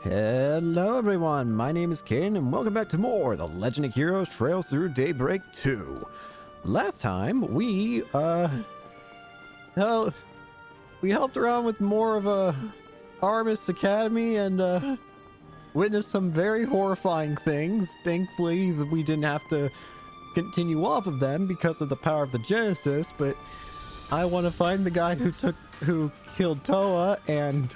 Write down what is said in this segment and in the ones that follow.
Hello everyone, my name is Caden and welcome back to more The Legend of Heroes Trails Through Daybreak II. Last time we helped around with more of Armis Academy and witnessed some very horrifying things. Thankfully we didn't have to continue off of them because of the power of the Genesis, but I want to find the guy who killed Toa. And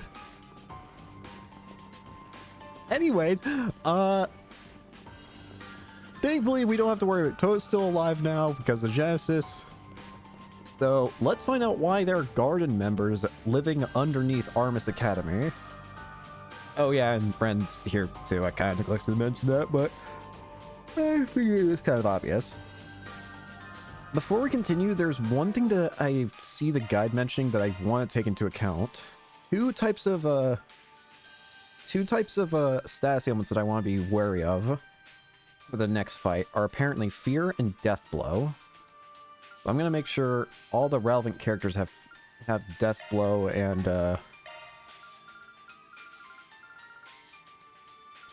anyways, thankfully we don't have to worry about it. Toa's still alive now because of Genesis. So let's find out why there are garden members living underneath Armis Academy. Oh yeah, and Bren's here too. I kind of neglected to mention that, but I figured it's kind of obvious. Before we continue, there's one thing that I see the guide mentioning that I want to take into account. Two types of status ailments that I want to be wary of for the next fight are apparently Fear and Death Blow. So I'm going to make sure all the relevant characters have Death Blow and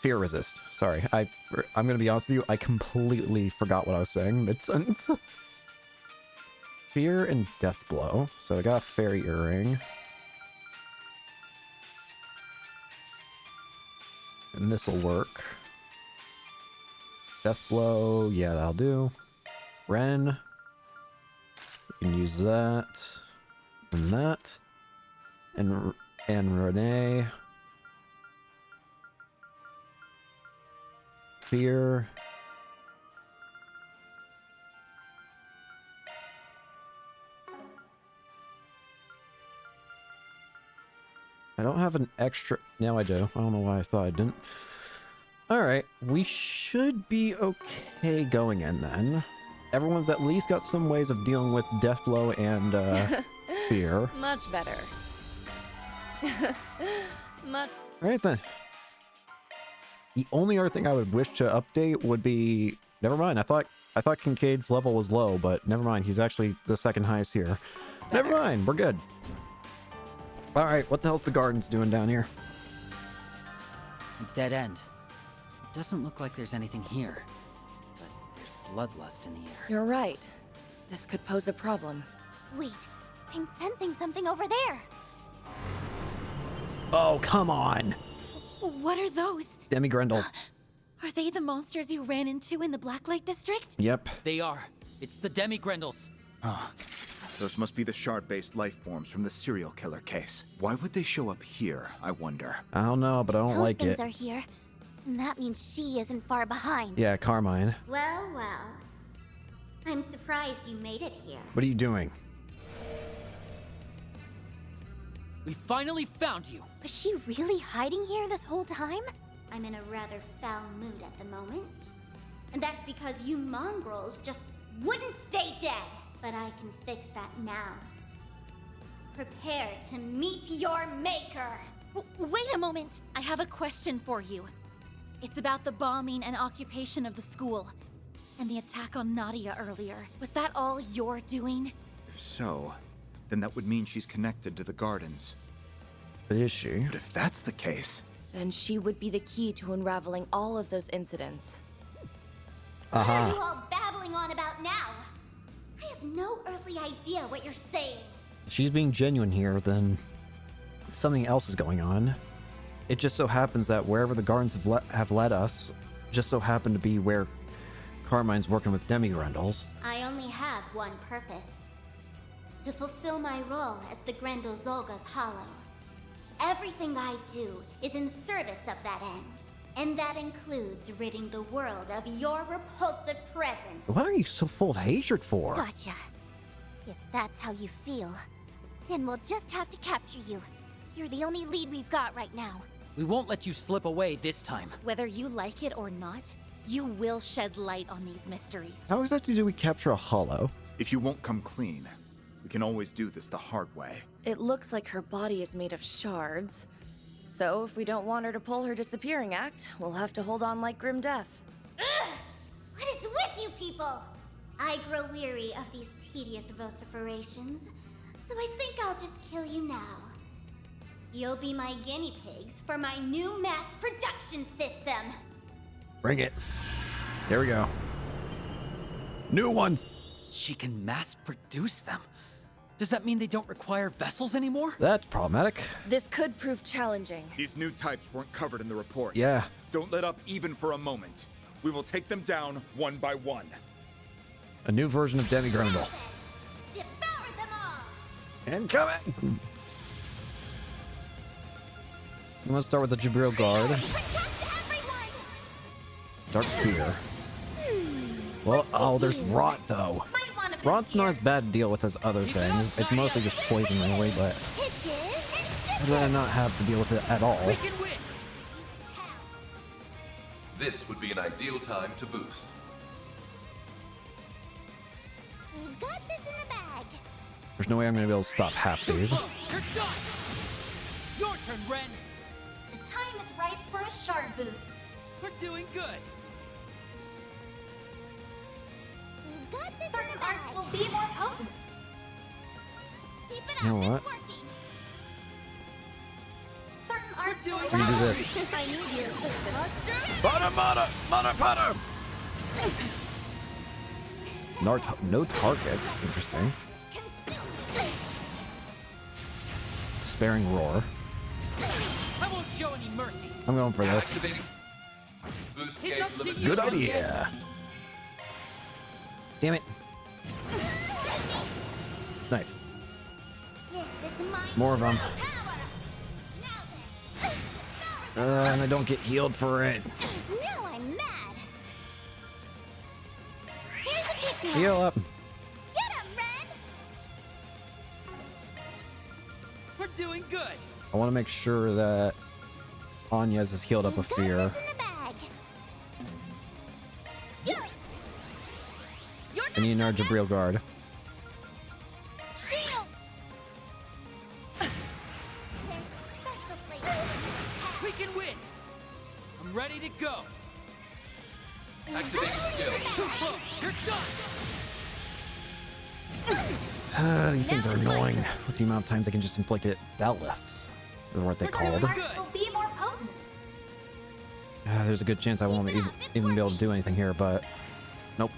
Fear Resist. Sorry, I'm going to be honest with you, I completely forgot what I was saying mid-sentence. Fear and Death Blow. So I got a Fairy Earring. And this'll work. Death Blow, yeah, that'll do. Ren. We can use that. And that. And Renee. Fear. I don't have an extra... Now I do. I don't know why I thought I didn't. Alright, we should be okay going in then. Everyone's at least got some ways of dealing with Death Blow and Fear. Much better. Much. Alright then. The only other thing I would wish to update would be... Never mind, I thought Kincaid's level was low, but never mind, he's actually the second highest here. Better. Never mind, we're good. Alright, what the hell's the Gardens doing down here? A dead end. It doesn't look like there's anything here, but there's bloodlust in the air. You're right. This could pose a problem. Wait, I'm sensing something over there. Oh, come on! What are those? Demi-Grendels. Are they the monsters you ran into in the Blacklight District? Yep. They are. It's the Demi-Grendels. Those must be the shard-based life forms from the serial killer case. Why would they show up here, I wonder? I don't know, but I don't Those like things it. are here, and that means she isn't far behind. Yeah, Carmine. Well, well. I'm surprised you made it here. What are you doing? We finally found you. Was she really hiding here this whole time? I'm in a rather foul mood at the moment. And that's because you mongrels just wouldn't stay dead. But I can fix that now. Prepare to meet your maker. Wait a moment. I have a question for you. It's about the bombing and occupation of the school, and the attack on Nadia earlier. Was that all your doing? If so, then that would mean she's connected to the Gardens. But is she? But if that's the case... Then she would be the key to unraveling all of those incidents. What are you all babbling on about now? I have no earthly idea what you're saying. If she's being genuine here, then something else is going on. It just so happens that wherever the Gardens have led us, just so happened to be where Carmine's working with Demi-Grendels. I only have one purpose. To fulfill my role as the Grendel Zolga's Hollow. Everything I do is in service of that end. And that includes ridding the world of your repulsive presence. What are you so full of hatred for? Gotcha. If that's how you feel, then we'll just have to capture you. You're the only lead we've got right now. We won't let you slip away this time. Whether you like it or not, you will shed light on these mysteries. How exactly do we capture a hollow? If you won't come clean, we can always do this the hard way. It looks like her body is made of shards. So if we don't want her to pull her disappearing act, we'll have to hold on like grim death. Ugh! What is with you people? I grow weary of these tedious vociferations, so I think I'll just kill you now. You'll be my guinea pigs for my new mass production system. Bring it. There we go. New ones. She can mass produce them. Does that mean they don't require vessels anymore? That's problematic. This could prove challenging. These new types weren't covered in the report. Yeah. Don't let up even for a moment. We will take them down one by one. A new version of Demi Grundle. Devour them all! Incoming! I'm gonna start with the Jabril Guard. Protect everyone! Dark Fear. Well, oh, there's Rot, though. Might want to Rot's not as bad to deal with as other things. It's mostly just poison, really, but I'd rather not have to deal with it at all. We can win! This would be an ideal time to boost. We've got this in the bag. There's no way I'm gonna be able to stop half these. You're done! Your turn, Ren! The time is right for a shard boost. We're doing good! We've got this Certain in the bag. arts will be more potent. Keep it up. You know It's what? working. Certain arts doing will Let me do this. I need your assistance. Butter! No targets. Interesting. Sparing Roar. I won't show any mercy! I'm going for this. Activating. Boost It's gauge up to limit. you. Good idea. Damn it. Nice. This is my More of 'em. true power. Now then. And I don't get healed for it. Now I'm mad. Here's a pick me Heal up. Get him, Ren. We're doing good! I want to make sure that Anya's is healed up with We've got fear. this in the bag. Yuri. You're I need another Jabril Guard. Shield. There's a special place. We can win! I'm ready to go! Activating skill. Too close! You're done! These things are annoying with the amount of times I can just inflict it. Batleths is what they Certain called. arts will be more potent. There's a good chance I won't even be able to do anything here, but nope.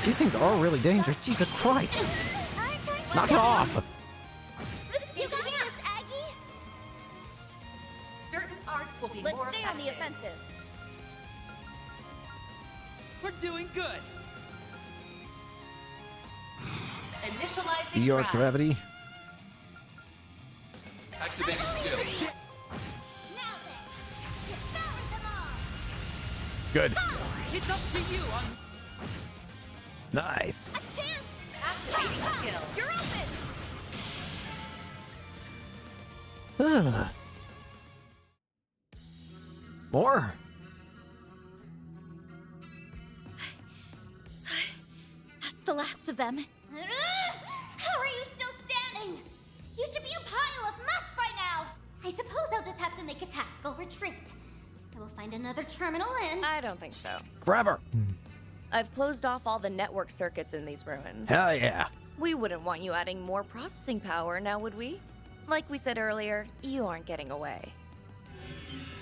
These things are really dangerous. Jesus Christ! Knock it off! You got this, Aggie. Certain arts will be Let's more stay on the effective. offensive. We're doing good! Initializing Your drive. gravity. Activating skill. Now then. Devour them all. Good. It's up to you on... Nice. A chance. Activating skill. You're open. More? That's the last of them. How are you still standing? You should be a pile of mush by now. I suppose I'll just have to make a tactical retreat. I will find another terminal and... I don't think so. Grab her. I've closed off all the network circuits in these ruins. Hell yeah. We wouldn't want you adding more processing power, now would we? Like we said earlier, you aren't getting away.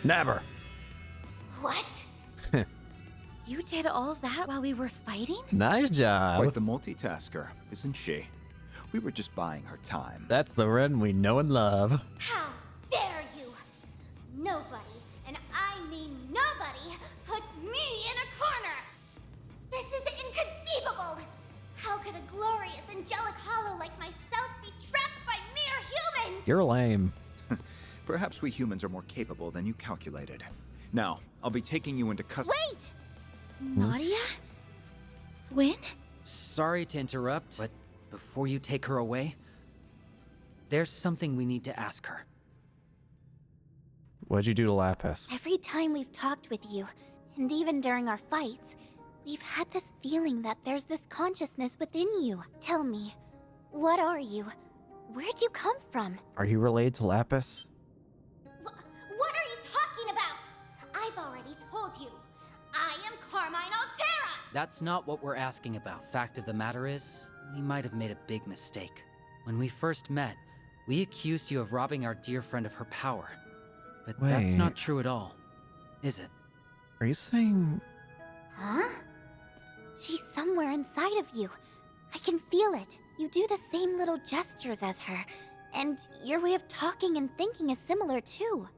Never. What? You did all that while we were fighting? Nice job. Quite the multitasker, isn't she? We were just buying her time. That's the Ren we know and love. How dare you? Nobody, and I mean nobody, puts me in a corner. This is inconceivable. How could a glorious angelic hollow like myself be trapped by mere humans? You're lame. Perhaps we humans are more capable than you calculated. Now, I'll be taking you into custody. Wait! Nadia? Swin? Sorry to interrupt, but before you take her away, there's something we need to ask her. What'd you do to Lapis? Every time we've talked with you, and even during our fights, we've had this feeling that there's this consciousness within you. Tell me, what are you? Where'd you come from? Are you related to Lapis? What are you talking about? I've already told you. I am Carmine Altera! That's not what we're asking about. Fact of the matter is, we might have made a big mistake. When we first met, we accused you of robbing our dear friend of her power. But Wait. that's not true at all, is it? Are you saying... Huh? She's somewhere inside of you. I can feel it. You do the same little gestures as her. And your way of talking and thinking is similar too.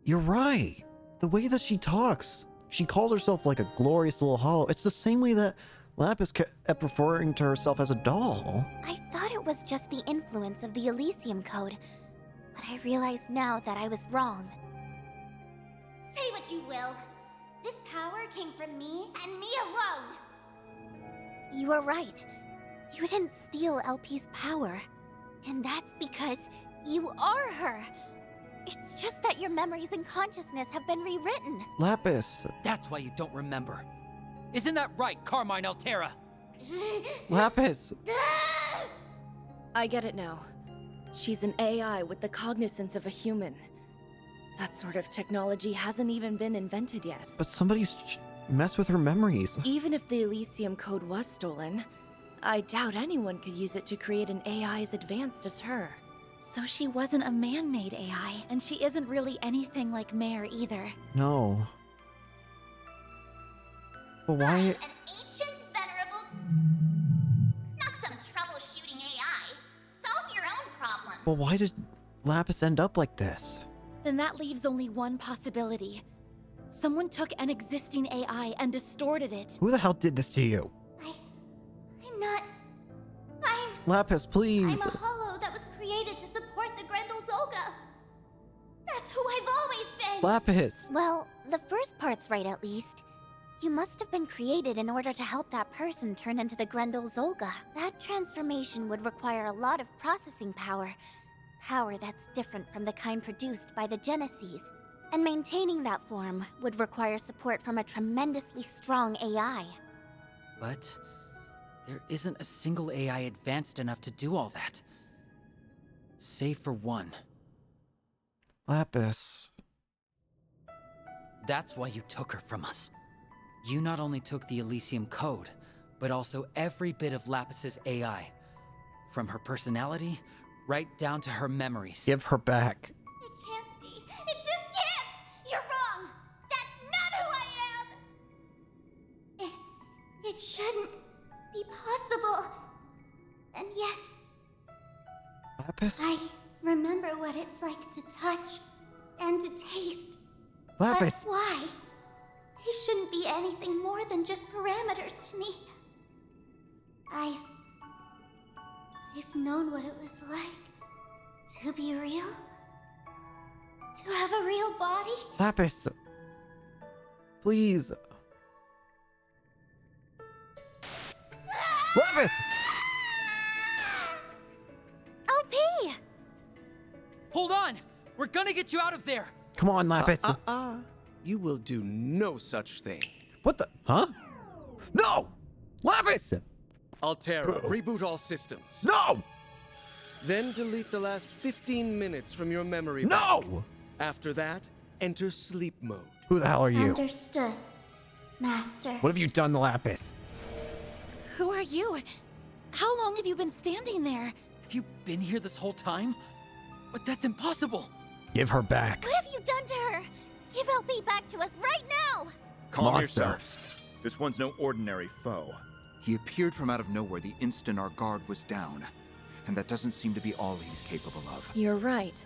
You're right. The way that she talks, she calls herself like a glorious little hollow. It's the same way that Lapis kept referring to herself as a doll. I thought it was just the influence of the Elysium Code, but I realize now that I was wrong. Say what you will. This power came from me and me alone. You are right. You didn't steal LP's power. And that's because you are her. It's just that your memories and consciousness have been rewritten. Lapis. That's why you don't remember. Isn't that right, Carmine Altera? Lapis. I get it now. She's an AI with the cognizance of a human. That sort of technology hasn't even been invented yet. But somebody's messed with her memories. Even if the Elysium Code was stolen, I doubt anyone could use it to create an AI as advanced as her. So she wasn't a man-made AI, and she isn't really anything like Mare either. No. But why... I'm an ancient, venerable... Not some troubleshooting AI. Solve your own problems. Well, why did Lapis end up like this? Then that leaves only one possibility. Someone took an existing AI and distorted it. Who the hell did this to you? I'm not... I'm... Lapis, please. I'm a hollow that was created to support the Grendel Zolga. That's who I've always been. Lapis. Well, the first part's right at least. You must have been created in order to help that person turn into the Grendel Zolga. That transformation would require a lot of processing power. Power that's different from the kind produced by the Genesees. And maintaining that form would require support from a tremendously strong AI. But there isn't a single AI advanced enough to do all that. Save for one. Lapis. That's why you took her from us. You not only took the Elysium Code, but also every bit of Lapis's AI. From her personality, right down to her memories. Give her back. It can't be. It just can't! You're wrong! That's not who I am! It shouldn't be possible. And yet, Lapis? I remember what it's like to touch and to taste. Lapis! But why? They shouldn't be anything more than just parameters to me. I've known what it was like to be real. To have a real body. Lapis! Please. Lapis! LP! Hold on! We're gonna get you out of there! Come on, Lapis. You will do no such thing. What the? Huh? No! Lapis! Altera, reboot all systems. No! Then delete the last 15 minutes from your memory No! bank. After that, enter sleep mode. Who the hell are you? Understood, Master. What have you done to Lapis? Who are you? How long have you been standing there? Have you been here this whole time? But that's impossible! Give her back. What have you done to her? Give LP back to us right now! Calm Monster. yourselves. This one's no ordinary foe. He appeared from out of nowhere the instant our guard was down. And that doesn't seem to be all he's capable of. You're right.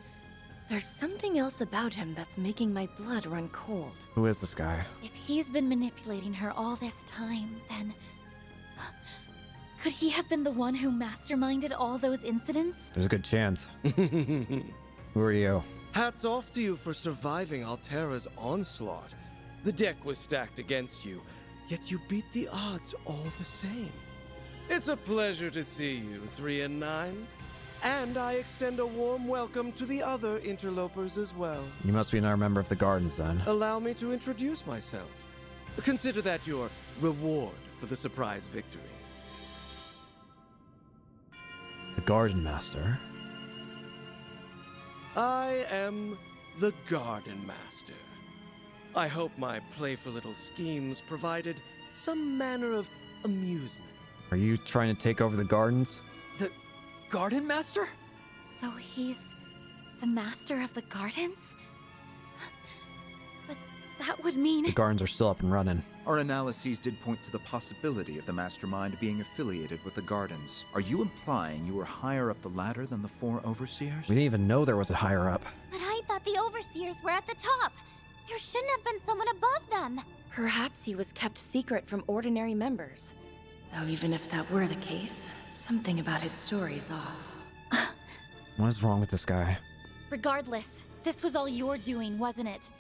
There's something else about him that's making my blood run cold. Who is this guy? If he's been manipulating her all this time, then... could he have been the one who masterminded all those incidents? There's a good chance. Who are you? Hats off to you for surviving Altera's onslaught. The deck was stacked against you, yet you beat the odds all the same. It's a pleasure to see you, 3 and 9. And I extend a warm welcome to the other interlopers as well. You must be another member of the Gardens then. Allow me to introduce myself. Consider that your reward for the surprise victory. The Garden Master. I am the Garden Master. I hope my playful little schemes provided some manner of amusement. Are you trying to take over the Gardens? Garden Master? So he's the master of the Gardens? But that would mean... The gardens are still up and running. Our analyses did point to the possibility of the mastermind being affiliated with the Gardens. Are you implying you were higher up the ladder than the 4 overseers? We didn't even know there was a higher up. But I thought the overseers were at the top. There shouldn't have been someone above them. Perhaps he was kept secret from ordinary members. Though even if that were the case, something about his story is off. What is wrong with this guy? Regardless, this was all your doing, wasn't it?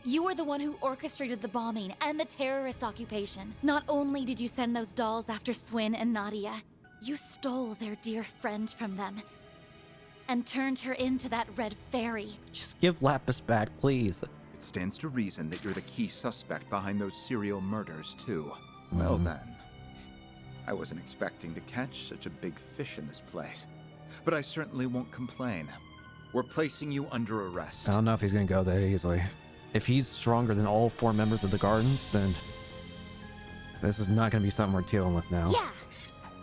You were the one who orchestrated the bombing and the terrorist occupation. Not only did you send those dolls after Swin and Nadia, you stole their dear friend from them and turned her into that red fairy. Just give Lapis back, please. It stands to reason that you're the key suspect behind those serial murders, too. Well then, I wasn't expecting to catch such a big fish in this place. But I certainly won't complain. We're placing you under arrest. I don't know if he's gonna go that easily. If he's stronger than all 4 members of the Gardens, then this is not gonna be something we're dealing with now. Yeah.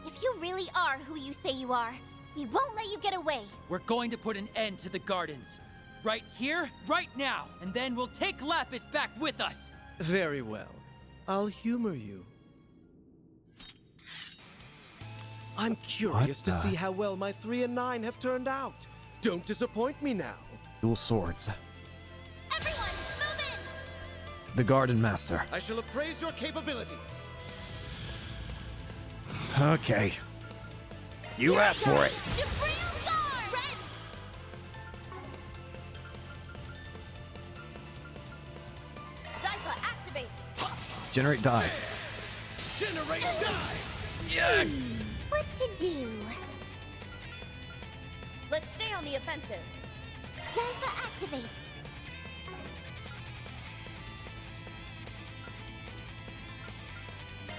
If you really are who you say you are, we won't let you get away. We're going to put an end to the Gardens. Right here, right now. And then we'll take Lapis back with us. Very well. I'll humor you. I'm curious to see how well my 3 and 9 have turned out. Don't disappoint me now. Dual swords. Everyone, move in! The Garden Master. I shall appraise your capabilities. Okay. You asked for it. Activate! Generate die. Generate die! Yeah. What to do? Let's stay on the offensive. Zypha activate!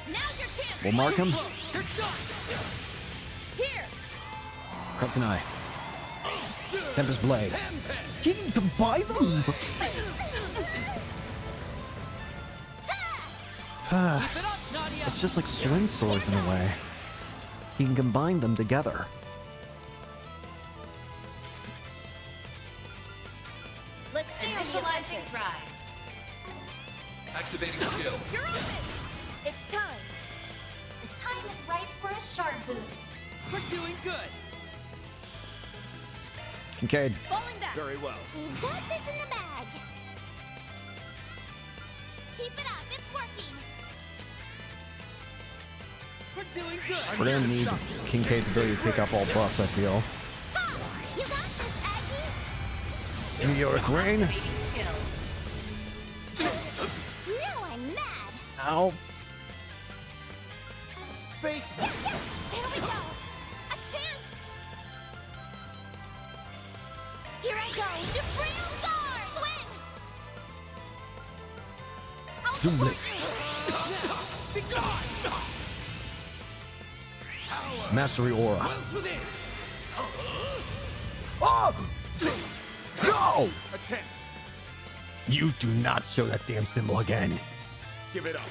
Now's your chance! We'll mark him. You're done. Here! Crimson Eye. Tempest Blade. He can combine them! Keep it up, Nadia. It's just like swing swords in a way. He can combine them together. Let's stay initializing drive. Activating skill. You're open! It's time! The time is right for a shard boost. We're doing good. Kincaid. Falling back! Very well. We've got this in the bag. Keep it up, it's working. We're doing good. We're gonna need Kincaid's ability to take off all buffs, I feel. Ha! You got this, Aggie. Give me your Rain. Now I'm mad. Ow. Face Yes, yes, there we go. A chance. Here I go. Jabril Guard. Swing. Zoom Blitz. Be gone! Mastery Aura. Wells within! Oh! No! Attempts! You do not show that damn symbol again. Give it up.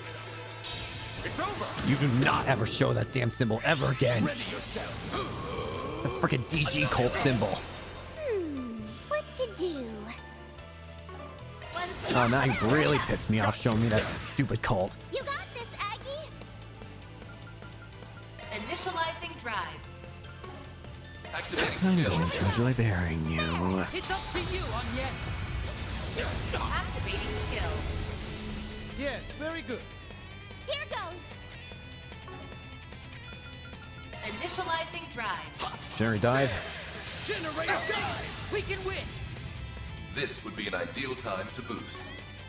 It's over! You do not ever show that damn symbol ever again. Ready yourself! The frickin' DG cult symbol. What to do? Oh, now you really pissed me off showing me that stupid cult. You got this, Aggie. Initializing drive. Activating I'm skill. going to enjoy bearing you. It's up to you, Agnes. Activating skill. Yes, very good. Here goes. Initializing drive. Generate dive. Generate dive! We can win. This would be an ideal time to boost.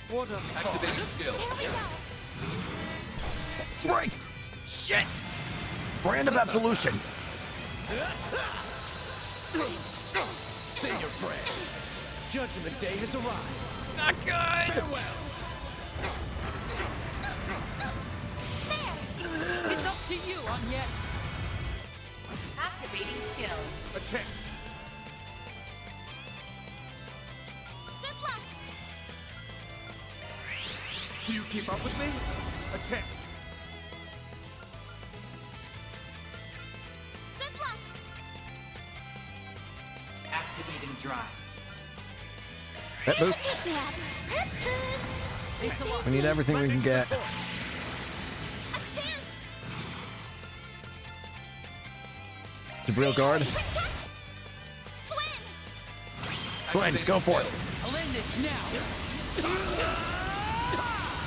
What a Activating skill. Here we go. Break! Shit! Brand of Absolution. Say your prayers. Judgment Day has arrived. Not good! Farewell. It's up to you, Agnes. Activating skill. Attempt. Good luck. Do you keep up with me? Attempt. Good luck. drive. That boost. We need everything we can get. Jabril guard. Swing, go for it. I'll end this now.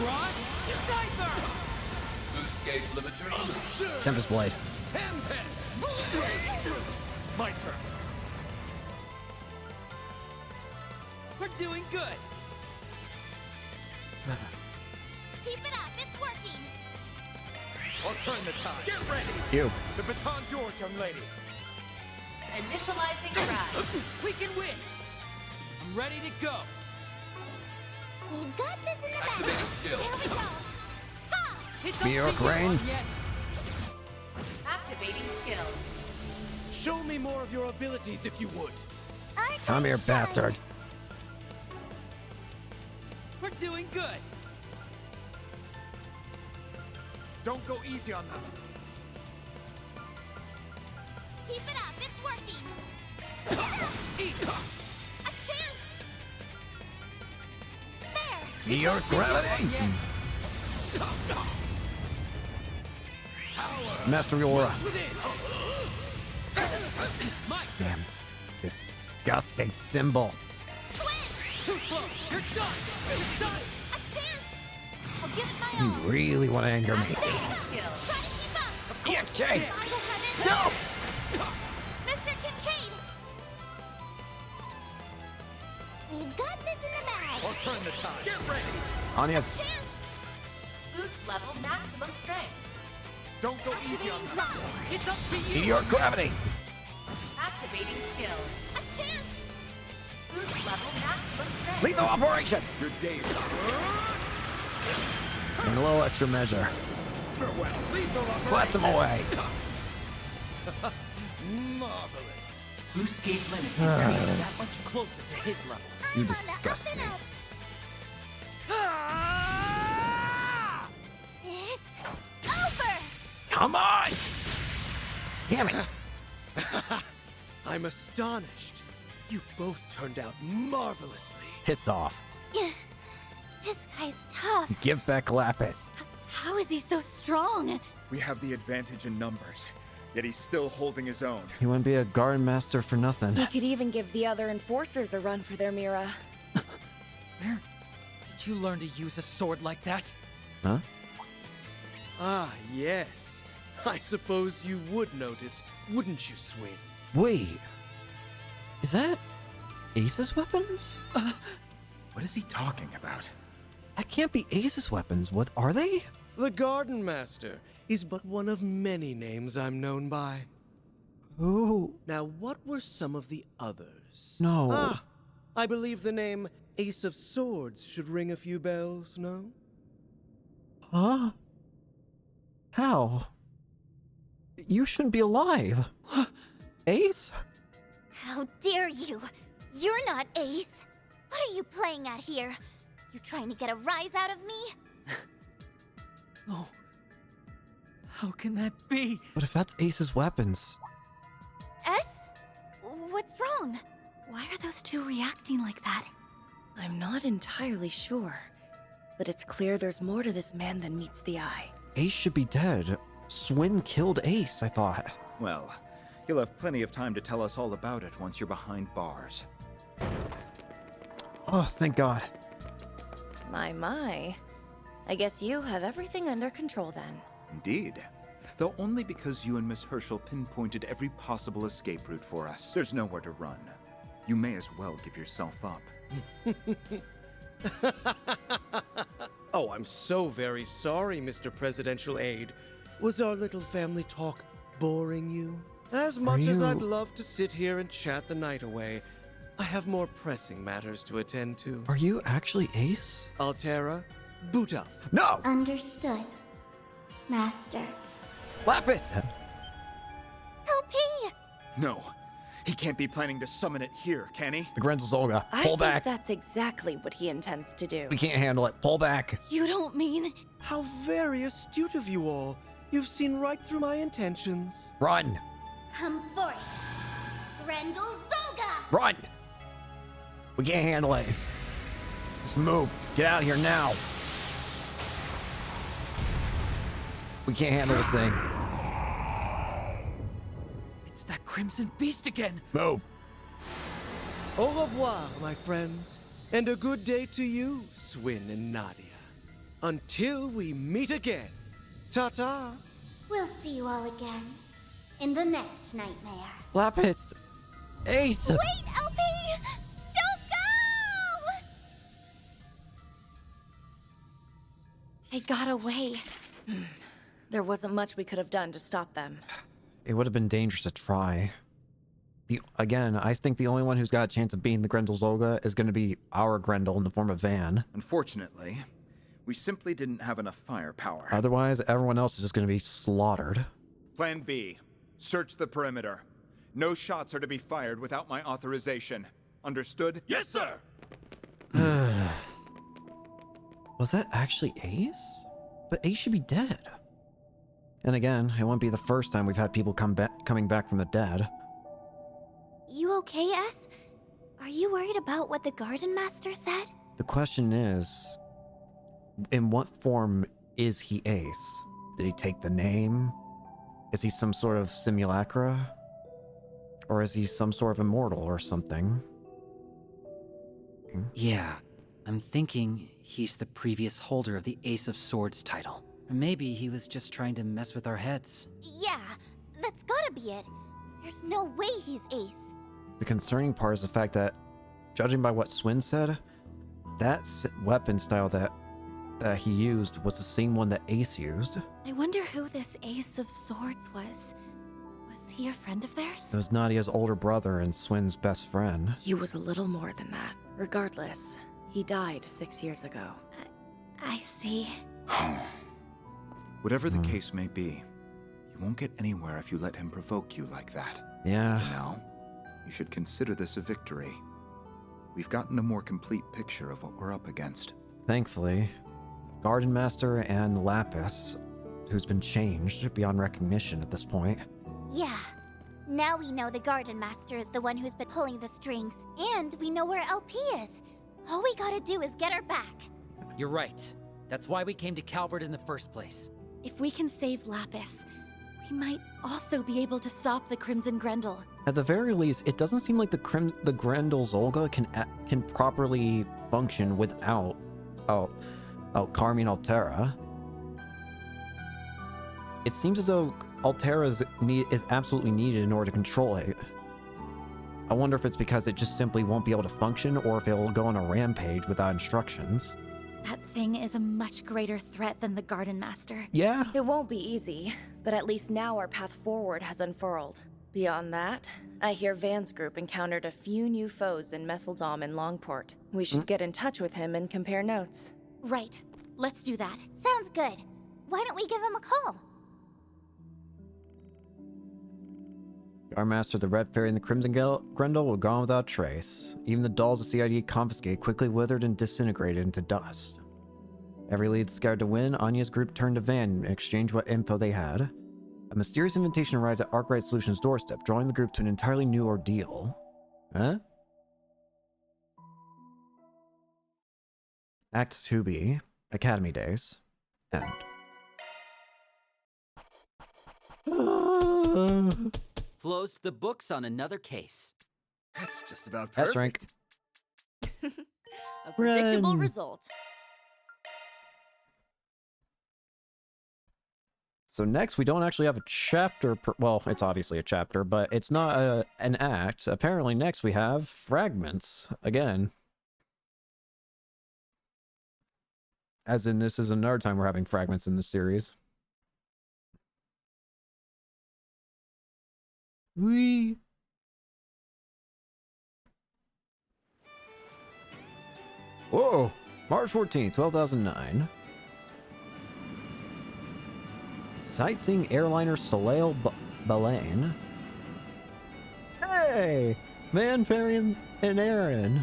Cross Diver! Boost gauge limiter. Tempest Blade. Tempest! My turn. We're doing good. Keep it up, it's working. I'll turn the tide. Get ready. You. The baton's yours, young lady. Initializing drive. We can win. I'm ready to go. We got this in the bag. Activating skill. Here we go. Ha! It's New up York to you, Rain. Yes. Activating skill. Show me more of your abilities if you would. Our Come here, time to shine. bastard. We're doing good. Don't go easy on them. Keep it up, it's working. Eat. A chance. There. New York gravity. Yes. Master Aura. Within. Mike. Damn, disgusting symbol. Swim. Too slow. You're done. You're done. A chance. I'll give it my You all. really want to anger me. Activating skill. Try to keep up. EXJ! I will have it. No! Mr. Kincaid. We've got this in the bag. I'll turn the tide. Get ready. Anya's Chance. Boost level maximum strength. Don't go easy on Activating them. drive. It's up to New you. York gravity. Activating skill. A chance. Boost level maximum strength. Lethal operation. Your days And a little extra measure. farewell. Lethal Blast him away. Marvelous. Boost gauge limit increased that much closer to his level. You I'm on the disgust up me. and up. Ah! It's over. Come on! Damn it. I'm astonished. You both turned out marvelously. Piss off. This guy's tough. Give back Lapis. How is he so strong? We have the advantage in numbers, yet he's still holding his own. He wouldn't be a guard master for nothing. He could even give the other enforcers a run for their Mira. Where did you learn to use a sword like that? Huh? Ah, yes. I suppose you would notice, wouldn't you, Swing? Wait. Is that Ace's weapons? What is he talking about? That can't be Ace's weapons. What are they? The Garden Master is but one of many names I'm known by. Oh, Now, what were some of the others? no. Ah, I believe the name Ace of Swords should ring a few bells, no? Huh? How? You shouldn't be alive. Ace? How dare you? You're not Ace. What are you playing at here? You trying to get a rise out of me? Oh. How can that be? But if that's Ace's weapons, S? What's wrong? Why are those two reacting like that? I'm not entirely sure, but it's clear there's more to this man than meets the eye. Ace should be dead. Swin killed Ace, I thought. Well, he'll have plenty of time to tell us all about it once you're behind bars. Oh, thank God. My. I guess you have everything under control then. Indeed. Though only because you and Miss Herschel pinpointed every possible escape route for us. There's nowhere to run. You may as well give yourself up. Oh, I'm so very sorry, Mr. Presidential Aide. Was our little family talk boring you? As much as I'd you- love to sit here and chat the night away, I have more pressing matters to attend to. Are you actually Ace? Altera, boot up. No! Understood. Master. Lapis! Help me! No, he can't be planning to summon it here, can he? The Grenzel's Olga. I Pull think back. that's exactly what he intends to do. We can't handle it. Pull back. You don't mean... How very astute of you all. You've seen right through my intentions. Run! Come forth. Grendel Zolga! Run! We can't handle it. Just move. Get out of here now. We can't handle this thing. It's that Crimson Beast again! Move. Au revoir, my friends. And a good day to you, Swin and Nadia. Until we meet again. Ta-ta. We'll see you all again in the next nightmare. Lapis. Ace. Wait, LP! Don't go! They got away. There wasn't much we could have done to stop them. It would have been dangerous to try. Again, I think the only one who's got a chance of beating the Grendel's Olga is going to be our Grendel in the form of Van. Unfortunately, we simply didn't have enough firepower. Otherwise, everyone else is just going to be slaughtered. Plan B. Search the perimeter. No shots are to be fired without my authorization. Understood? Yes, sir! Was that actually Ace? But Ace should be dead. And again, it won't be the first time we've had people coming back from the dead. You okay, S? Are you worried about what the Garden Master said? The question is, in what form is he Ace? Did he take the name? Is he some sort of simulacra? Or is he some sort of immortal or something? Yeah, I'm thinking he's the previous holder of the Ace of Swords title. Or maybe he was just trying to mess with our heads. Yeah, that's gotta be it. There's no way he's Ace. The concerning part is the fact that, judging by what Swin said, that weapon style that he used was the same one that Ace used. I wonder who this Ace of Swords was. Was he a friend of theirs? It was Nadia's older brother and Swin's best friend. He was a little more than that. Regardless, he died 6 years ago. I see. Whatever the case may be, you won't get anywhere if you let him provoke you like that. Yeah. Now, you should consider this a victory. We've gotten a more complete picture of what we're up against. Thankfully, Garden Master and Lapis, who's been changed beyond recognition at this point. Yeah. Now we know the Garden Master is the one who's been pulling the strings, and we know where LP is. All we gotta do is get her back. You're right. That's why we came to Calvert in the first place. If we can save Lapis, we might also be able to stop the Crimson Grendel. At the very least, it doesn't seem like the Grendel's Olga can properly function without Carmine Altera. It seems as though Altera is absolutely needed in order to control it. I wonder if it's because it just simply won't be able to function, or if it will go on a rampage without instructions. That thing is a much greater threat than the Garden Master. Yeah. It won't be easy, but at least now our path forward has unfurled. Beyond that, I hear Van's group encountered a few new foes in Messeldom and Longport. We should get in touch with him and compare notes. Right. Let's do that. Sounds good. Why don't we give him a call? Our master, the Red Fairy, and the Crimson Grendel were gone without trace. Even the dolls the CID confiscated quickly withered and disintegrated into dust. Every lead scared to win, Anya's group turned to Van and exchanged what info they had. A mysterious invitation arrived at Arkwright Solutions' doorstep, drawing the group to an entirely new ordeal. Huh? Act 2B, Academy Days, end. Closed the books on another case. That's just about perfect. S-rank. A predictable Run. result. So next, we don't actually have a chapter well, it's obviously a chapter, but it's not an act. Apparently next we have fragments, again. As in, this is another time we're having fragments in this series. Whee! Whoa! March 14th, 2009. Sightseeing airliner Soleil Baleine. Hey! Van, Fairy, and Aaron.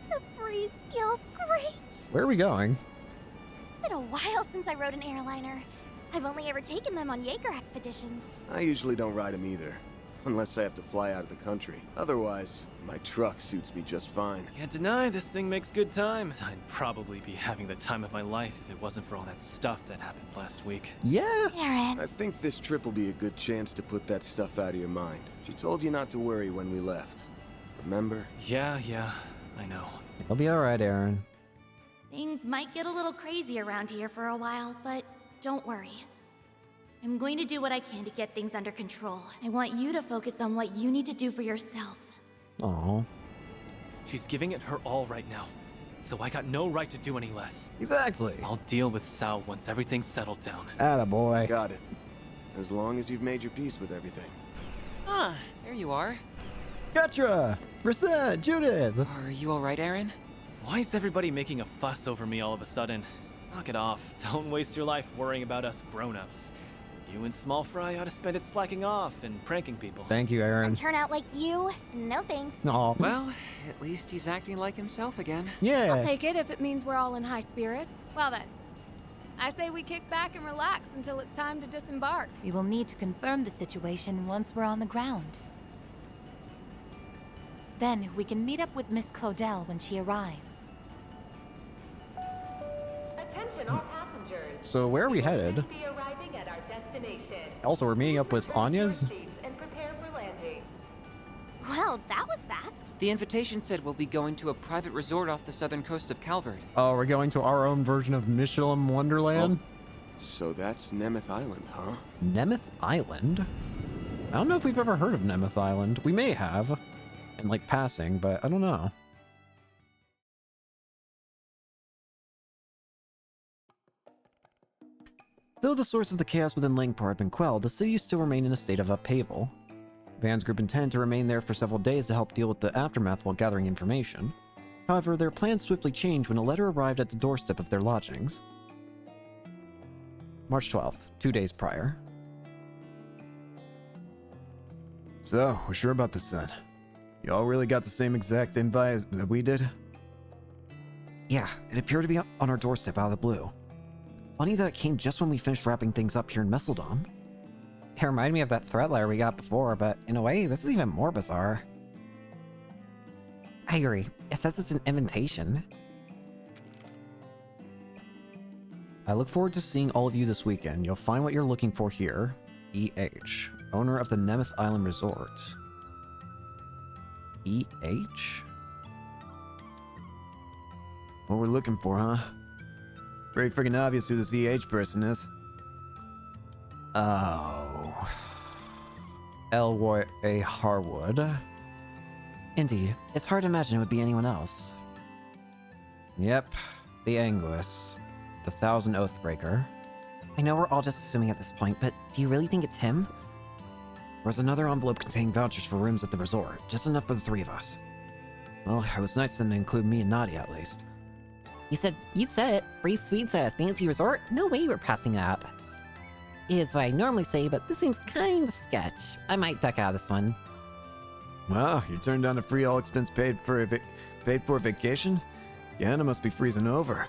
The breeze feels great. Where are we going? It's been a while since I rode an airliner. I've only ever taken them on Jaeger expeditions. I usually don't ride them either. unless I have to fly out of the country. Otherwise, my truck suits me just fine. Can't deny this thing makes good time. I'd probably be having the time of my life if it wasn't for all that stuff that happened last week. Yeah. Aaron. I think this trip will be a good chance to put that stuff out of your mind. She told you not to worry when we left. Remember? Yeah, I know. It'll be alright, Aaron. Things might get a little crazy around here for a while, but don't worry. I'm going to do what I can to get things under control. I want you to focus on what you need to do for yourself. Aw. She's giving it her all right now, so I got no right to do any less. Exactly. I'll deal with Sao once everything's settled down. Attaboy. Got it. As long as you've made your peace with everything. Ah, there you are. Gotcha! Brissette, Judith! Are you alright, Aaron? Why is everybody making a fuss over me all of a sudden? Knock it off. Don't waste your life worrying about us grown-ups. You and Small Fry ought to spend it slacking off and pranking people. Thank you, Aaron. Turn out like you? No thanks. Aw. Well, at least he's acting like himself again. Yeah. I'll take it if it means we're all in high spirits. Well then, I say we kick back and relax until it's time to disembark. We will need to confirm the situation once we're on the ground. Then we can meet up with Miss Claudel when she arrives. Attention all passengers. So where are we headed? Be arriving at our destination. Also, we're meeting up with Please return to your Anya's? seats and prepare for landing. Well, that was fast. The invitation said we'll be going to a private resort off the southern coast of Calvert. Oh, we're going to our own version of Michelin Wonderland? So that's Nemeth Island, huh? Nemeth Island? I don't know if we've ever heard of Nemeth Island. We may have. In, like, passing, but I don't know. Though the source of the chaos within Langport had been quelled, the city still remained in a state of upheaval. Van's group intended to remain there for several days to help deal with the aftermath while gathering information. However, their plans swiftly changed when a letter arrived at the doorstep of their lodgings. March 12th, 2 days prior. So, we're sure about this then? Y'all really got the same exact invite that we did? Yeah, it appeared to be on our doorstep out of the blue. Funny that it came just when we finished wrapping things up here in Messeldom. It reminded me of that threat letter we got before, but in a way, this is even more bizarre. I agree. It says it's an invitation. I look forward to seeing all of you this weekend. You'll find what you're looking for here. E.H., owner of the Nemeth Island Resort. E.H.? What we're looking for, huh? Very freaking obvious who this E.H. person is. Oh. Elroy A. Harwood. Indeed, it's hard to imagine it would be anyone else. Yep, the Anguis. The Thousand Oathbreaker. I know we're all just assuming at this point, but do you really think it's him? There's another envelope containing vouchers for rooms at the resort, just enough for the three of us. Well, it was nice of them to include me and Nadia at least. You'd said it. Free sweets at a fancy resort? No way we're passing that up. Is what I normally say, but this seems kinda sketch. I might duck out of this one. Wow, you turned down a free all-expense paid for vacation? Yana must be freezing over.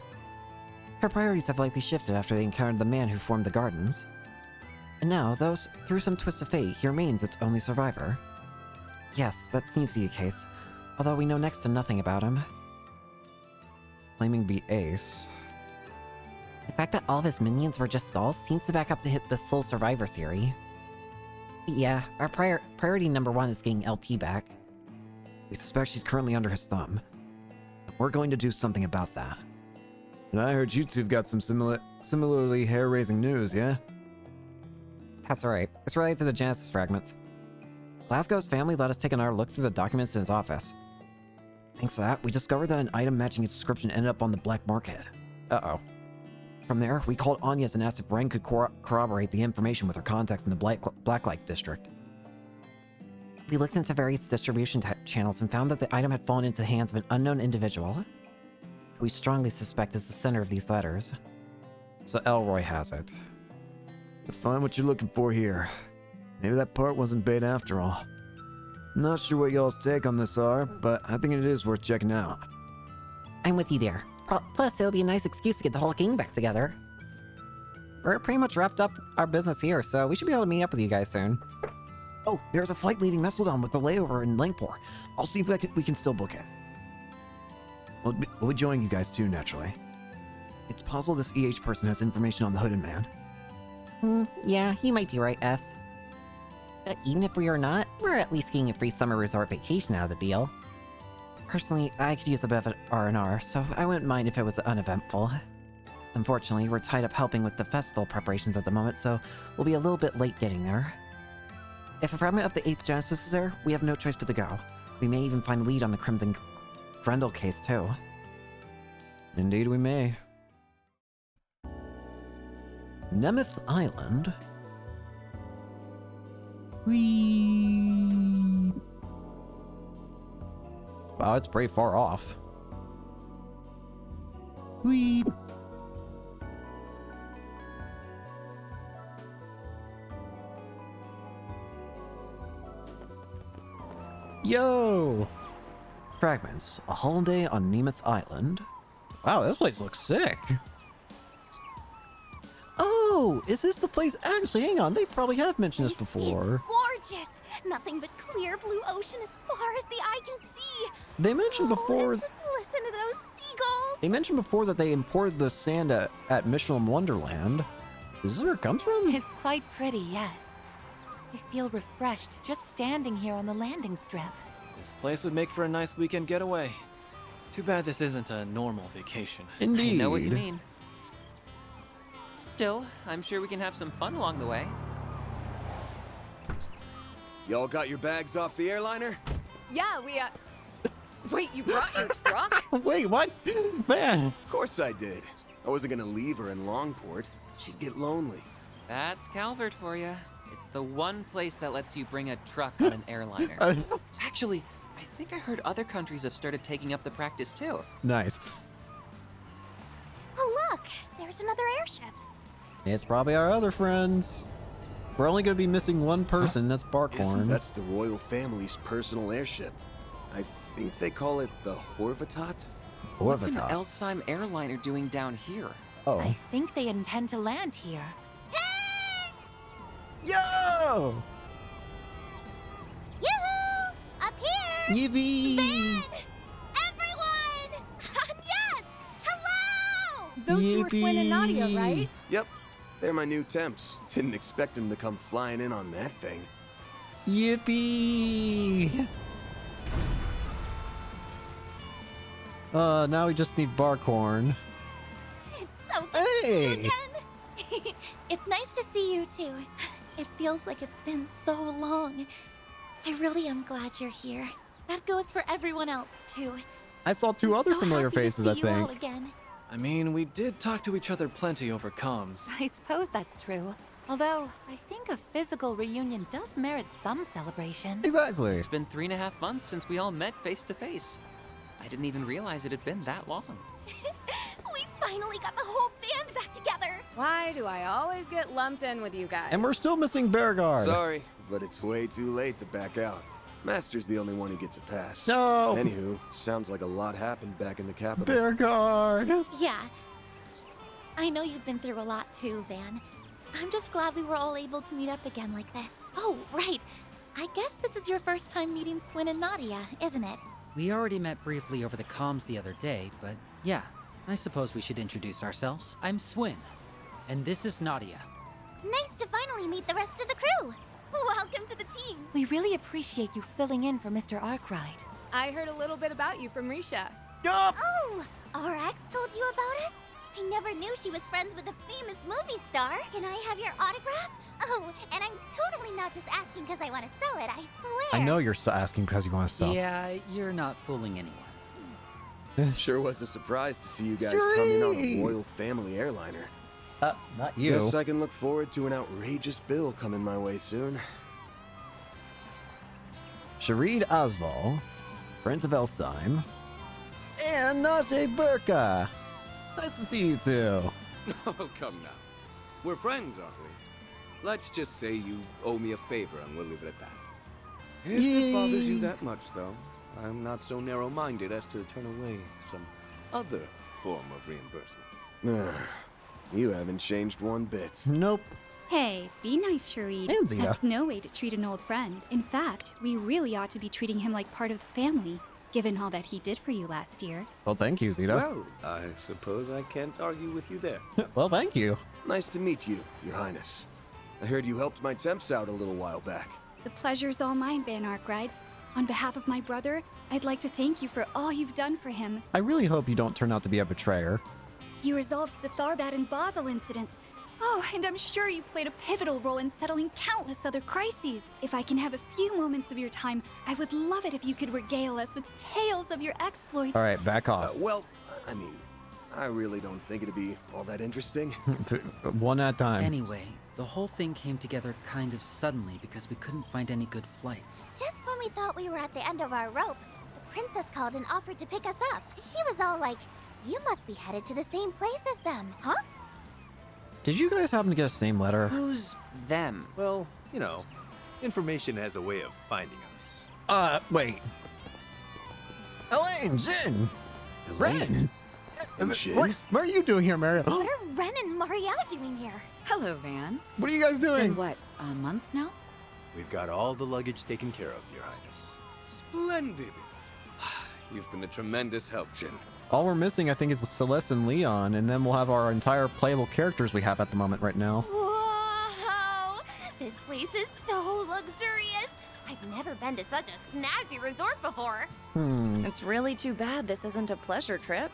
Her priorities have likely shifted after they encountered the man who formed the gardens. And now, though, through some twist of fate, he remains its only survivor. Yes, that seems to be the case, although we know next to nothing about him. Claiming to be Ace. The fact that all of his minions were just dolls seems to back up the sole survivor theory. Yeah, our priority number one is getting LP back. We suspect she's currently under his thumb. We're going to do something about that. And I heard you two've got some similarly hair-raising news, yeah? That's right. It's related to the Genesis fragments. Glasgow's family let us take another look through the documents in his office. Thanks to that, we discovered that an item matching its description ended up on the black market. Uh-oh. From there, we called Anya's and asked if Ren could corroborate the information with her contacts in the Blacklight district. We looked into various distribution channels and found that the item had fallen into the hands of an unknown individual, who we strongly suspect is the sender of these letters. So Elroy has it. You'll find what you're looking for here. Maybe that part wasn't bait after all. I'm not sure what y'all's take on this are, but I think it is worth checking out. I'm with you there. Plus, it'll be a nice excuse to get the whole gang back together. We're pretty much wrapped up our business here, so we should be able to meet up with you guys soon. Oh, there's a flight leaving Messeldom with the layover in Langport. I'll see if we can still book it. We'll be joining you guys too, naturally. It's possible this EH person has information on the Hooded Man. Yeah, you might be right, S. Even if we are not, we're at least getting a free summer resort vacation out of the deal. Personally, I could use a bit of an R&R, so I wouldn't mind if it was uneventful. Unfortunately, we're tied up helping with the festival preparations at the moment, so we'll be a little bit late getting there. If a fragment of the 8th Genesis is there, we have no choice but to go. We may even find a lead on the Crimson Grendel case, too. Indeed we may. Nemeth Island? Whee! Wow, it's pretty far off. Whee! Yo! Fragments. A holiday on Nemeth Island. Wow, this place looks sick. Oh, is this the place? Actually, hang on. They probably have mentioned this before. It's gorgeous. Nothing but clear blue ocean as far as the eye can see. They mentioned before. Just listen to those seagulls. They mentioned before that they imported the sand at Michelin Wonderland. Is this where it comes from? It's quite pretty, yes. I feel refreshed just standing here on the landing strip. This place would make for a nice weekend getaway. Too bad this isn't a normal vacation. Indeed. I know what you mean. Still, I'm sure we can have some fun along the way. Y'all got your bags off the airliner? Yeah, Wait, you brought your truck? Wait, what? Man. Of course I did. I wasn't gonna leave her in Longport. She'd get lonely. That's Calvert for you. It's the one place that lets you bring a truck on an airliner. Actually, I think I heard other countries have started taking up the practice too. Nice. Oh, look! There's another airship. It's probably our other friends. We're only going to be missing one person, that's Barkhorn. That's the royal family's personal airship. I think they call it the Horvatot? What's an Elsheim airliner doing down here? Oh. I think they intend to land here. Yo! Yoo-hoo! Up here! Yippee! Van! Everyone! Yes! Hello! Those two are Swin and Nadia, right? Yep. They're my new temps. Didn't expect them to come flying in on that thing. Yippee! Now we just need Barkhorn. It's so good to see you Hey! again. It's nice to see you too. It feels like it's been so long. I really am glad you're here. That goes for everyone else too. I saw two other familiar faces, I You all think. again. I mean, we did talk to each other plenty over comms. I suppose that's true. Although, I think a physical reunion does merit some celebration. Exactly. It's been 3.5 months since we all met face to face. I didn't even realize it had been that long. We finally got the whole band back together. Why do I always get lumped in with you guys? And we're still missing Bearguard. Sorry, but it's way too late to back out. Master's the only one who gets a pass. No! Anywho, sounds like a lot happened back in the capital. Bearguard! Yeah. I know you've been through a lot too, Van. I'm just glad we were all able to meet up again like this. Oh, right. I guess this is your first time meeting Swin and Nadia, isn't it? We already met briefly over the comms the other day, but yeah, I suppose we should introduce ourselves. I'm Swin, and this is Nadia. Nice to finally meet the rest of the crew. Welcome to the team. We really appreciate you filling in for Mr. Arkwright. I heard a little bit about you from Risha. Oh, RX told you about us? I never knew she was friends with a famous movie star. Can I have your autograph? Oh, and I'm totally not just asking because I want to sell it, I swear. I know you're asking because you want to sell. Yeah, you're not fooling anyone. Sure was a surprise to see you guys come in on a royal family airliner. Not you. Guess I can look forward to an outrageous bill coming my way soon. Sharid Osval, Prince of Elsheim, and Najee Burka. Nice to see you two. Oh, come now. We're friends, aren't we? Let's just say you owe me a favor and we'll leave it at that. If it bothers you that much, though, I'm not so narrow-minded as to turn away some other form of reimbursement. You haven't changed one bit. Nope. Hey, be nice, Shareed. And Zeta. That's no way to treat an old friend. In fact, we really ought to be treating him like part of the family, given all that he did for you last year. Well, thank you, Zeta. Well, I suppose I can't argue with you there. Well, thank you. Nice to meet you, Your Highness. I heard you helped my temps out a little while back. The pleasure's all mine, Van Arkwright. On behalf of my brother, I'd like to thank you for all you've done for him. I really hope you don't turn out to be a betrayer. You resolved the Tharbad and Basel incidents. Oh, and I'm sure you played a pivotal role in settling countless other crises. If I can have a few moments of your time, I would love it if you could regale us with tales of your exploits. All right, back off. Well, I mean, I really don't think it'd be all that interesting. One at a time. Anyway, the whole thing came together kind of suddenly because we couldn't find any good flights. Just when we thought we were at the end of our rope, the princess called and offered to pick us up. She was all like, "You must be headed to the same place as them, huh?" Did you guys happen to get a same letter? Who's them? Well, you know, information has a way of finding us. Wait. Elaine, Jin! Ren! Jin? What are you doing here, Mariel? What are Ren and Marielle doing here? Hello, Van. What are you guys doing? It's been, what, a month now? We've got all the luggage taken care of, Your Highness. Splendid. You've been a tremendous help, Jin. All we're missing, I think, is Celeste and Leon, and then we'll have our entire playable characters we have at the moment right now. Wow! This place is so luxurious! I've never been to such a snazzy resort before. It's really too bad this isn't a pleasure trip.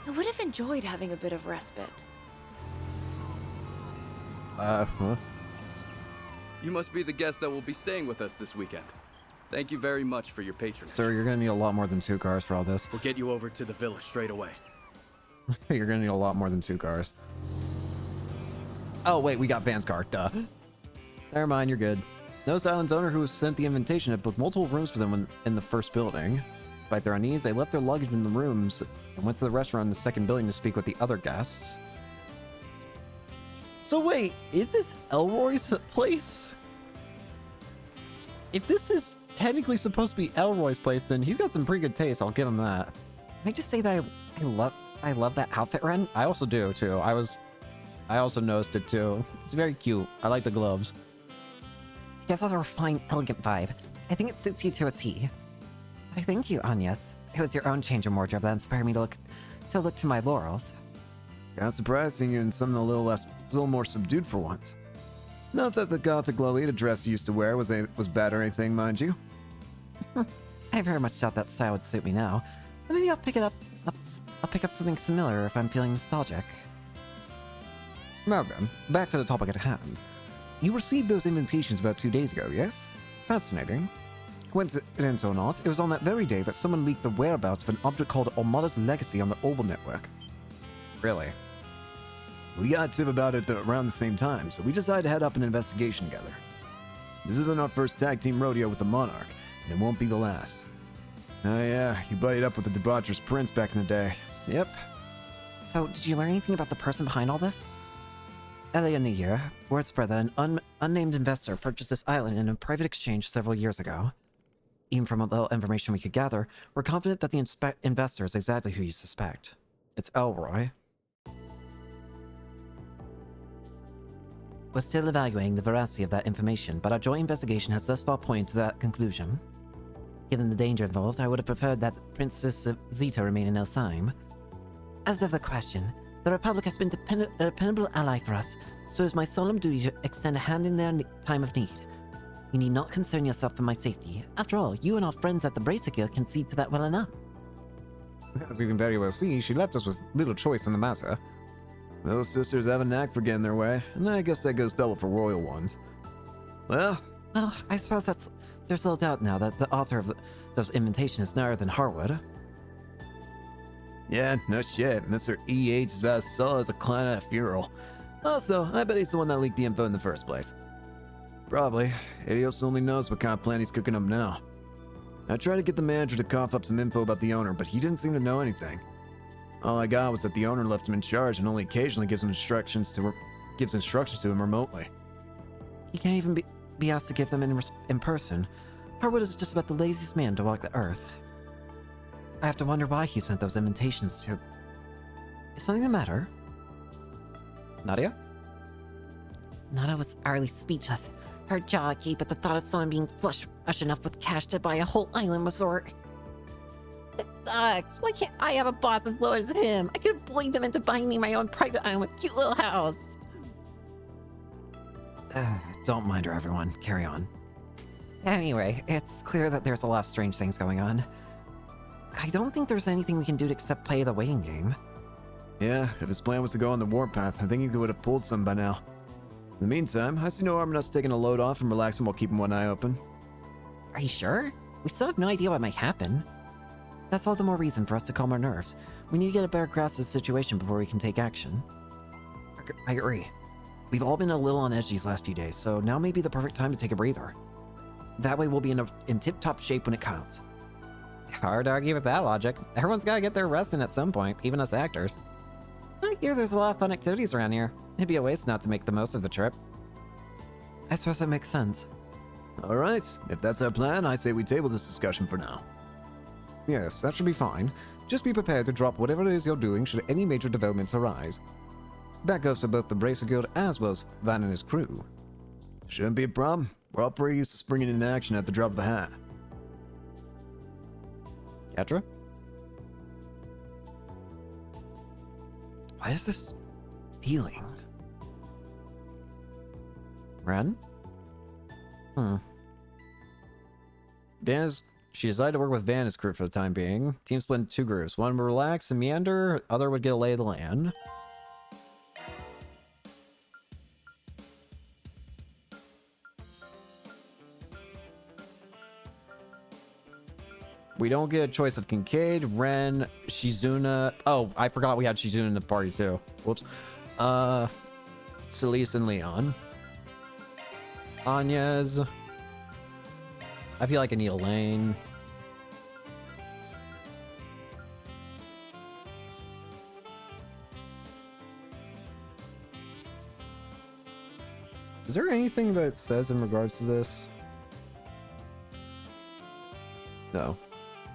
I would have enjoyed having a bit of respite. Huh? You must be the guest that will be staying with us this weekend. Thank you very much for your patronage. Sir, you're gonna need a lot more than 2 cars for all this. We'll get you over to the villa straight away. You're gonna need a lot more than 2 cars. Oh, wait, we got Van's car. Duh. Never mind, you're good. Notice the island's owner who sent the invitation had booked multiple rooms for them in the first building. Despite their unease, they left their luggage in the rooms and went to the restaurant in the second building to speak with the other guests. So wait, is this Elroy's place? If this is technically supposed to be Elroy's place, then he's got some pretty good taste, I'll give him that. Can I just say that I love that outfit, Ren? I also do, too. I also noticed it, too. It's very cute. I like the gloves. He has a refined, elegant vibe. I think it suits you to a T. I thank you, Agnes. It was your own change in wardrobe that inspired me to look to my laurels. Kind of surprised seeing you in something a little more subdued for once. Not that the gothic Lolita dress you used to wear was bad or anything, mind you. I very much doubt that style would suit me now. But maybe I'll pick up something similar if I'm feeling nostalgic. Now then, back to the topic at hand. You received those invitations about 2 days ago, yes? Fascinating. Coincidence or not, it was on that very day that someone leaked the whereabouts of an object called Armada's Legacy on the Orbital Network. Really? We got a tip about it around the same time, so we decided to head up an investigation together. This isn't our first tag team rodeo with the Monarch, and it won't be the last. Oh yeah, you buddied up with the debaucherous prince back in the day. Yep. So, did you learn anything about the person behind all this? Earlier in the year, word spread that an unnamed investor purchased this island in a private exchange several years ago. Even from a little information we could gather, we're confident that the investor is exactly who you suspect. It's Elroy. We're still evaluating the veracity of that information, but our joint investigation has thus far pointed to that conclusion. Given the danger involved, I would have preferred that Princess Zeta remain in Elsheim. As of the question, the Republic has been a dependable ally for us, so it is my solemn duty to extend a hand in their time of need. You need not concern yourself for my safety. After all, you and our friends at the Bracer Guild can see to that well enough. As you can very well see, she left us with little choice in the matter. Those sisters have a knack for getting their way, and I guess that goes double for royal ones. Well, I suppose there's little doubt now that the author of those invitations is none other than Harwood. Yeah, no shit. Mr. E.H. is about as solid as a clown at a funeral. Also, I bet he's the one that leaked the info in the first place. Probably. Idios only knows what kind of plan he's cooking up now. I tried to get the manager to cough up some info about the owner, but he didn't seem to know anything. All I got was that the owner left him in charge and only occasionally gives instructions to him remotely. He can't even be asked to give them in person. Harwood is just about the laziest man to walk the earth. I have to wonder why he sent those invitations to... Is something the matter? Nadia? Nana was utterly speechless. Her jaw agape at the thought of someone being flush enough with cash to buy a whole island resort. It sucks. Why can't I have a boss as low as him? I could have bullied them into buying me my own private island with cute little house. Don't mind her, everyone. Carry on. Anyway, it's clear that there's a lot of strange things going on. I don't think there's anything we can do except play the waiting game. Yeah, if his plan was to go on the warpath, I think he would have pulled some by now. In the meantime, I see no harm in us taking a load off and relaxing while keeping one eye open. Are you sure? We still have no idea what might happen. That's all the more reason for us to calm our nerves. We need to get a better grasp of the situation before we can take action. I agree. We've all been a little on edge these last few days, so now may be the perfect time to take a breather. That way we'll be in tip-top shape when it counts. Hard to argue with that logic. Everyone's gotta get their rest in at some point, even us actors. I hear there's a lot of fun activities around here. It'd be a waste not to make the most of the trip. I suppose that makes sense. Alright, if that's our plan, I say we table this discussion for now. Yes, that should be fine. Just be prepared to drop whatever it is you're doing should any major developments arise. That goes for both the Bracer Guild as well as Van and his crew. Shouldn't be a problem. We're all pretty used to springing into action at the drop of a hat. Ketra? Why is this feeling? Ren? She decided to work with Van and his crew for the time being. Team split into two groups. One would relax and meander, other would get a lay of the land. We don't get a choice of Kincaid, Ren, Shizuna. Oh, I forgot we had Shizuna in the party too. Whoops. Celise and Leon. Anya's. I feel like I need a lane. Is there anything that it says in regards to this? No.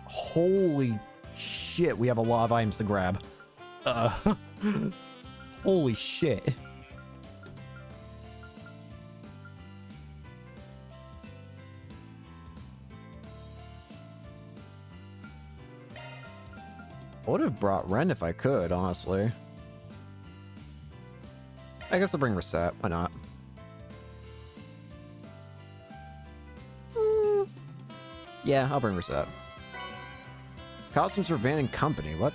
Holy shit, we have a lot of items to grab. Holy shit. I would have brought Ren if I could, honestly. I guess I'll bring Reset. Why not? Yeah, I'll bring Reset. Costumes for Van and Company. What?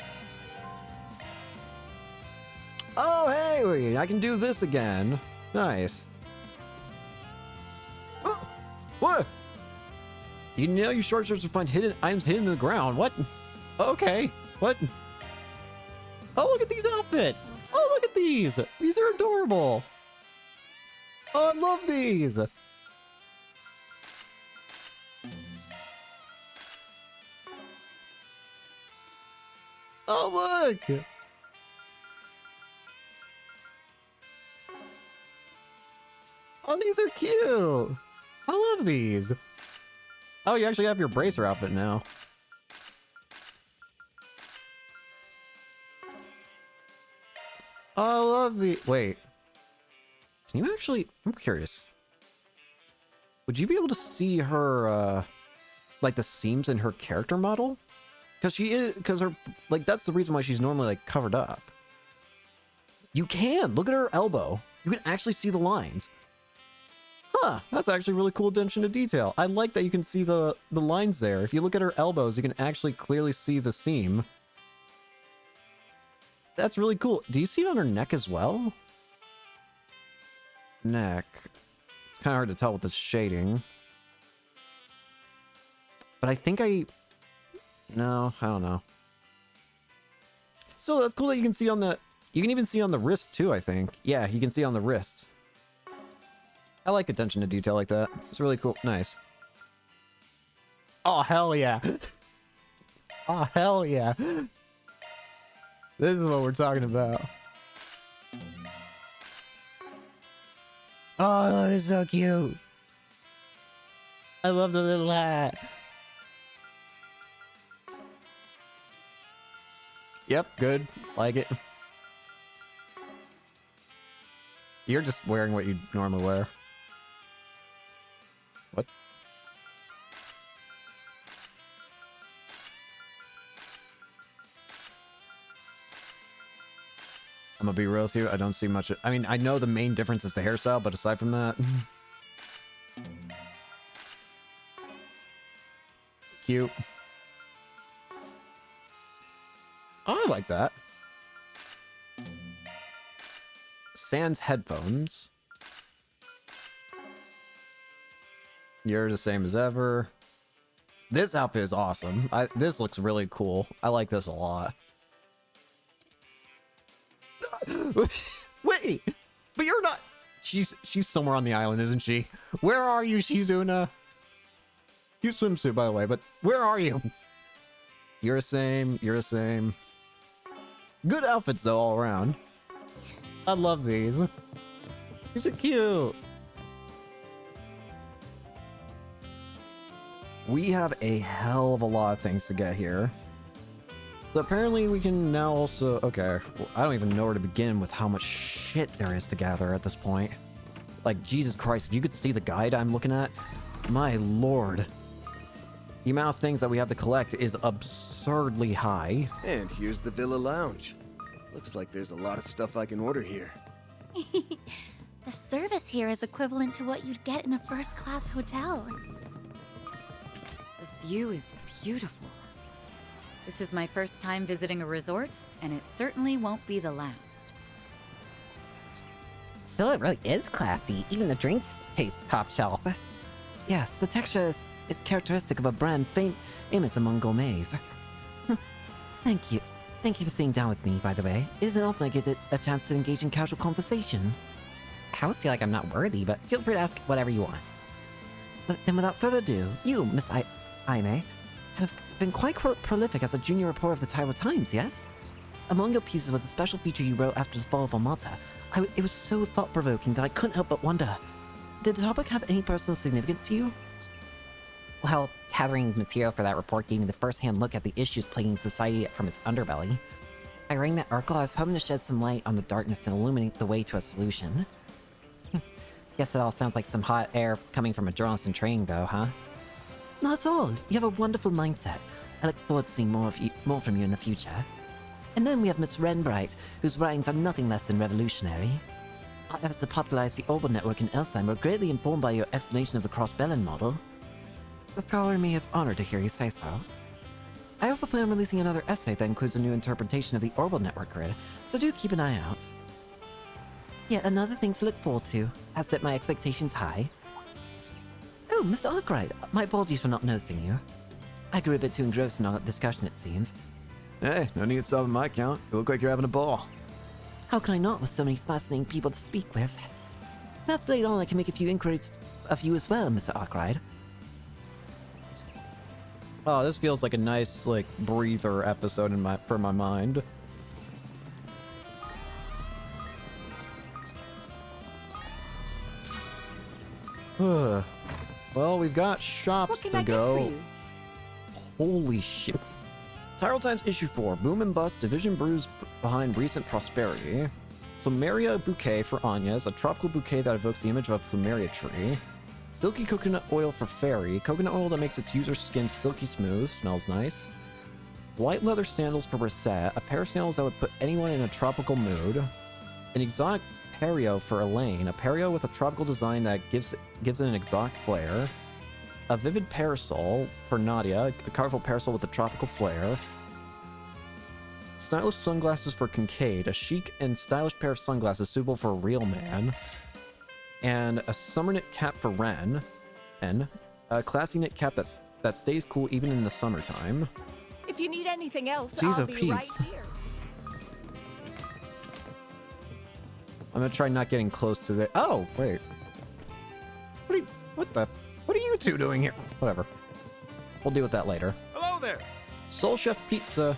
Oh, hey! I can do this again. Nice. Oh, what? You know you short shirts to find hidden items hidden in the ground. What? Okay. What? Oh, look at these outfits! Oh, look at these! These are adorable! Oh, I love these! Oh, look! Oh, these are cute! I love these! Oh, you actually have your bracer outfit now. I love the. Wait. Can you actually? I'm curious. Would you be able to see her, like the seams in her character model? Because she is, because her, like, that's the reason why she's normally, like, covered up. You can! Look at her elbow. You can actually see the lines. Huh, that's actually really cool attention to detail. I like that you can see the lines there. If you look at her elbows, you can actually clearly see the seam. That's really cool. Do you see it on her neck as well? Neck. It's kind of hard to tell with this shading. But I think no, I don't know. So that's cool that you can see on the... You can even see on the wrist too, I think. Yeah, you can see on the wrists. I like attention to detail like that. It's really cool. Nice. Oh, hell yeah. Oh, hell yeah. This is what we're talking about. Oh, that is so cute. I love the little hat. Yep, good. Like it. You're just wearing what you normally wear. What? I'm gonna be real with you. I don't see much. I mean, I know the main difference is the hairstyle, but aside from that, cute. Oh, I like that. Sans headphones. You're the same as ever. This outfit is awesome. This looks really cool. I like this a lot. Wait, but you're not. She's somewhere on the island, isn't she? Where are you, Shizuna? Cute swimsuit, by the way, but where are you? You're the same. You're the same. Good outfits, though, all around. I love these. These are cute. We have a hell of a lot of things to get here. So apparently we can now also... Okay, well, I don't even know where to begin with how much shit there is to gather at this point. Like, Jesus Christ, if you could see the guide I'm looking at, my lord. The amount of things that we have to collect is absurdly high. And here's the Villa Lounge. Looks like there's a lot of stuff I can order here. The service here is equivalent to what you'd get in a first-class hotel. The view is beautiful. This is my first time visiting a resort, and it certainly won't be the last. Still, it really is classy. Even the drinks taste top shelf. Yes, the texture is characteristic of a brand famous among gourmets. Thank you. Thank you for sitting down with me, by the way. It isn't often I get a chance to engage in casual conversation. I always feel like I'm not worthy, but feel free to ask whatever you want. But then without further ado, you, Miss Aime, have been quite prolific as a junior reporter of the Tyro Times, yes? Among your pieces was a special feature you wrote after the fall of Almata. It was so thought-provoking that I couldn't help but wonder, did the topic have any personal significance to you? Well, gathering material for that report gave me the first-hand look at the issues plaguing society from its underbelly. By writing that article, I was hoping to shed some light on the darkness and illuminate the way to a solution. Guess it all sounds like some hot air coming from a journalist in training, though, huh? Not at all. You have a wonderful mindset. I look forward to seeing more from you in the future. And then we have Miss Renbright, whose writings are nothing less than revolutionary. Our efforts to popularize the Orbital Network in Elsheim were greatly informed by your explanation of the Cross-Bellin model. The scholar in me is honored to hear you say so. I also plan on releasing another essay that includes a new interpretation of the Orbital Network grid, so do keep an eye out. Yet another thing to look forward to has set my expectations high. Oh, Mr. Arkwright, my apologies for not noticing you. I grew a bit too engrossed in our discussion, it seems. Hey, no need to stop on my count. You look like you're having a ball. How can I not with so many fascinating people to speak with? Perhaps later on I can make a few inquiries of you as well, Mr. Arkwright. Oh, this feels like a nice, like, breather episode for my mind. Well, we've got shops to go. Holy shit. Tyro Times Issue 4, Boom and Bust, Division Brews behind recent prosperity. Plumeria Bouquet for Anya's, a tropical bouquet that evokes the image of a plumeria tree. Silky coconut oil for Fairy, coconut oil that makes its user's skin silky smooth, smells nice. White leather sandals for Reset, a pair of sandals that would put anyone in a tropical mood. An exotic Perio for Elaine, a Perio with a tropical design that gives it an exotic flair. A vivid parasol for Nadia, a colorful parasol with a tropical flair. Stylish sunglasses for Kincaid, a chic and stylish pair of sunglasses suitable for a real man. And a summer knit cap for Ren. And a classy knit cap that stays cool even in the summertime. If you need anything else, These I'll are be right peas. here. I'm gonna try not getting close to the... Oh, wait. What are you two doing here? Whatever. We'll deal with that later. Hello there! Soul Chef Pizza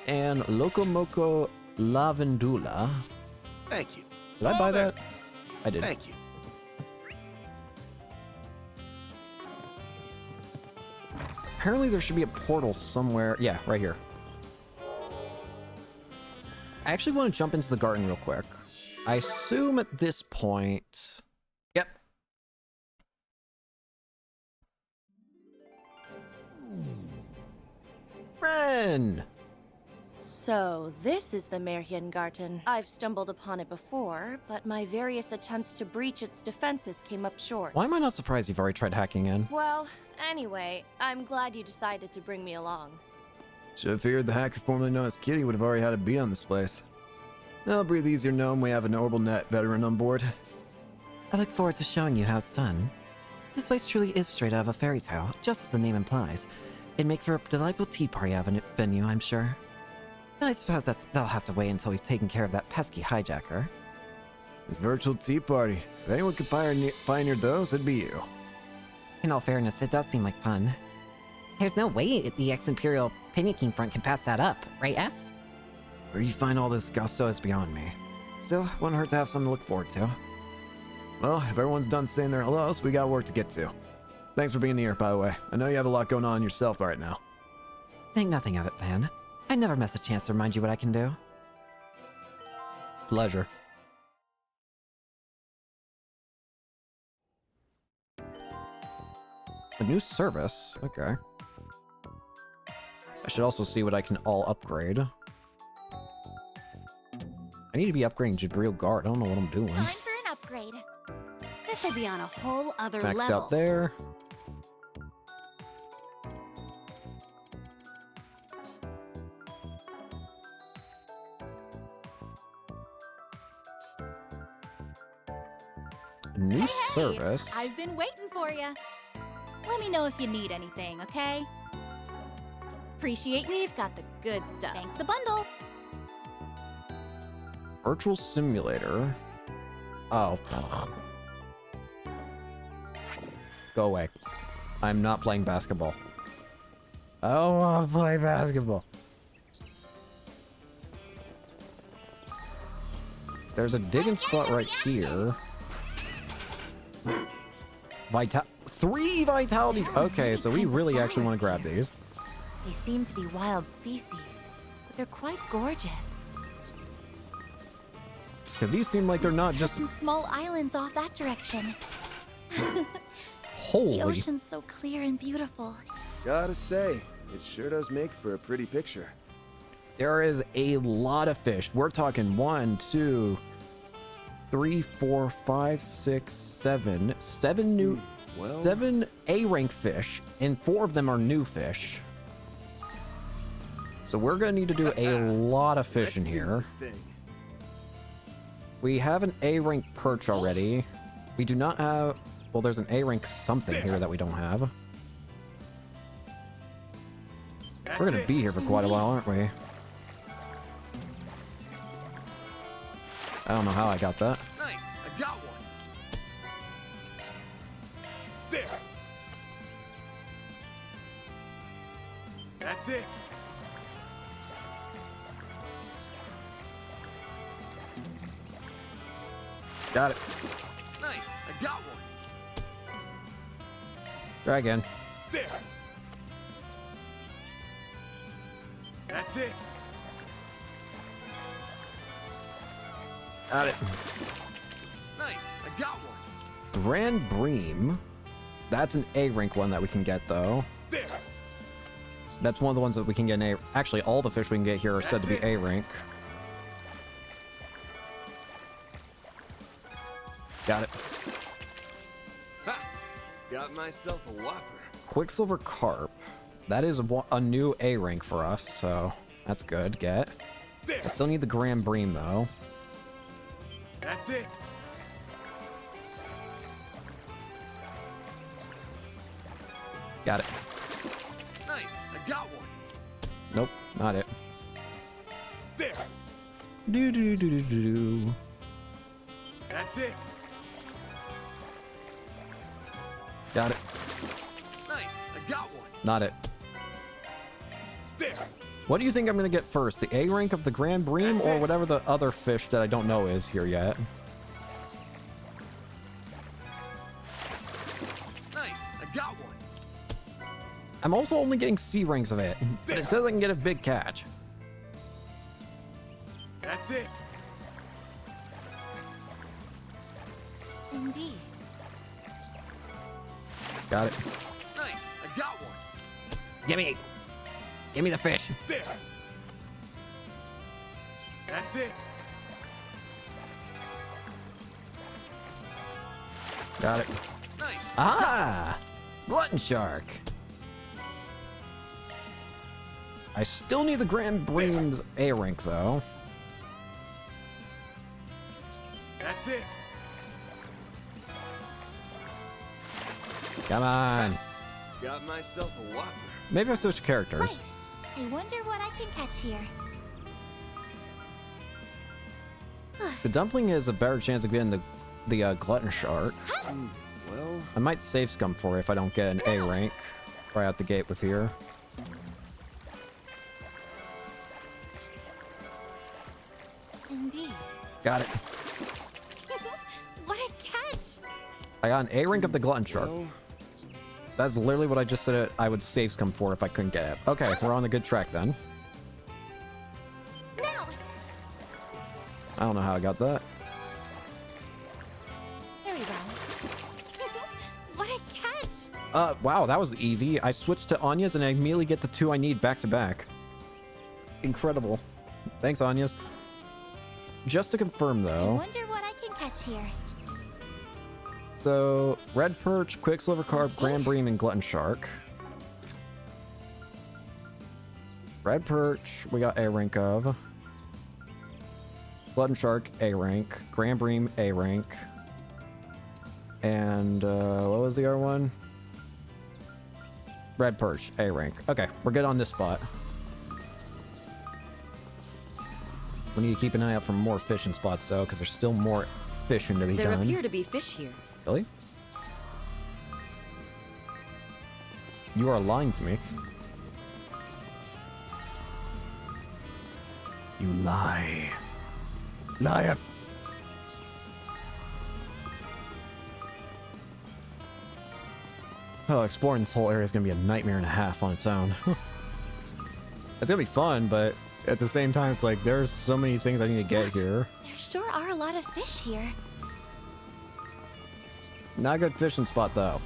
and Locomoco Lavandula. Thank you. Did I buy there. that? I did. Thank you. Apparently there should be a portal somewhere. Yeah, right here. I actually want to jump into the garden real quick. I assume at this point... Yep. Ren! So, this is the Märchengarten. I've stumbled upon it before, but my various attempts to breach its defenses came up short. Why am I not surprised you've already tried hacking in? Well, anyway, I'm glad you decided to bring me along. Should have figured the hacker formerly known as Kitty would have already had a beat on this place. I'll breathe easier knowing we have an Orbital Net veteran on board. I look forward to showing you how it's done. This place truly is straight out of a fairy tale, just as the name implies. It'd make for a delightful tea party venue, I'm sure. I suppose that'll have to wait until we've taken care of that pesky hijacker. This virtual tea party. If anyone could pioneer those, it'd be you. In all fairness, it does seem like fun. There's no way the ex-Imperial Pinion front can pass that up, right, S? Where you find all this gusto is beyond me. Still, wouldn't hurt to have something to look forward to. Well, if everyone's done saying their hellos, we got work to get to. Thanks for being here, by the way. I know you have a lot going on yourself right now. Think nothing of it, Van. I never miss a chance to remind you what I can do. Pleasure. A new service? Okay. I should also see what I can all upgrade. I need to be upgrading Jabril Guard. I don't know what I'm doing. Time for an upgrade. This will be on a whole other Maxed level. out there. New service. I've been waiting for you. Let me know if you need anything, okay? Appreciate we've got the good stuff. Thanks a bundle. Virtual simulator. Oh. Go away. I'm not playing basketball. I don't want to play basketball. There's a digging spot right here. Three vitality. Okay, so we really actually want to grab these. They seem to be wild species, but they're quite gorgeous. Because these seem like they're not just... Some small islands off that direction. Holy... The ocean's so clear and beautiful. Gotta say, it sure does make for a pretty picture. There is a lot of fish. We're talking 1, 2, 3, 4, 5, 6, 7. 7 new... Well... 7 A-rank fish, and 4 of them are new fish. So we're going to need to do a lot of fish in here. We have an A-rank perch already. We do not have... Well, there's an A-rank something here that we don't have. We're going to be here for quite a while, aren't we? I don't know how I got that. Nice, I got one. There. That's it. Got it. Nice, I got one. Try again. There. That's it. Got it. Nice, I got one. Grand Bream. That's an A-rank one that we can get, though. There. That's one of the ones that we can get in A... Actually, all the fish we can get here are said to be A-rank. Got it. Ha! Got myself a whopper. Quicksilver Carp. That is a new A-rank for us, so that's good. Get. I still need the Grand Bream, though. That's it. Got it. Nice, I got one. Nope, not it. There. Do do do do do. That's it. Got it. Nice, I got one. Not it. There. What do you think I'm gonna get first? The A rank of the Grand Bream or whatever the other fish that I don't know is here yet? Nice, I got one. I'm also only getting C ranks of it, but it says I can get a big catch. That's it. Indeed. Got it. Nice, I got one. Give me the fish. There. That's it. Got it. Nice. Ah! Glutton Shark. I still need the Grand Bream's A rank, though. That's it. Come on. Got myself a whopper. Maybe I switch characters. Right. I wonder what I can catch here. The dumpling has a better chance of getting the Glutton Shark. Well, I might save scum for it if I don't get an A rank right out the gate with here. Indeed. Got it. What a catch! I got an A rank of the Glutton Shark. That's literally what I just said I would save scum for if I couldn't get it. Okay, we're on a good track then. Now. I don't know how I got that. Very well. What a catch! Wow, that was easy. I switched to Anya's and I immediately get the two I need back to back. Incredible. Thanks, Anya's. Just to confirm, I though. wonder what I can catch here. So, Red Perch, Quicksilver Carp, Grand Bream, and Glutton Shark. Red Perch, we got A rank of. Glutton Shark, A rank. Grand Bream, A rank. And, what was the other one? Red Perch, A rank. Okay, we're good on this spot. We need to keep an eye out for more fishing spots, though, because there's still more fishing to be There done. appear to be fish here. Really? You are lying to me. You lie. Liar. Oh, exploring this whole area is going to be a nightmare and a half on its own. It's going to be fun, but at the same time, it's like, there's so many things I need to get here. There sure are a lot of fish here. Not a good fishing spot, though.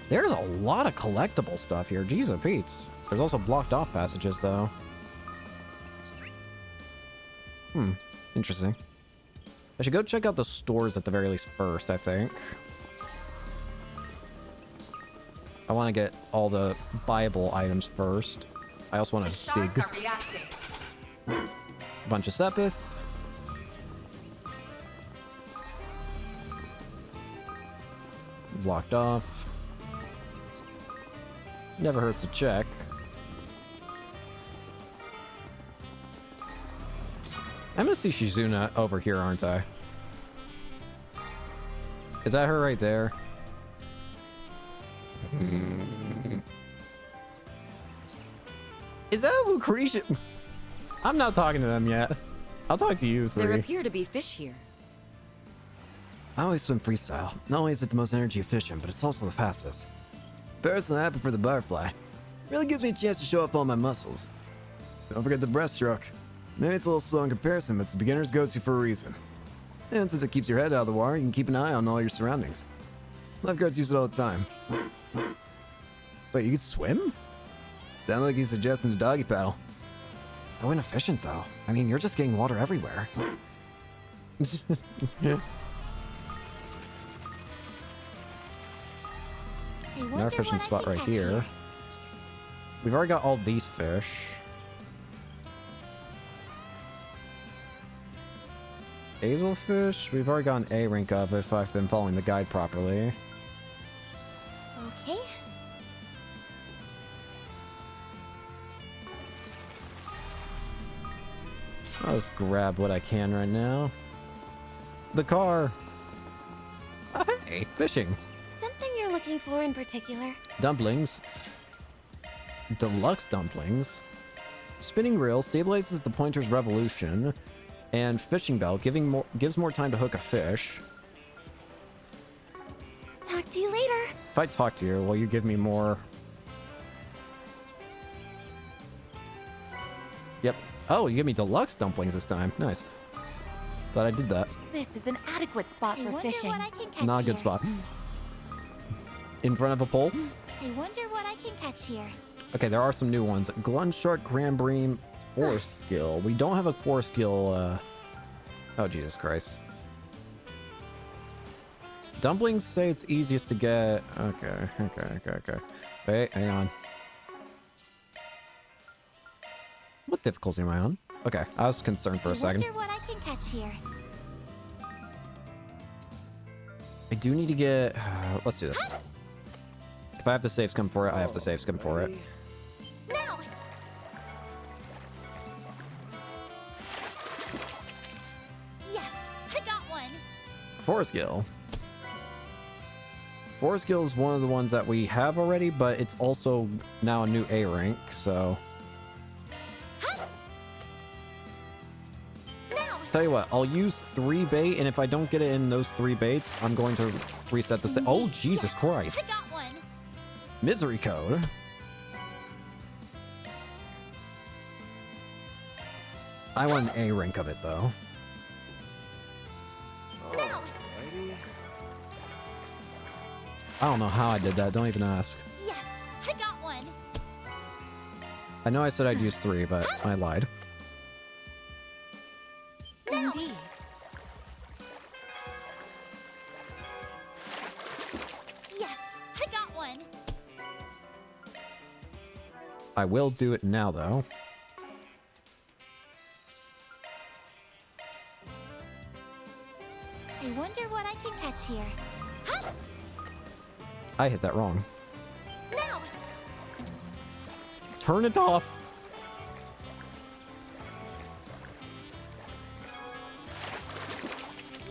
There's a lot of collectible stuff here. Jeez, and Pete's. There's also blocked off passages, though. Interesting. I should go check out the stores at the very least first, I think. I want to get all the buyable items first. I also want to dig a bunch of Sepith. Blocked off. Never hurts to check. I'm gonna see Shizuna over here, aren't I? Is that her right there? Is that a Lucretia? I'm not talking to them yet. I'll talk to you three. There appear to be fish here. I always swim freestyle. Not only is it the most energy efficient, but it's also the fastest. Personally, I prefer the butterfly. Really gives me a chance to show off all my muscles. Don't forget the breaststroke. Maybe it's a little slow in comparison, but it's the beginner's go-to for a reason. And since it keeps your head out of the water, you can keep an eye on all your surroundings. Lifeguards use it all the time. Wait, you can swim? Sounds like he's suggesting the doggy paddle. It's so inefficient, though. I mean, you're just getting water everywhere. Another fishing spot right here. We've already got all these fish. Hazelfish, we've already got an A rank of if I've been following the guide properly. Okay. I'll just grab what I can right now. The car! Hey, fishing! Something you're looking for in particular? Dumplings. Deluxe dumplings. Spinning reel stabilizes the pointer's revolution. And fishing belt gives more time to hook a fish. Talk to you later. If I talk to you, will you give me more? Yep. Oh, you give me deluxe dumplings this time. Nice. Glad I did that. This is an adequate spot I for wonder fishing. what I can catch Not a good here. spot. In front of a pole? I wonder what I can catch here. Okay, there are some new ones. Glun Shark, Grand Bream, Force Skill. We don't have a Force Skill, Oh, Jesus Christ. Dumplings say it's easiest to get... Okay. Wait, hang on. What difficulty am I on? Okay, I was concerned for a second. I wonder what I can catch here. I do need to get... let's do this. If I have to save scum for it, I have to save scum for it. Now! Yes, I got one. Force Skill. Force Skill is one of the ones that we have already, but it's also now a new A rank, so... Tell you what, I'll use 3 bait, and if I don't get it in those 3 baits, I'm going to reset the... Oh, Jesus Christ. I got one. Misery Code. I want an A rank of it, though. Now! I don't know how I did that. Don't even ask. Yes, I got one. I know I said I'd use 3, but I lied. Indeed. Yes, I got one. I will do it now, though. I wonder what I can catch here. Huh? I hit that wrong. Now! Turn it off.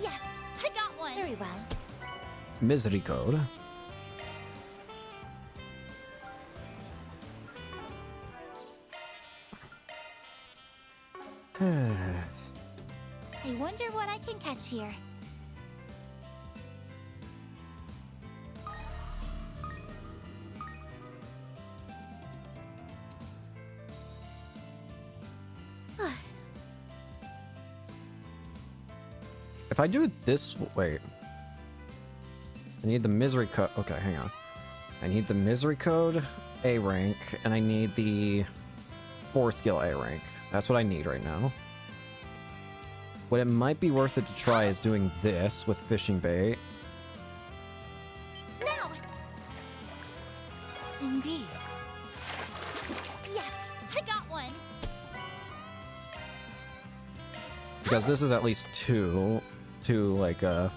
Yes, I got one. Very well. Misery Code. I wonder what I can catch here. If I do it this... Wait. I need the Misery Code... Okay, hang on. I need the Misery Code A rank, and I need the Force Skill A rank. That's what I need right now. What it might be worth it to try is doing this with fishing bait. Now! Indeed. Yes, I got one. Because this is at least two like, Now!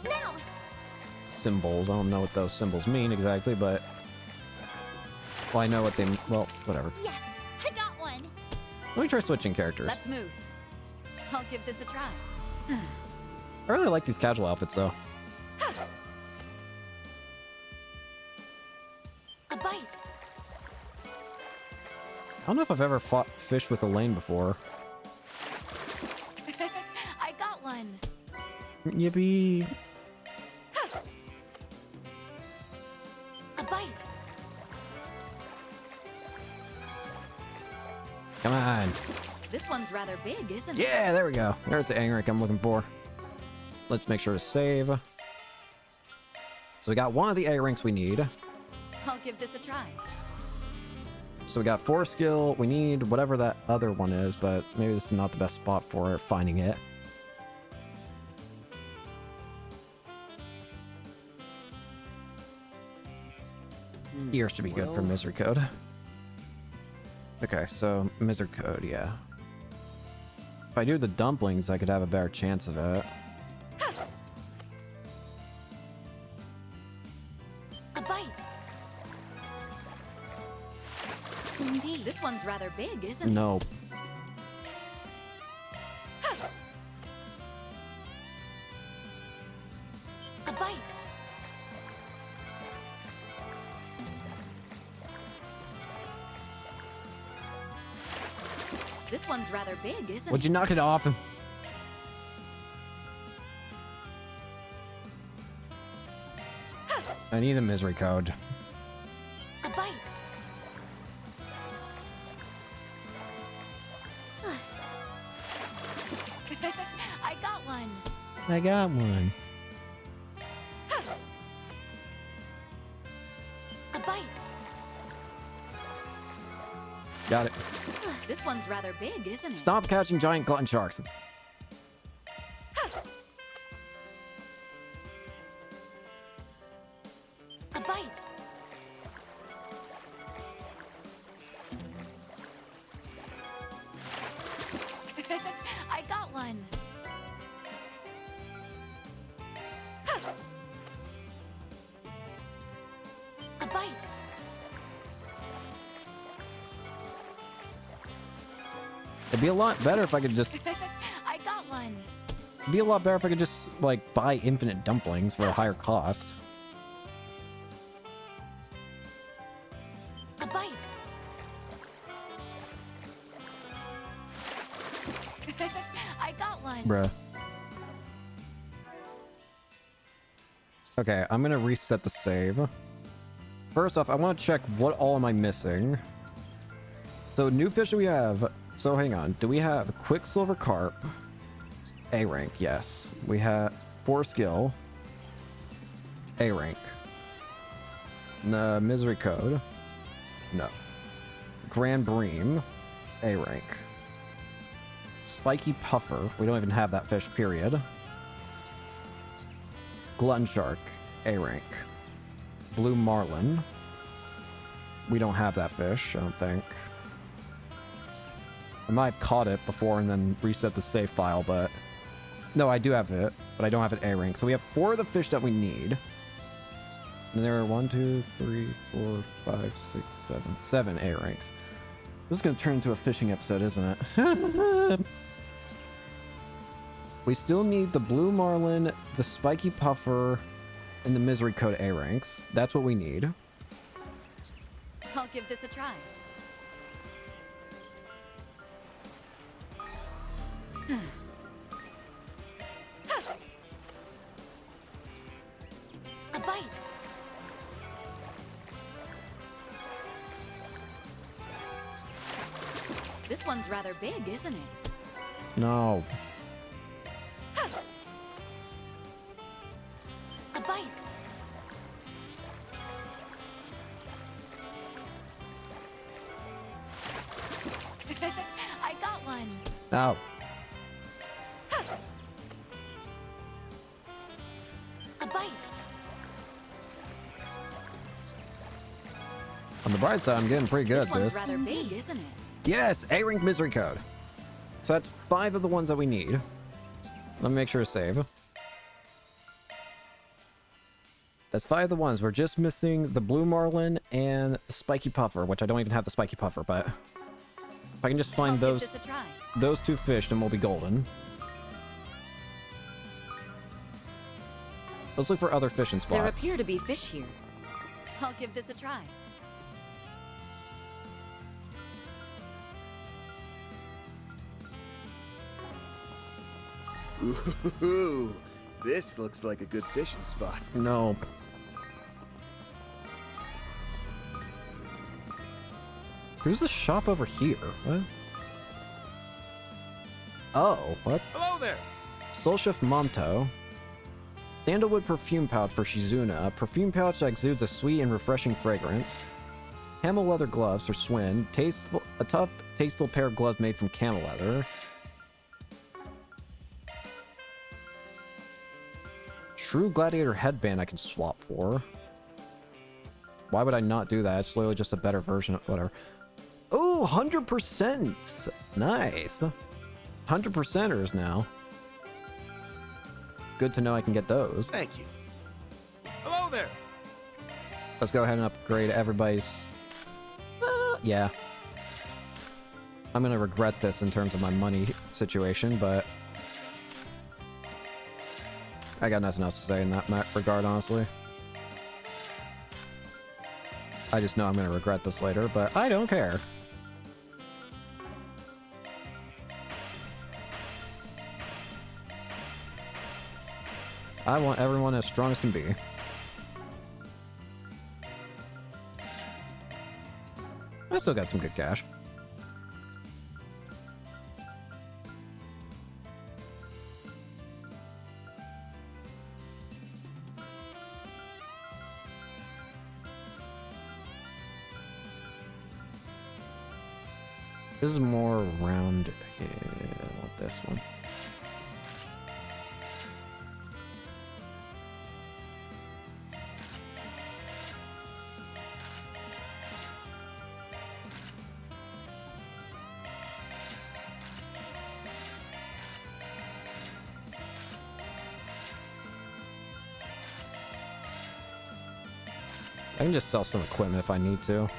symbols. I don't know what those symbols mean exactly, but... Well, I know what they... Well, whatever. Yes, I got one. Let me try switching characters. Let's move. I'll give this a try. I really like these casual outfits, though. A bite. I don't know if I've ever fought fish with a lane before. I got one. Yippee. A bite. Come on. This one's rather big, isn't it? Yeah, there we go. There's the A rank I'm looking for. Let's make sure to save. So we got one of the A ranks we need. I'll give this a try. So we got Force Skill. We need whatever that other one is, but maybe this is not the best spot for finding it. Here should be good for Misery Code. Okay, so Misery Code, yeah. If I do the dumplings, I could have a better chance of it. A bite. Indeed. This one's rather big, isn't it? No. A bite. This one's rather big, isn't it? Would you knock it off? I need a Misery Code. A bite. I got one. I got one. A bite. Got it. This one's rather big, isn't it? Stop catching giant glutton sharks. A bite. I got one. A bite. It'd be a lot better if I could just... I got one. It'd be a lot better if I could just, like, buy infinite dumplings for a higher cost. A bite. I got one. Bruh. Okay, I'm gonna reset the save. First off, I want to check what all am I missing. So, new fish we have... So, hang on. Do we have Quicksilver Carp? A rank, yes. We have 4 skill. A rank. Misery Code. No. Grand Bream. A rank. Spiky Puffer. We don't even have that fish, period. Glutton Shark. A rank. Blue Marlin. We don't have that fish, I don't think. I might have caught it before and then reset the save file, but... No, I do have it, but I don't have it A rank. So we have 4 of the fish that we need. And there are 1, 2, 3, 4, 5, 6, 7 A ranks. This is going to turn into a fishing episode, isn't it? We still need the Blue Marlin, the Spiky Puffer, and the Misery Code A ranks. That's what we need. I'll give this a try. A bite. This one's rather big, isn't it? No. A bite. I got one. No. A bite. On the bright side, I'm getting pretty good This at one's this. rather big, isn't it? Yes, A rank Misery Code. So that's 5 of the ones that we need. Let me make sure to save. That's 5 of the ones. We're just missing the Blue Marlin and the Spiky Puffer, which I don't even have the Spiky Puffer, but if I can just find I'll give this a try. those 2 fish, then we'll be golden. Let's look for other fishing spots. There appear to be fish here. I'll give this a try. Ooh, this looks like a good fishing spot. No. Who's the shop over here? What? Oh, what? Hello there. Soul Chef Monto. Sandalwood perfume pouch for Shizuna. A perfume pouch that exudes a sweet and refreshing fragrance. Camel leather gloves for Swin. A tough, tasteful pair of gloves made from camel leather. True Gladiator headband I can swap for. Why would I not do that? It's literally just a better version of whatever. Oh, 100%! Nice. 100%ers now. Good to know I can get those. Thank you. Hello there. Let's go ahead and upgrade everybody's... yeah. I'm gonna regret this in terms of my money situation, but... I got nothing else to say in that regard, honestly. I just know I'm gonna regret this later, but I don't care. I want everyone as strong as can be. I still got some good cash. This is more round here. I want this one. I can just sell some equipment if I need to.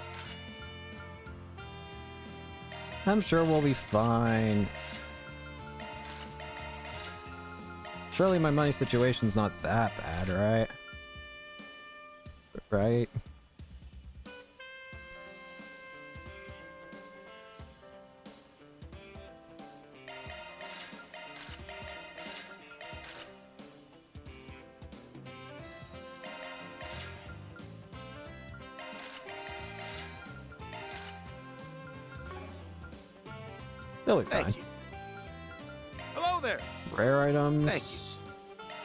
I'm sure we'll be fine. Surely my money situation's not that bad, right? Right? They'll be fine. Thank you. Hello there. Rare items. Thank you.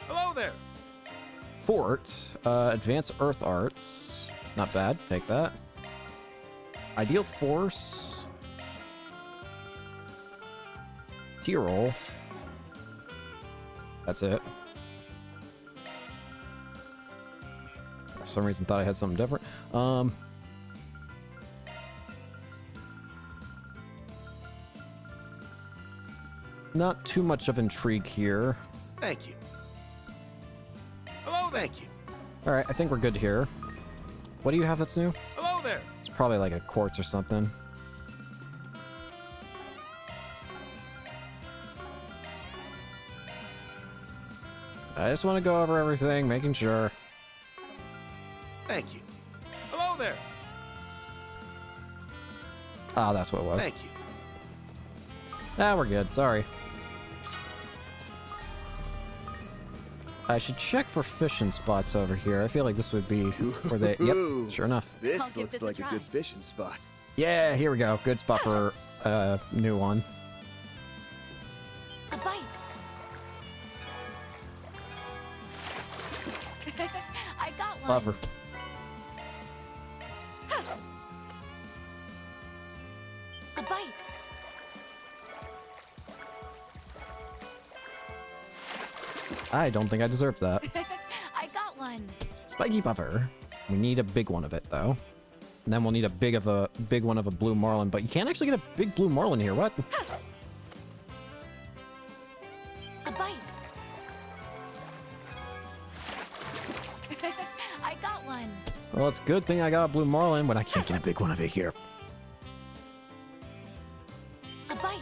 Hello there. Fort. Advanced Earth Arts. Not bad. Take that. Ideal Force. T-roll. That's it. For some reason thought I had something different. Not too much of intrigue here. Thank you. Hello there. Thank you. Alright, I think we're good here. What do you have that's new? Hello there. It's probably like a quartz or something. I just want to go over everything, making sure. Thank you. Hello there. Ah, that's what it was. Thank you. Ah, we're good. Sorry. I should check for fishing spots over here. I feel like this would be where they... Yep, sure enough. This looks like a good fishing spot. Yeah, here we go. Good spot for new one. A bite. I got one. Lover. A bite. I don't think I deserve that. I got one. Spiky puffer. We need a big one of it though. And then we'll need a big one of a blue marlin, but you can't actually get a big blue marlin here. What? A bite. I got one. Well, it's a good thing I got a blue marlin, but I can't get a big one of it here. A bite.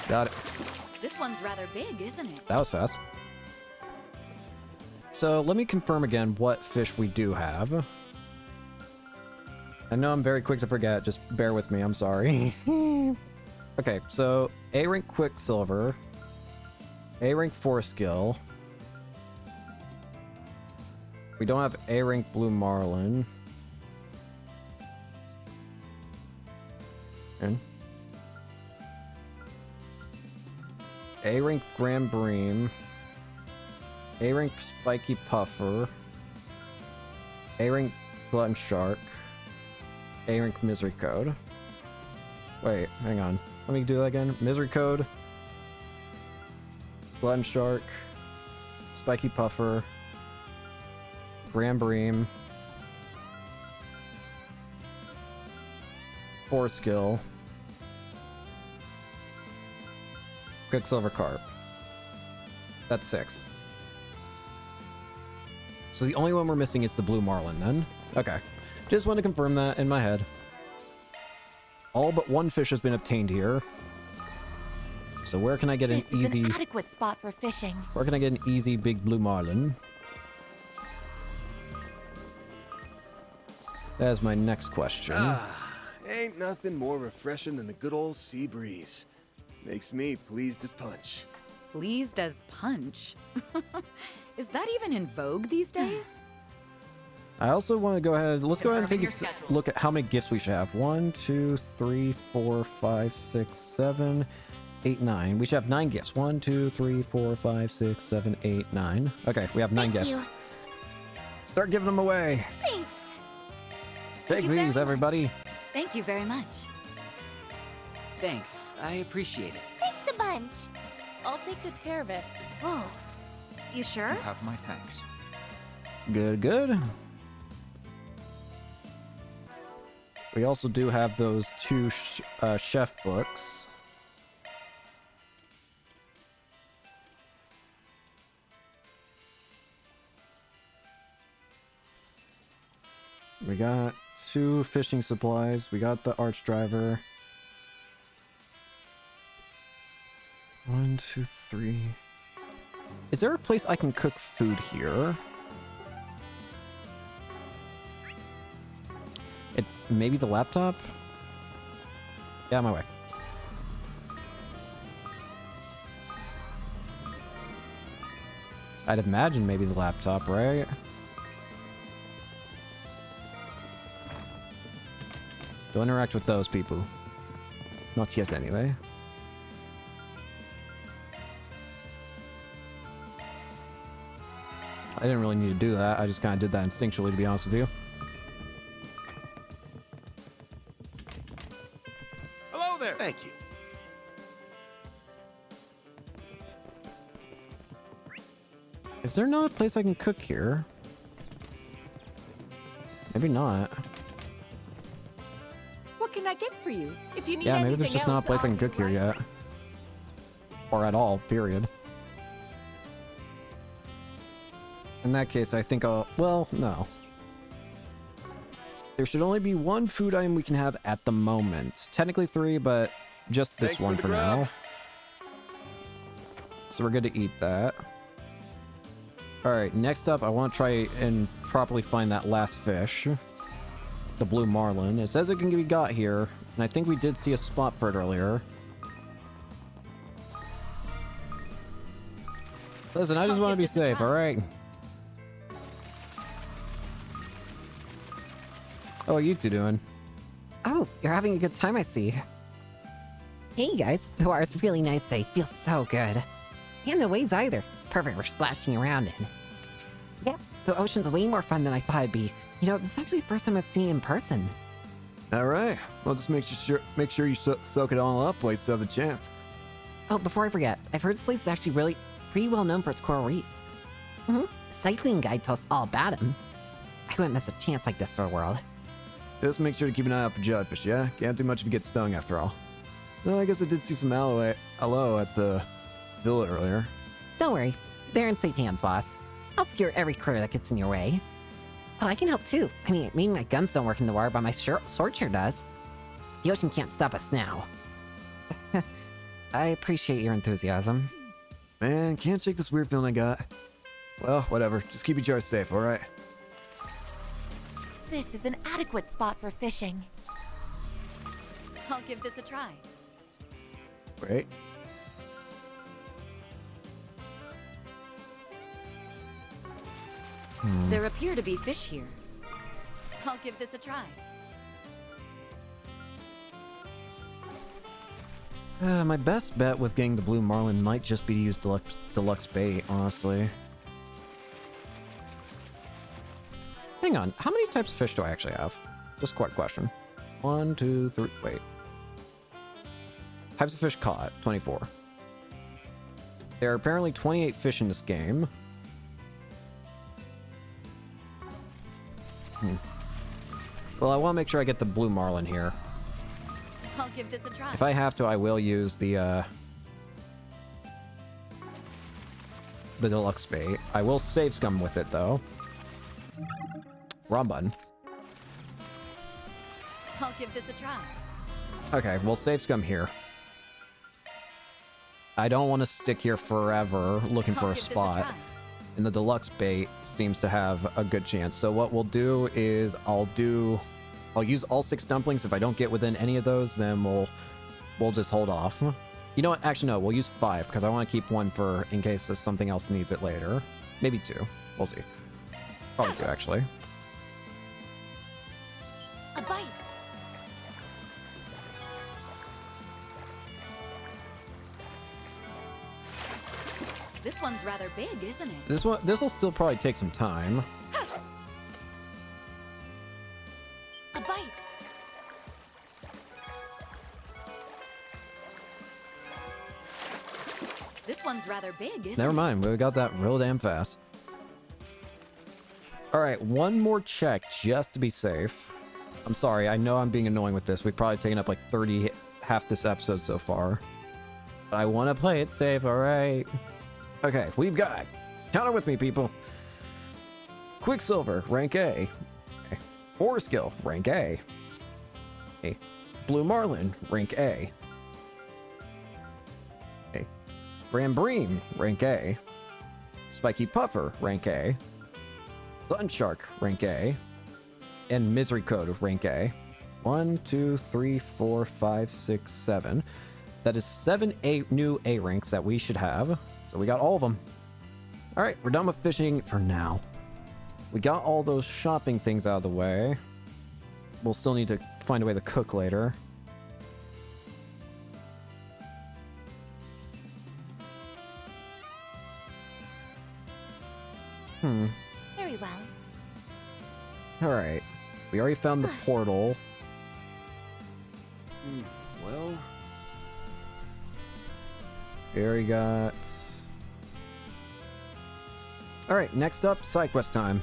Got it. This one's rather big, isn't it? That was fast. So let me confirm again what fish we do have. I know I'm very quick to forget, just bear with me, I'm sorry. Okay, so A-rank Quicksilver, A-rank 4 skill. We don't have A-rank Blue Marlin. And A-rank Grand Bream. A-rank Spiky Puffer. A-rank Glutton Shark. A-rank Misery Code. Wait, hang on. Let me do that again. Misery Code. Glutton Shark. Spiky Puffer. Grand Bream. 4 skill. Quicksilver Carp. That's 6. So the only one we're missing is the Blue Marlin then. Okay. Just want to confirm that in my head. All but one fish has been obtained here. So where can I get an This easy... is an adequate spot for fishing. Where can I get an easy big Blue Marlin? That is my next question. Ain't nothing more refreshing than the good old sea breeze. Makes me pleased as punch. Pleased as punch. Is that even in vogue these days? I also want to go ahead. Let's go ahead and take Confirming your a look at how many gifts we should have. 1, 2, 3, 4, 5, 6, 7, 8, 9. We should have 9 gifts. 1, 2, 3, 4, 5, 6, 7, 8, 9. Okay, we have 9 gifts. You. Start giving them away. Thanks. Take these, everybody. Thank you very much. Thanks, I appreciate it. Thanks a bunch. I'll take good care of it. Whoa. You sure? You have my thanks. Good, good. We also do have those two chef books. We got 2 fishing supplies. We got the arch driver. 1, 2, 3. Is there a place I can cook food here? Maybe the laptop? Yeah, my way. I'd imagine maybe the laptop, right? Don't interact with those people. Not yet, anyway. I didn't really need to do that. I just kind of did that instinctually, to be honest with you. Hello there. Thank you. Is there not a place I can cook here? Maybe not. What can I get for you? If you need Yeah, maybe anything there's just not a place I can cook here yet. Or at all, period. In that case, I think I'll... Well, no. There should only be 1 food item we can have at the moment. Technically 3, but just this one for now. So we're good to eat that. Alright, next up, I want to try and properly find that last fish. The blue marlin. It says it can be got here, and I think we did see a spot for it earlier. Listen, I just want to be safe, alright? Oh, what are you two doing? Oh, you're having a good time, I see. Hey guys, the water's really nice today. Feels so good. And no waves either. Perfect for splashing around in. Yeah, the ocean's way more fun than I thought it'd be. You know, this is actually the first time I've seen it in person. All right. Well, just make sure you soak it all up while you still have the chance. Oh, before I forget, I've heard this place is actually pretty well known for its coral reefs. The sightseeing guide tells us all about them. I wouldn't miss a chance like this for the world. Just make sure to keep an eye out for jellyfish, yeah? Can't do much if you get stung after all. Though I guess I did see some aloe at the villa earlier. Don't worry, they're in safe hands, boss. I'll secure every critter that gets in your way. Oh, I can help too. I mean, maybe my guns don't work in the water, but my sword sure does. The ocean can't stop us now. I appreciate your enthusiasm. Man, can't shake this weird feeling I got. Well, whatever. Just keep each other safe, alright? This is an adequate spot for fishing. I'll give this a try. Great. There appear to be fish here. I'll give this a try. My best bet with getting the blue marlin might just be to use deluxe bait, honestly. Hang on, how many types of fish do I actually have? Just a quick question. 1, 2, 3, wait. Types of fish caught, 24. There are apparently 28 fish in this game. Well, I want to make sure I get the blue marlin here. I'll give this a try. If I have to, I will use the deluxe bait. I will save scum with it, though. Wrong button. I'll give this a try. Okay, we'll save scum here. I don't want to stick here forever looking for a spot. And the deluxe bait seems to have a good chance. So what we'll do is I'll use all 6 dumplings. If I don't get within any of those, then we'll just hold off. You know what? Actually, no, we'll use 5 because I want to keep 1 for in case something else needs it later. Maybe 2. We'll see. Probably 2, actually. A bite. This one's rather big, isn't it? This will still probably take some time. A one's rather big, isn't Never it? mind, we got that real damn fast. Alright, one more check just to be safe. I'm sorry, I know I'm being annoying with this. We've probably taken up like half this episode so far. But I want to play it safe, alright? Okay, we've got... Count it with me, people. Quicksilver, rank A. Okay. Skill, rank A. Okay. Blue Marlin, rank A. Okay. Brambream, rank A. Spiky Puffer, rank A. Sunshark, rank A. And Misery Code, rank A. 1, 2, 3, 4, 5, 6, 7. That is 7 new A ranks that we should have. So we got all of them. Alright, we're done with fishing for now. We got all those shopping things out of the way. We'll still need to find a way to cook later. Very well. Alright. We already found the portal. Well... We already got... Alright, next up, side quest time.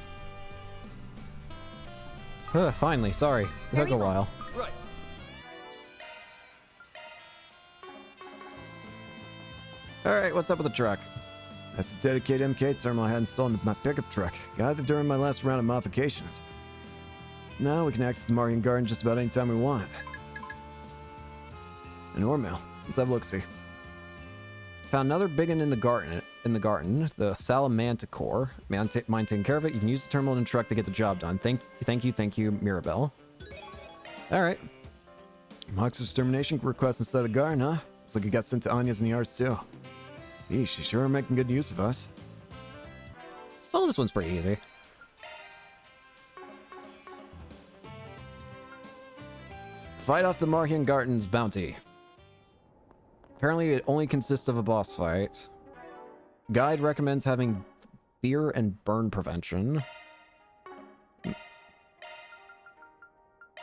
Finally, sorry. It took a while. Right. Alright, what's up with the truck? That's the dedicated MK terminal I had installed in my pickup truck. Got it during my last round of modifications. Now we can access the Martian Garden just about any time we want. An ore mill. Let's have a look-see. Found another big one in the garden. The Salamanticore. Mine taking care of it. You can use the terminal and truck to get the job done. Thank you, Mirabelle. Alright. Mox's termination request inside the garden, huh? Looks like you got sent to Anya's in the yards too. Yeesh, you sure are making good use of us. Oh, this one's pretty easy. Fight off the Martian Garden's bounty. Apparently it only consists of a boss fight. Guide recommends having fear and burn prevention.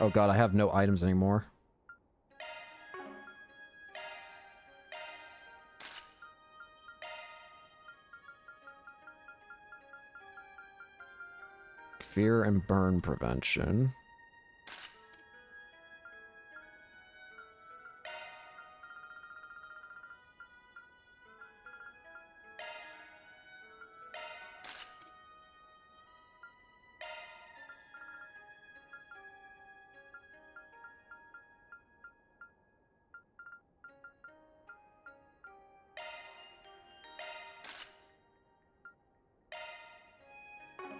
Oh god, I have no items anymore. Fear and burn prevention.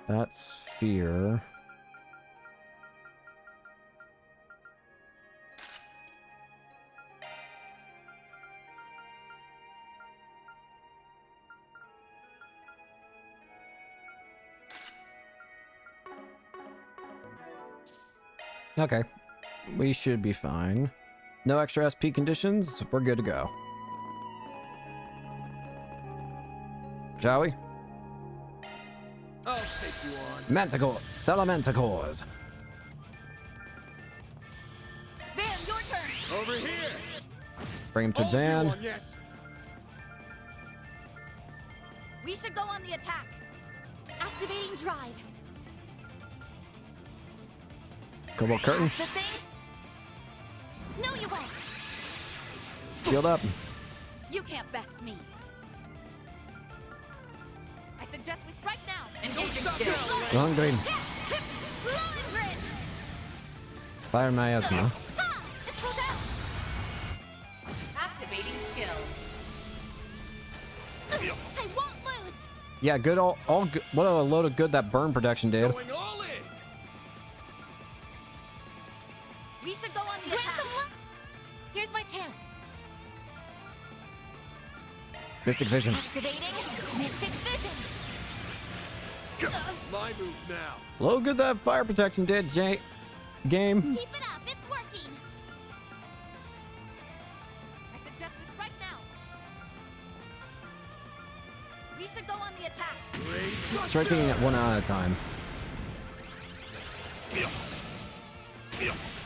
That's fear. Okay. We should be fine. No extra SP conditions. We're good to go. Shall we? I'll take you on. Manticore! Salamanticores! Van, your turn! Over here! Bring him to Hold Dan. you on, yes. We should go on the attack. Activating drive. Cobalt Curtain. The thing? No, you won't. Shield up. You can't best me. I suggest we strike now. Engaging skill. Long green. Glowing grid. Fire miasma. Ha! It's pulled out. Activating skill. I won't lose. Yeah, good. All good. What a load of good that burn protection did. Going all in. We should go on the attack. Here's my chance. Mystic Vision. Activating Mystic Vision. My move now. Load good that fire protection did, game. Keep it up. It's working. I suggest we strike now. We should go on the attack. Striking it one at a time.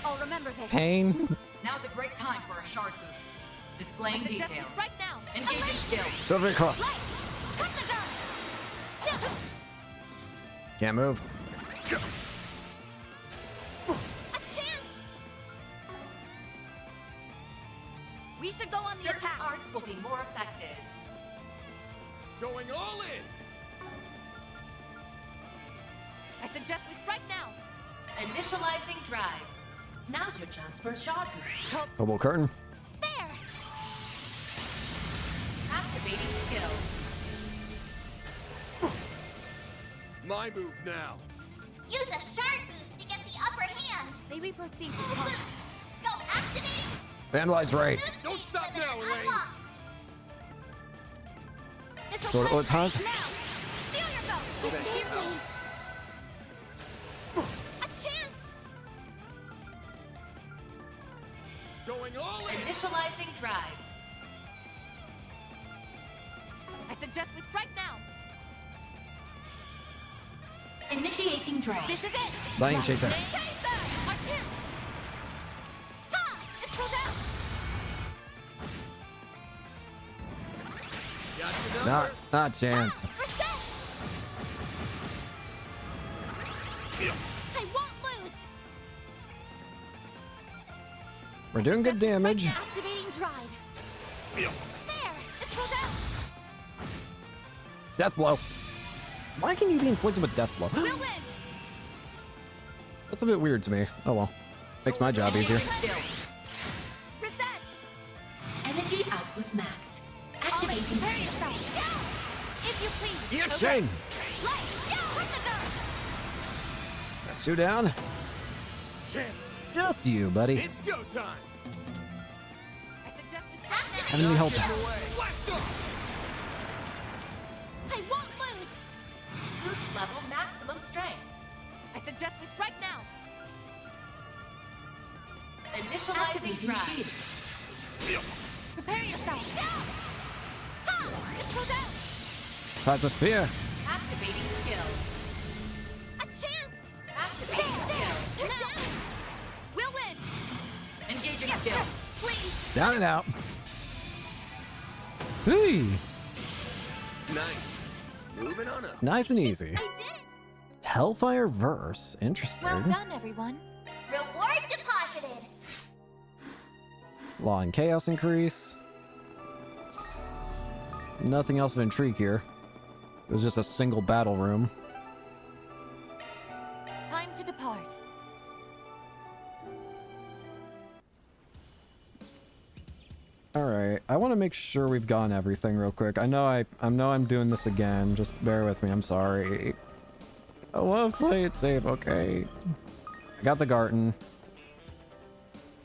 I'll remember this. Pain. Now's a great time for a shard boost. Displaying details. Right now. Engaging skill. Silver cross. Can't move. We should go on the Certain attack. arts will be more effective. Going all in! I suggest we strike now. Initializing drive. Now's your chance for a shot boost. Double curtain. There! Activating skill. My move now. Use a shard boost to get the upper hand. May we proceed with caution? Go activating. Vandalize right. Don't stop now, Elaine! Sword of Ortaz. Feel yourself! A chance! Going all in! Initializing drive. I suggest we strike now. Initiating drive. This is it! Lion chaser. Chaser! Our chance! Ha! It's pulled out! Got your number? Not a chance. Reset! I won't lose! We're doing good damage. Activating drive. There! It's pulled out! Death blow. Why can you be inflicted with death blow? We'll win! That's a bit weird to me. Oh well. Makes my job easier. Reset! Energy output max. Activating skill. If you please. The exchange. Light! From the dark! That's two down. Chance! Just you, buddy. It's go time! I suggest we strike Enemy help. Blast off! I won't lose! Boost level maximum strength. I suggest we strike now. Initializing drive. Prepare yourself. Ha! It's pulled out! Plasma sphere. Activating skill. A chance! Activating skill. They're down! We'll win! Engaging skill. Please! Down and out. Hey. Nice. Moving on up. Nice and easy. I did it! Hellfire verse. Interesting. Well done, everyone. Reward deposited. Law and chaos increase. Nothing else of intrigue here. It was just a single battle room. Time to depart. All right, I want to make sure we've gotten everything real quick. I know I'm doing this again. Just bear with me. I'm sorry. I want to play it safe. Okay. I got the garden.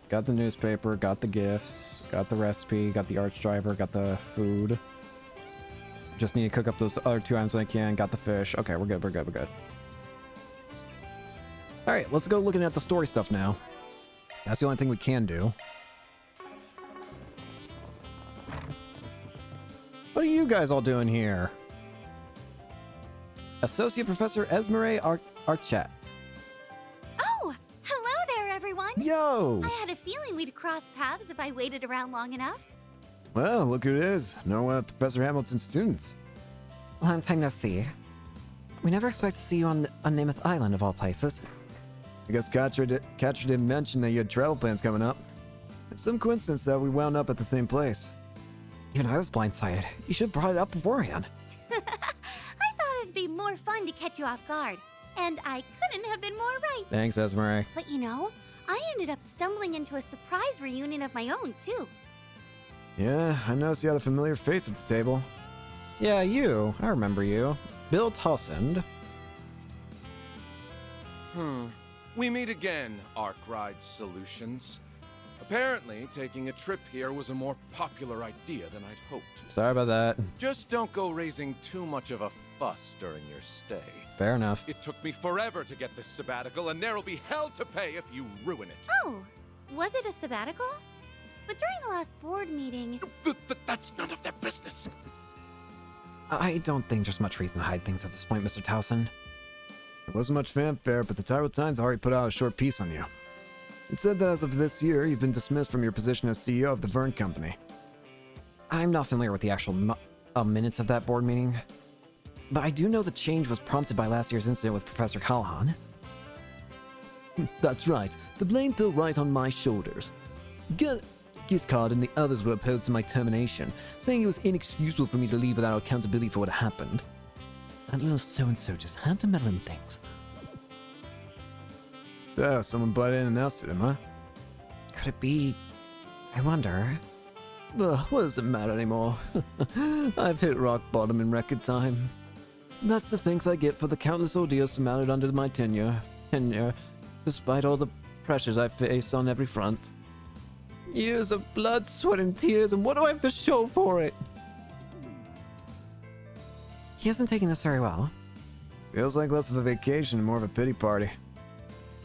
Got the newspaper. Got the gifts. Got the recipe. Got the arch driver. Got the food. Just need to cook up those other 2 items when I can. Got the fish. Okay, we're good. We're good. We're good. All right, let's go looking at the story stuff now. That's the only thing we can do. What are you guys all doing here? Associate Professor Esmeralda Archett. Oh, hello there, everyone. Yo! I had a feeling we'd cross paths if I waited around long enough. Well, look who it is. No one of Professor Hamilton's students. Long time no see. We never expect to see you on Namath Island of all places. I guess Catcher didn't mention that you had travel plans coming up. It's some coincidence that we wound up at the same place. Even I was blindsided. You should have brought it up beforehand. I thought it'd be more fun to catch you off guard, and I couldn't have been more right. Thanks, Esmeralda. But you know, I ended up stumbling into a surprise reunion of my own, too. Yeah, I noticed you had a familiar face at the table. Yeah, you. I remember you. Bill Tussend. We meet again, Arkwright Solutions. Apparently, taking a trip here was a more popular idea than I'd hoped. Sorry about that. Just don't go raising too much of a fuss during your stay. Fair enough. It took me forever to get this sabbatical, and there'll be hell to pay if you ruin it. Oh, was it a sabbatical? But during the last board meeting... That's none of their business. I don't think there's much reason to hide things at this point, Mr. Towson. There wasn't much fanfare, but the Tyrell Times already put out a short piece on you. It said that as of this year, you've been dismissed from your position as CEO of the Vern Company. I'm not familiar with the actual minutes of that board meeting, but I do know the change was prompted by last year's incident with Professor Callahan. That's right. The blame fell right on my shoulders. Giscard and the others were opposed to my termination, saying it was inexcusable for me to leave without accountability for what happened. That little so-and-so just had to meddle in things. Oh, someone butted in and ousted him, huh? Could it be... I wonder... Ugh, what does it matter anymore? I've hit rock bottom in record time. That's the thanks I get for the countless ordeals surmounted under my tenure, despite all the pressures I've faced on every front. Years of blood, sweat, and tears, and what do I have to show for it? He hasn't taken this very well. Feels like less of a vacation and more of a pity party.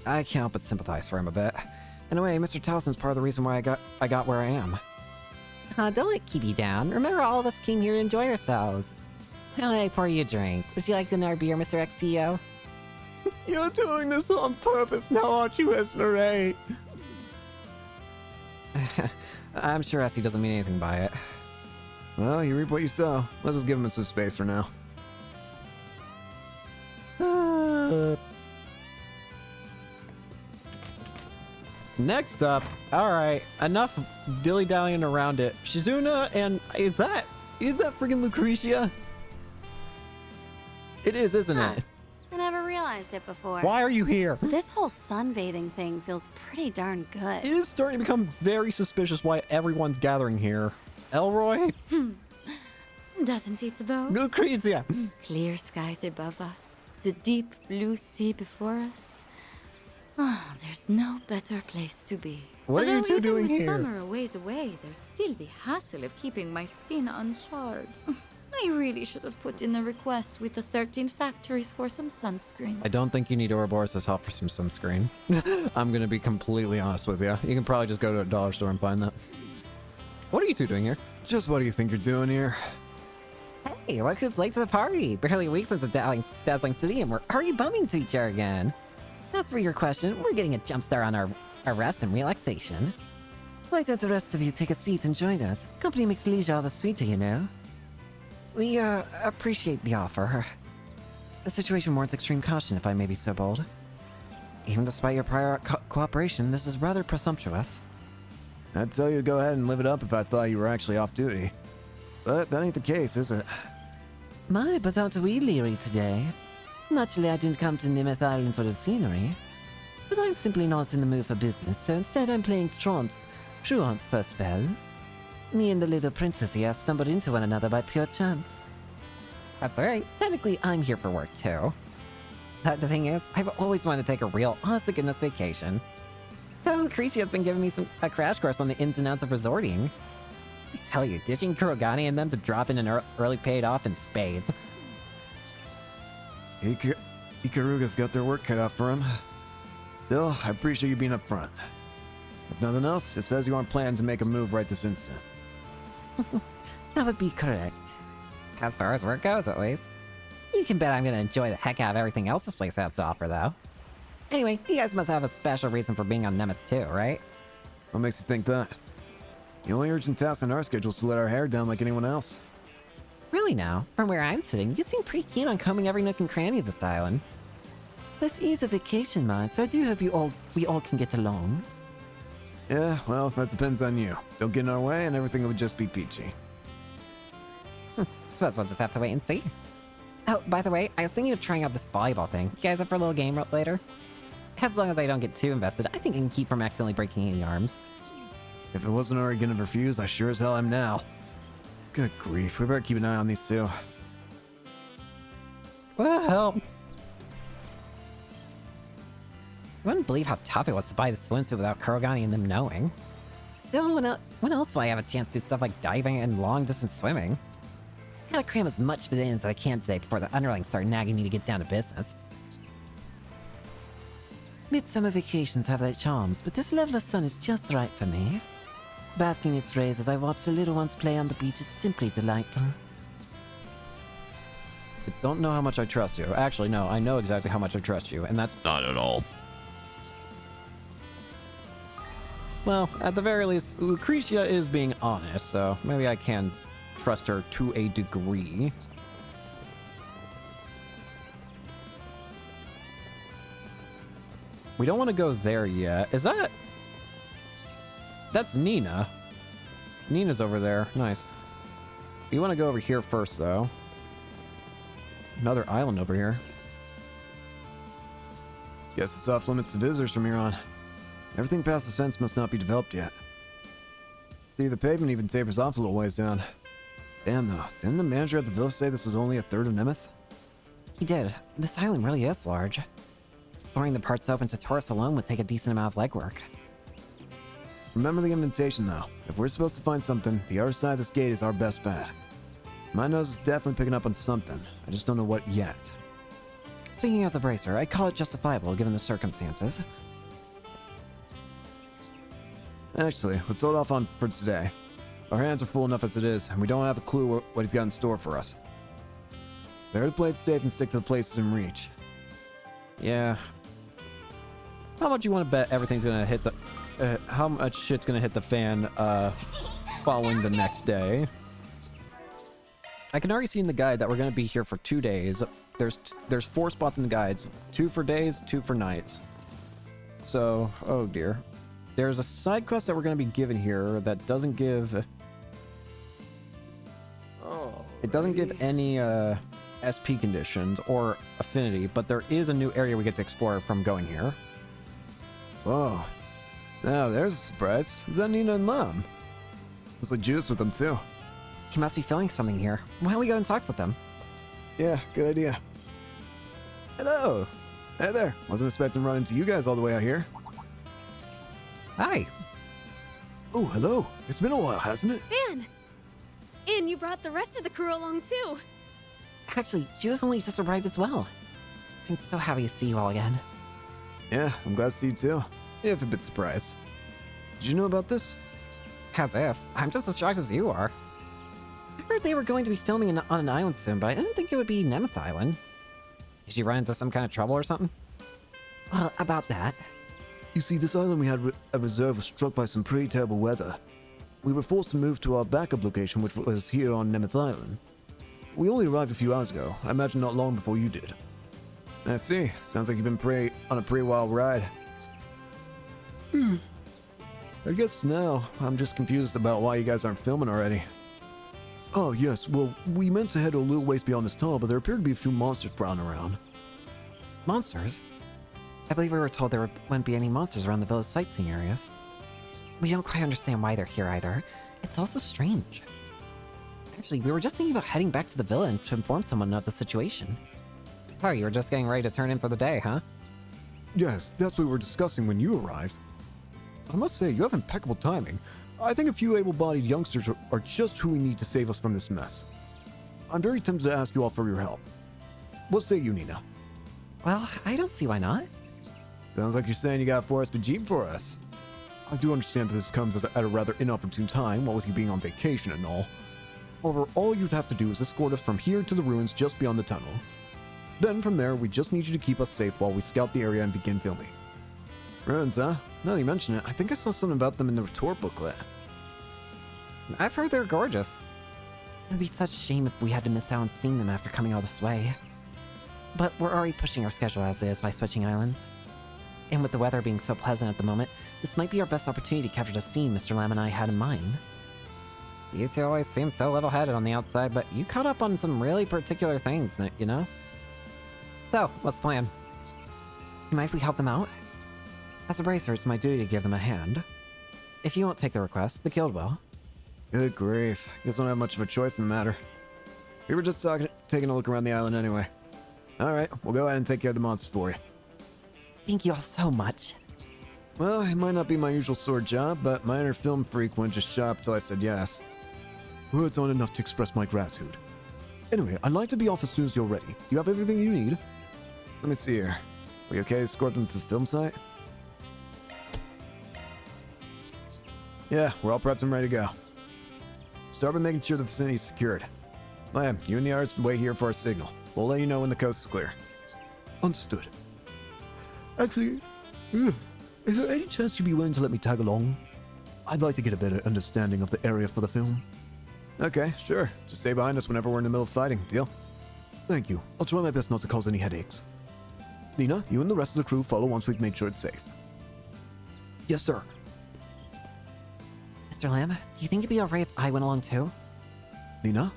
I can't help but sympathize for him a bit. In a way, Mr. Towson's part of the reason why I got where I am. Don't let keep you down. Remember, all of us came here to enjoy ourselves. How may I pour you a drink? Would you like another beer, Mr. XCO? You're doing this on purpose now, aren't you, Esmeralda? I'm sure Essie doesn't mean anything by it. Well, you reap what you sow. Let's just give him some space for now. Next up, alright, enough dilly-dallying around it. Shizuna and... Is that freaking Lucretia? It is, isn't it? I never realized it before. Why are you here? This whole sunbathing thing feels pretty darn good. It is starting to become very suspicious why everyone's gathering here. Elroy? Doesn't it though? Lucretia! Clear skies above us, the deep blue sea before us. Oh, there's no better place to be. What are you two doing here? Even with summer a ways away, there's still the hassle of keeping my skin uncharred. I really should have put in a request with the 13 factories for some sunscreen. I don't think you need Ouroboros' help for some sunscreen. I'm gonna be completely honest with you. You can probably just go to a dollar store and find that. What are you two doing here? Just what do you think you're doing here? Hey, look who's late to the party. Barely a week since the dazzling city, and we're already bumming to each other again. That's for your question. We're getting a jump start on our rest and relaxation. Why don't the rest of you take a seat and join us? Company makes leisure all the sweeter, you know. We, appreciate the offer. The situation warrants extreme caution, if I may be so bold. Even despite your prior cooperation, this is rather presumptuous. I'd tell you to go ahead and live it up if I thought you were actually off duty. But that ain't the case, is it? My, but aren't we leery today? Naturally, I didn't come to Nimeth Island for the scenery. But I'm simply not in the mood for business, so instead I'm playing truant for a spell. Me and the little princess here stumbled into one another by pure chance. That's right. Technically, I'm here for work, too. But the thing is, I've always wanted to take a real, honest-to-goodness vacation. So Lucretia's been giving me a crash course on the ins and outs of resorting. I tell you, ditching Kurogane and them to drop in an early paid off in spades. Ikaruga's got their work cut out for him. Still, I appreciate you being upfront. If nothing else, it says you aren't planning to make a move right this instant. That would be correct. As far as work goes, at least. You can bet I'm gonna enjoy the heck out of everything else this place has to offer, though. Anyway, you guys must have a special reason for being on Nemeth too, right? What makes you think that? The only urgent task on our schedule is to let our hair down like anyone else. Really now, from where I'm sitting, you seem pretty keen on combing every nook and cranny of this island. This is a vacation, man, so I do hope we all can get along. Yeah, well, that depends on you. Don't get in our way and everything would just be peachy. Suppose we'll just have to wait and see. Oh, by the way, I was thinking of trying out this volleyball thing. You guys up for a little game later? As long as I don't get too invested, I think I can keep from accidentally breaking any arms. If it wasn't already gonna refuse, I sure as hell am now. Good grief, we better keep an eye on these two. Well, you wouldn't believe how tough it was to buy the swimsuit without Kurogane and them knowing. Then when else will I have a chance to do stuff like diving and long-distance swimming? Gotta cram as much of it in as I can today before the underlings start nagging me to get down to business. Midsummer vacations have their charms, but this level of sun is just right for me. Basking its rays as I watch the little ones play on the beach is simply delightful. I don't know how much I trust you. Actually, no, I know exactly how much I trust you, and that's not at all. Well, at the very least, Lucretia is being honest, so maybe I can trust her to a degree. We don't want to go there yet. Is that... That's Nina. Nina's over there. Nice. You want to go over here first, though. Another island over here. Guess it's off limits to visitors from here on. Everything past the fence must not be developed yet. See, the pavement even tapers off a little ways down. Damn though, didn't the manager at the villa say this was only a third of Nemeth? He did. This island really is large. Exploring the parts open to tourists alone would take a decent amount of legwork. Remember the invitation though. If we're supposed to find something, the other side of this gate is our best bet. My nose is definitely picking up on something. I just don't know what yet. Speaking as a bracer, I call it justifiable given the circumstances. Actually, let's hold off on for today. Our hands are full enough as it is, and we don't have a clue what he's got in store for us. Better to play it safe and stick to the places in reach. Yeah. How much you want to bet everything's gonna hit the... how much shit's gonna hit the fan, following the next day? I can already see in the guide that we're gonna be here for 2 days. There's 4 spots in the guides. 2 for days, 2 for nights. So, oh dear. There's a side quest that we're going to be given here that doesn't give... It doesn't give any SP conditions or affinity, but there is a new area we get to explore from going here. Whoa. Now there's a surprise. Is that Nina and Mom? Looks like Juice with them too. He must be filming something here. Why don't we go and talk with them? Yeah, good idea. Hello! Hey there. Wasn't expecting to run into you guys all the way out here. Hi. Oh, hello. It's been a while, hasn't it? Van! And you brought the rest of the crew along too. Actually, Juice only just arrived as well. I'm so happy to see you all again. Yeah, I'm glad to see you too. If a bit surprised. Did you know about this? As if. I'm just as shocked as you are. I heard they were going to be filming on an island soon, but I didn't think it would be Nemeth Island. Did you run into some kind of trouble or something? Well, about that. You see, this island we had a reserve was struck by some pretty terrible weather. We were forced to move to our backup location, which was here on Nemeth Island. We only arrived a few hours ago. I imagine not long before you did. I see. Sounds like you've been on a pretty wild ride. I guess now I'm just confused about why you guys aren't filming already. Oh, yes. Well, we meant to head a little ways beyond this tunnel, but there appear to be a few monsters prowling around. Monsters? I believe we were told there wouldn't be any monsters around the village sightseeing areas. We don't quite understand why they're here either. It's also strange. Actually, we were just thinking about heading back to the villa to inform someone of the situation. Oh, you were just getting ready to turn in for the day, huh? Yes, that's what we were discussing when you arrived. I must say, you have impeccable timing. I think a few able-bodied youngsters are just who we need to save us from this mess. I'm very tempted to ask you all for your help. What say you, Nina? Well, I don't see why not. Sounds like you're saying you got a Forest Jeep for us. I do understand that this comes at a rather inopportune time, what with you being on vacation and all. However, all you'd have to do is escort us from here to the ruins just beyond the tunnel. Then from there, we just need you to keep us safe while we scout the area and begin filming. Ruins, huh? Now that you mention it, I think I saw something about them in the tour booklet. I've heard they're gorgeous. It would be such a shame if we had to miss out on seeing them after coming all this way. But we're already pushing our schedule as is by switching islands. And with the weather being so pleasant at the moment, this might be our best opportunity to capture the scene Mr. Lamb and I had in mind. You two always seem so level-headed on the outside, but you caught up on some really particular things, you know? So, what's the plan? You mind if we help them out? As a bracer, it's my duty to give them a hand. If you won't take the request, the guild will. Good grief. Guess I don't have much of a choice in the matter. We were just taking a look around the island anyway. Alright, we'll go ahead and take care of the monsters for you. Thank you all so much. Well, it might not be my usual sword job, but my inner film freak went just sharp till I said yes. Words aren't enough to express my gratitude. Anyway, I'd like to be off as soon as you're ready. You have everything you need? Let me see here. Are you okay to escort them to the film site? Yeah, we're all prepped and ready to go. Start by making sure the vicinity is secured. Lamb, you and the artist wait here for our signal. We'll let you know when the coast is clear. Understood. Actually, is there any chance you'd be willing to let me tag along? I'd like to get a better understanding of the area for the film. Okay, sure. Just stay behind us whenever we're in the middle of fighting. Deal? Thank you. I'll try my best not to cause any headaches. Nina, you and the rest of the crew follow once we've made sure it's safe. Yes, sir. Mr. Lamb, do you think it'd be alright if I went along too? Nina?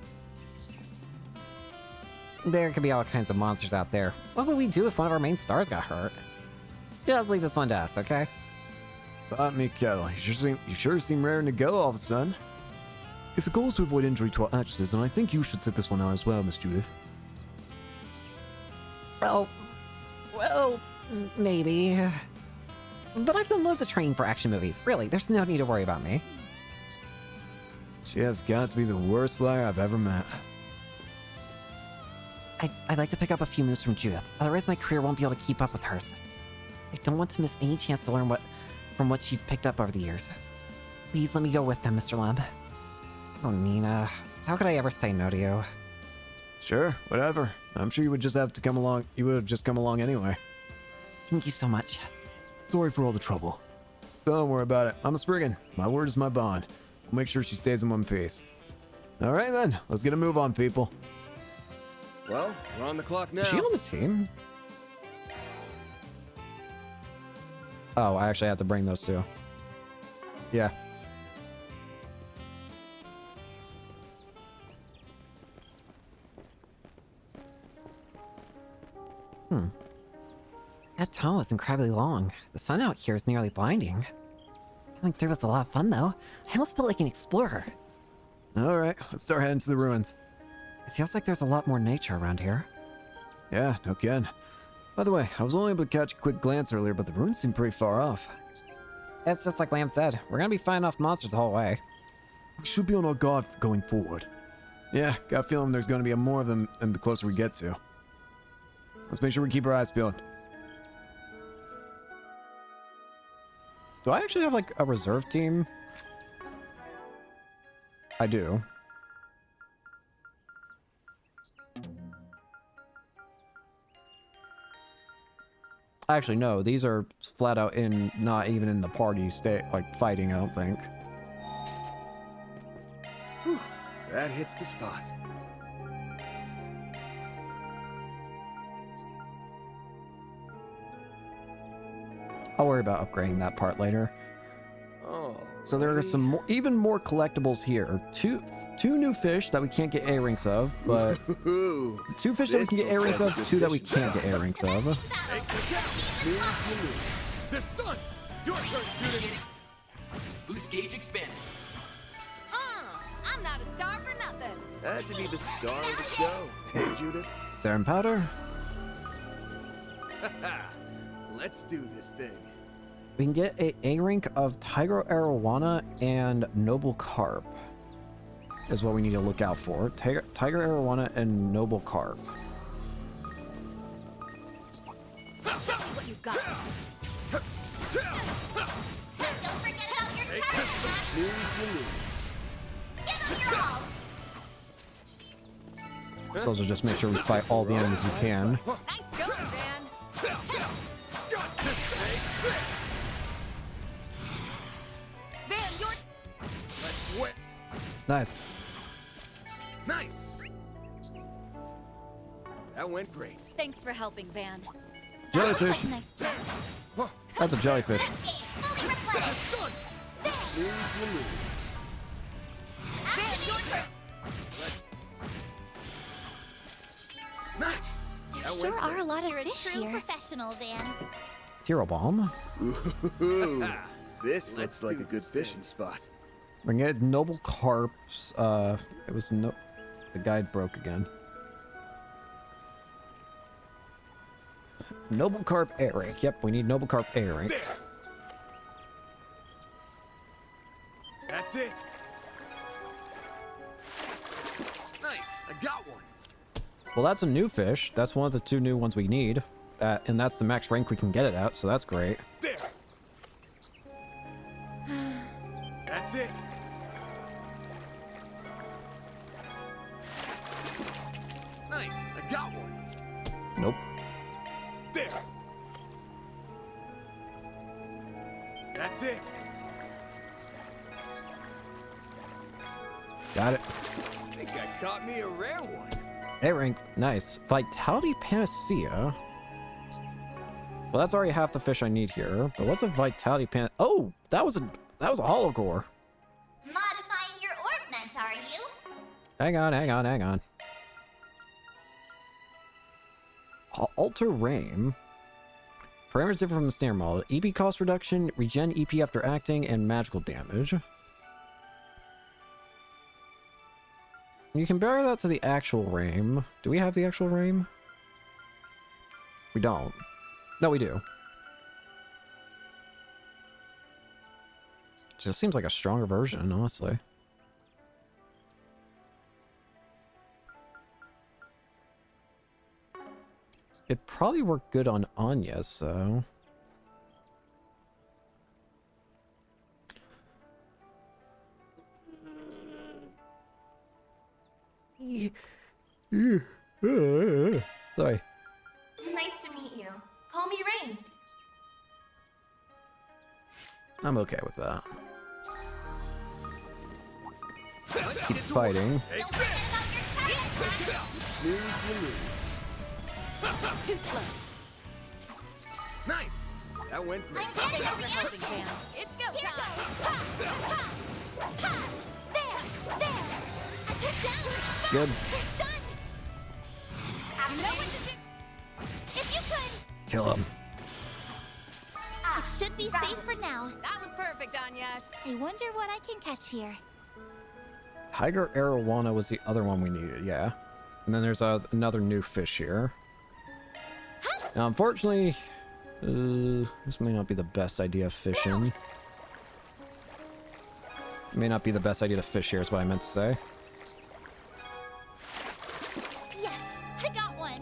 There could be all kinds of monsters out there. What would we do if one of our main stars got hurt? Just leave this one to us, okay? Me cattle. You sure seem raring to go all of a sudden. If the goal is to avoid injury to our actresses, then I think you should sit this one out as well, Miss Judith. Well, maybe. But I've done loads of training for action movies. Really, there's no need to worry about me. She has got to be the worst liar I've ever met. I'd like to pick up a few moves from Judith. Otherwise, my career won't be able to keep up with hers. I don't want to miss any chance to learn from what she's picked up over the years. Please let me go with them, Mr. Lamb. Oh, Nina. How could I ever say no to you? Sure, whatever. I'm sure you would just have to come along. You would have just come along anyway. Thank you so much. Sorry for all the trouble. Don't worry about it. I'm a Spriggan. My word is my bond. We'll make sure she stays in one piece. Alright then, let's get a move on, people. Well, we're on the clock now. Is she on the team? Oh, I actually have to bring those two. Yeah. That tunnel was incredibly long. The sun out here is nearly blinding. Coming through was a lot of fun, though. I almost felt like an explorer. Alright, let's start heading to the ruins. It feels like there's a lot more nature around here. Yeah, no kidding. By the way, I was only able to catch a quick glance earlier, but the ruins seem pretty far off. It's just like Lamb said. We're gonna be fighting off monsters the whole way. We should be on our guard going forward. Yeah, got a feeling there's going to be more of them the closer we get to. Let's make sure we keep our eyes peeled. Do I actually have, like, a reserve team? I do. Actually, no. These are flat out not even in the party state, like, fighting, I don't think. Whew, that hits the spot. I'll worry about upgrading that part later. Oh. So there are some even more collectibles here. Two new fish that we can't get A-ranks of, but two fish that we can get A-ranks of, two that we can't get A-ranks of. They're stunned! Your turn, Judith! Boost gauge expanded. I'm not a star for nothing. Had to be the star of the show. Hey, Judith. Serum powder. Let's do this thing. We can get a A-rank of Tiger Arowana and Noble Carp. Is what we need to look out for. Tiger Arowana and Noble Carp. What you got? Don't forget about your target. Snooze, you lose. Give them your all. So also just make sure we fight all the enemies we can. Nice going, Van. Van, you're... Nice. Nice. That went great. Thanks for helping, Van. Jellyfish. Nice job. That's a jellyfish. Fully replenished. Snooze, you lose. Van, your turn. Nice. There sure are a lot of You're a fish true here. professional, Van. Hero Bomb. Ooh, this looks like a good fishing spot. We can get Noble Carps. It was no... The guide broke again. Noble Carp A-rank. Yep, we need Noble Carp A-rank. That's it. Nice, I got one. Well, that's a new fish. That's one of the two new ones we need. And that's the max rank we can get it at, so that's great. There. That's it. Nice, I got one. Nope. There. That's it. Got it. I think I caught me a rare one. A rank, nice. Vitality Panacea. Well, that's already half the fish I need here. But what's a Vitality Pan? Oh, that was a hollow core. Modifying your ornament, are you? Hang on. Alter Rame. Parameters different from the standard model. EP cost reduction, regen EP after acting, and magical damage. You compare that to the actual Rame. Do we have the actual Rame? We don't. No, we do. Just seems like a stronger version, honestly. It'd probably work good on Anya, so... Sorry. Nice to meet you. Call me Rain. I'm okay with that. Keep fighting. Snooze, you lose. Too slow. Nice. That went great. Thanks for helping, Van. It's go time. There! I put down! Good. They're stunned! I know what to do! If you could! Kill him. It should be safe for now. That was perfect, Anya. I wonder what I can catch here. Tiger arowana was the other one we needed, yeah. And then there's another new fish here. Now, unfortunately, this may not be the best idea of fishing. May not be the best idea to fish here, is what I meant to say. Yes, I got one.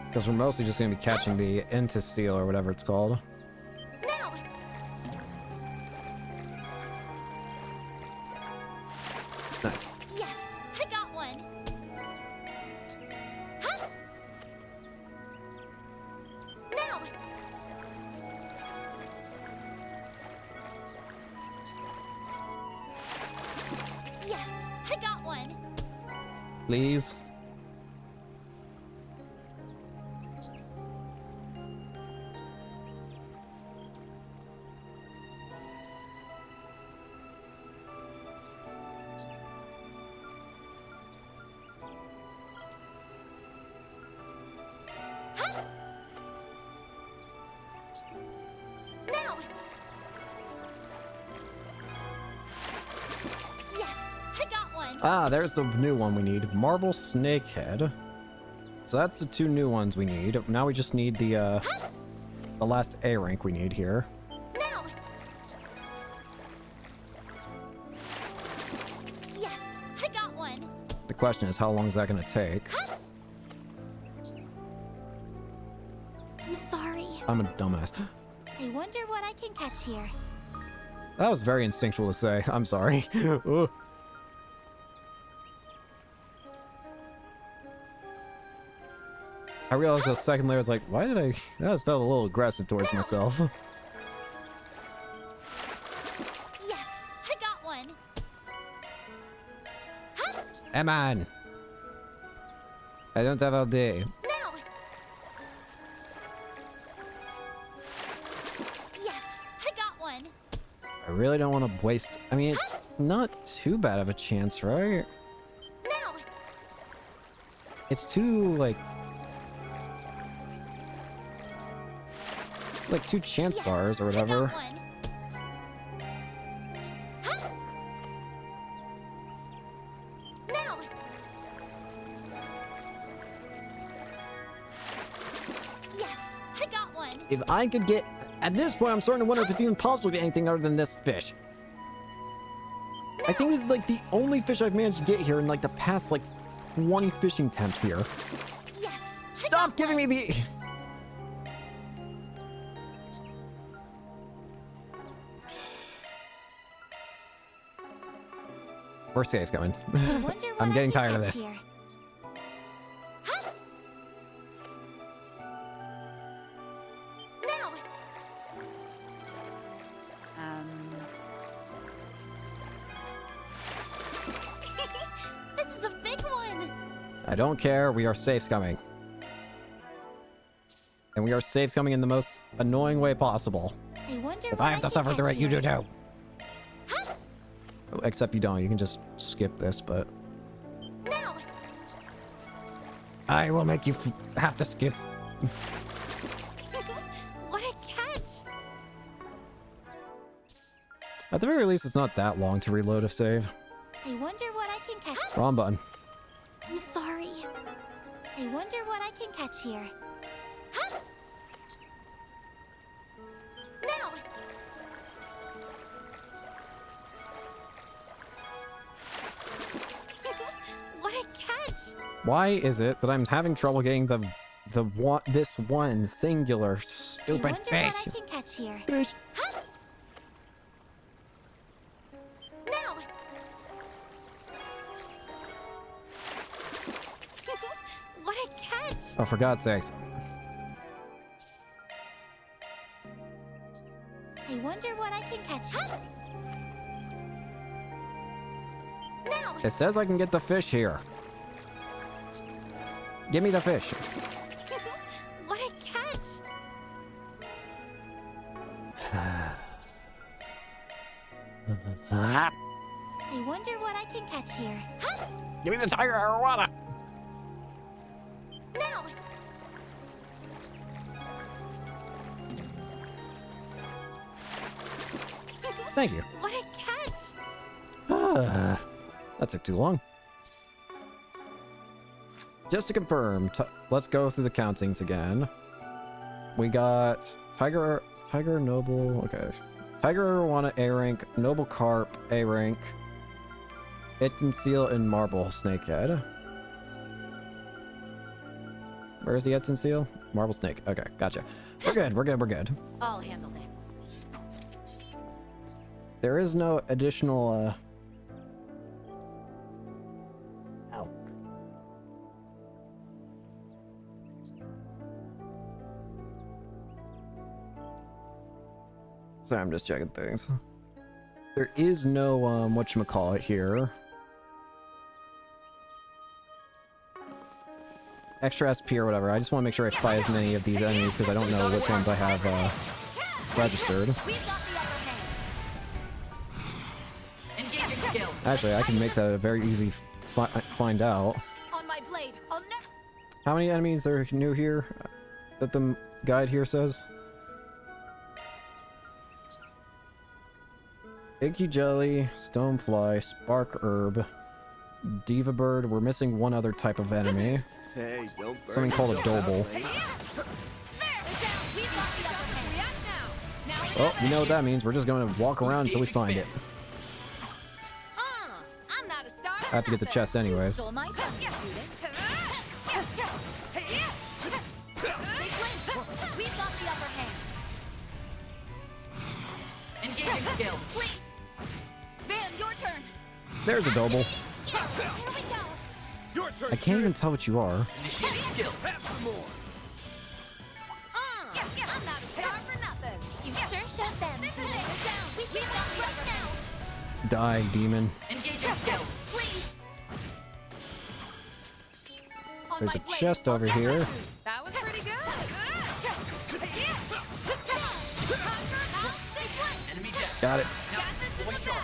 Because we're mostly just going to be catching the Enta-seal or whatever it's called. Now. Nice. Yes, I got one. Huh? Now. Yes, I got one. Please. Now. Yes, I got one. Ah, there's the new one we need. Marble Snakehead. So that's the two new ones we need. Now we just need the last A rank we need here. Now. Yes, I got one. The question is, how long is that going to take? I'm sorry. I'm a dumbass. I wonder what I can catch here. That was very instinctual to say. I'm sorry. Ugh. I realized a second later, I was like, why did I... That felt a little aggressive towards myself. Yes, I got one. Come on. I don't have all day. Now. Yes, I got one. I really don't want to waste... I mean, it's not too bad of a chance, right? Now. It's too, like... It's like 2 chance bars or whatever. Now. Yes, I got one. If I could get... At this point, I'm starting to wonder if it's even possible to get anything other than this fish. I think this is like the only fish I've managed to get here in like the past like 20 fishing attempts here. Yes. Stop giving me the... Worst case coming. I'm getting tired of this. Here. Now. I don't care. We are safe scumming. And we are safe scumming in the most annoying way possible. I wonder If what I have to suffer through it, you do too. Oh, except you don't. You can just skip this, but... Now! I will make you have to skip. What a catch! At the very least, it's not that long to reload a save. I wonder what I can catch. Wrong button. I'm sorry. I wonder what I can catch here. Now! What a catch! Why is it that I'm having trouble getting this one singular I stupid wonder fish? what I can catch here. Fish. Now! What a catch! Oh, for God's sakes. I wonder what I can catch here. Now! It says I can get the fish here. Give me the fish. What a catch! I wonder what I can catch here. Give me the tiger arowana. Now! Thank you. What a catch! That took too long. Just to confirm, let's go through the countings again. We got Tiger Noble, okay. Tiger Arowana A rank, Noble Carp A rank, Itin Seal, and Marble Snakehead. Where's the Itin Seal? Marble Snake. Okay, gotcha. We're good. I'll handle this. There is no additional, Ow. Sorry, I'm just checking things. There is no, whatchamacallit here. Extra SP or whatever. I just want to make sure I fight as many of these enemies because I don't know which ones I have, registered. Actually, I can make that a very easy find out. On my blade, I'll never. How many enemies are new here that the guide here says? Icky Jelly, Stonefly, Spark Herb, Diva Bird. We're missing one other type of enemy. Hey, don't burn Something called a yourself Doble. out, lady. Oh, you know what that means. We're just going to walk around until we find it. I'm not a star. I have to get the chest anyways. Stole my gun, We've got the upper hand. Engaging skill. Van, your turn. There's a Doble. Here we go. Your turn. I can't even tell what you are. Initiating skill. Have some more. I'm not a star for nothing. You sure showed them. We've got the upper hand. Die, demon. Engaging skill. Please. There's a chest over here. That was pretty good. Enemy dead. Got it. Now, point charge.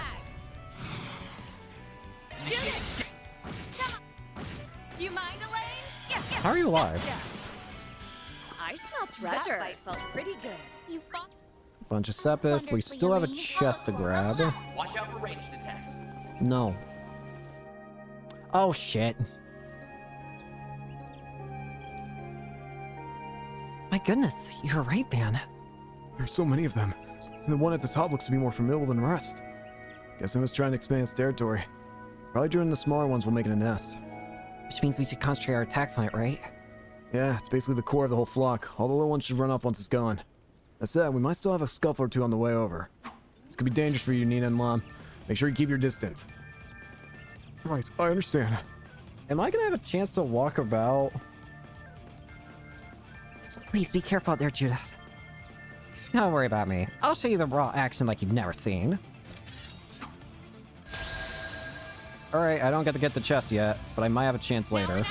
Initiating skill. You mind, Elaine? How are you alive? I smell treasure. That fight felt pretty good. You fought. Bunch of Sepith. We still have a chest to grab. Watch out for ranged attacks. No. Oh, shit. My goodness, you're right, Van. There's so many of them. And the one at the top looks to be more formidable than the rest. Guess I'm just trying to expand its territory. Probably joining the smaller ones will make it a nest. Which means we should concentrate our attacks on it, right? Yeah, it's basically the core of the whole flock. All the little ones should run off once it's gone. That said, we might still have a scuffle or two on the way over. This could be dangerous for you, Nina and Mom. Make sure you keep your distance. Right, I understand. Am I gonna have a chance to walk about? Please be careful out there, Judith. Don't worry about me. I'll show you the raw action like you've never seen. Alright, I don't get to get the chest yet, but I might have a chance later.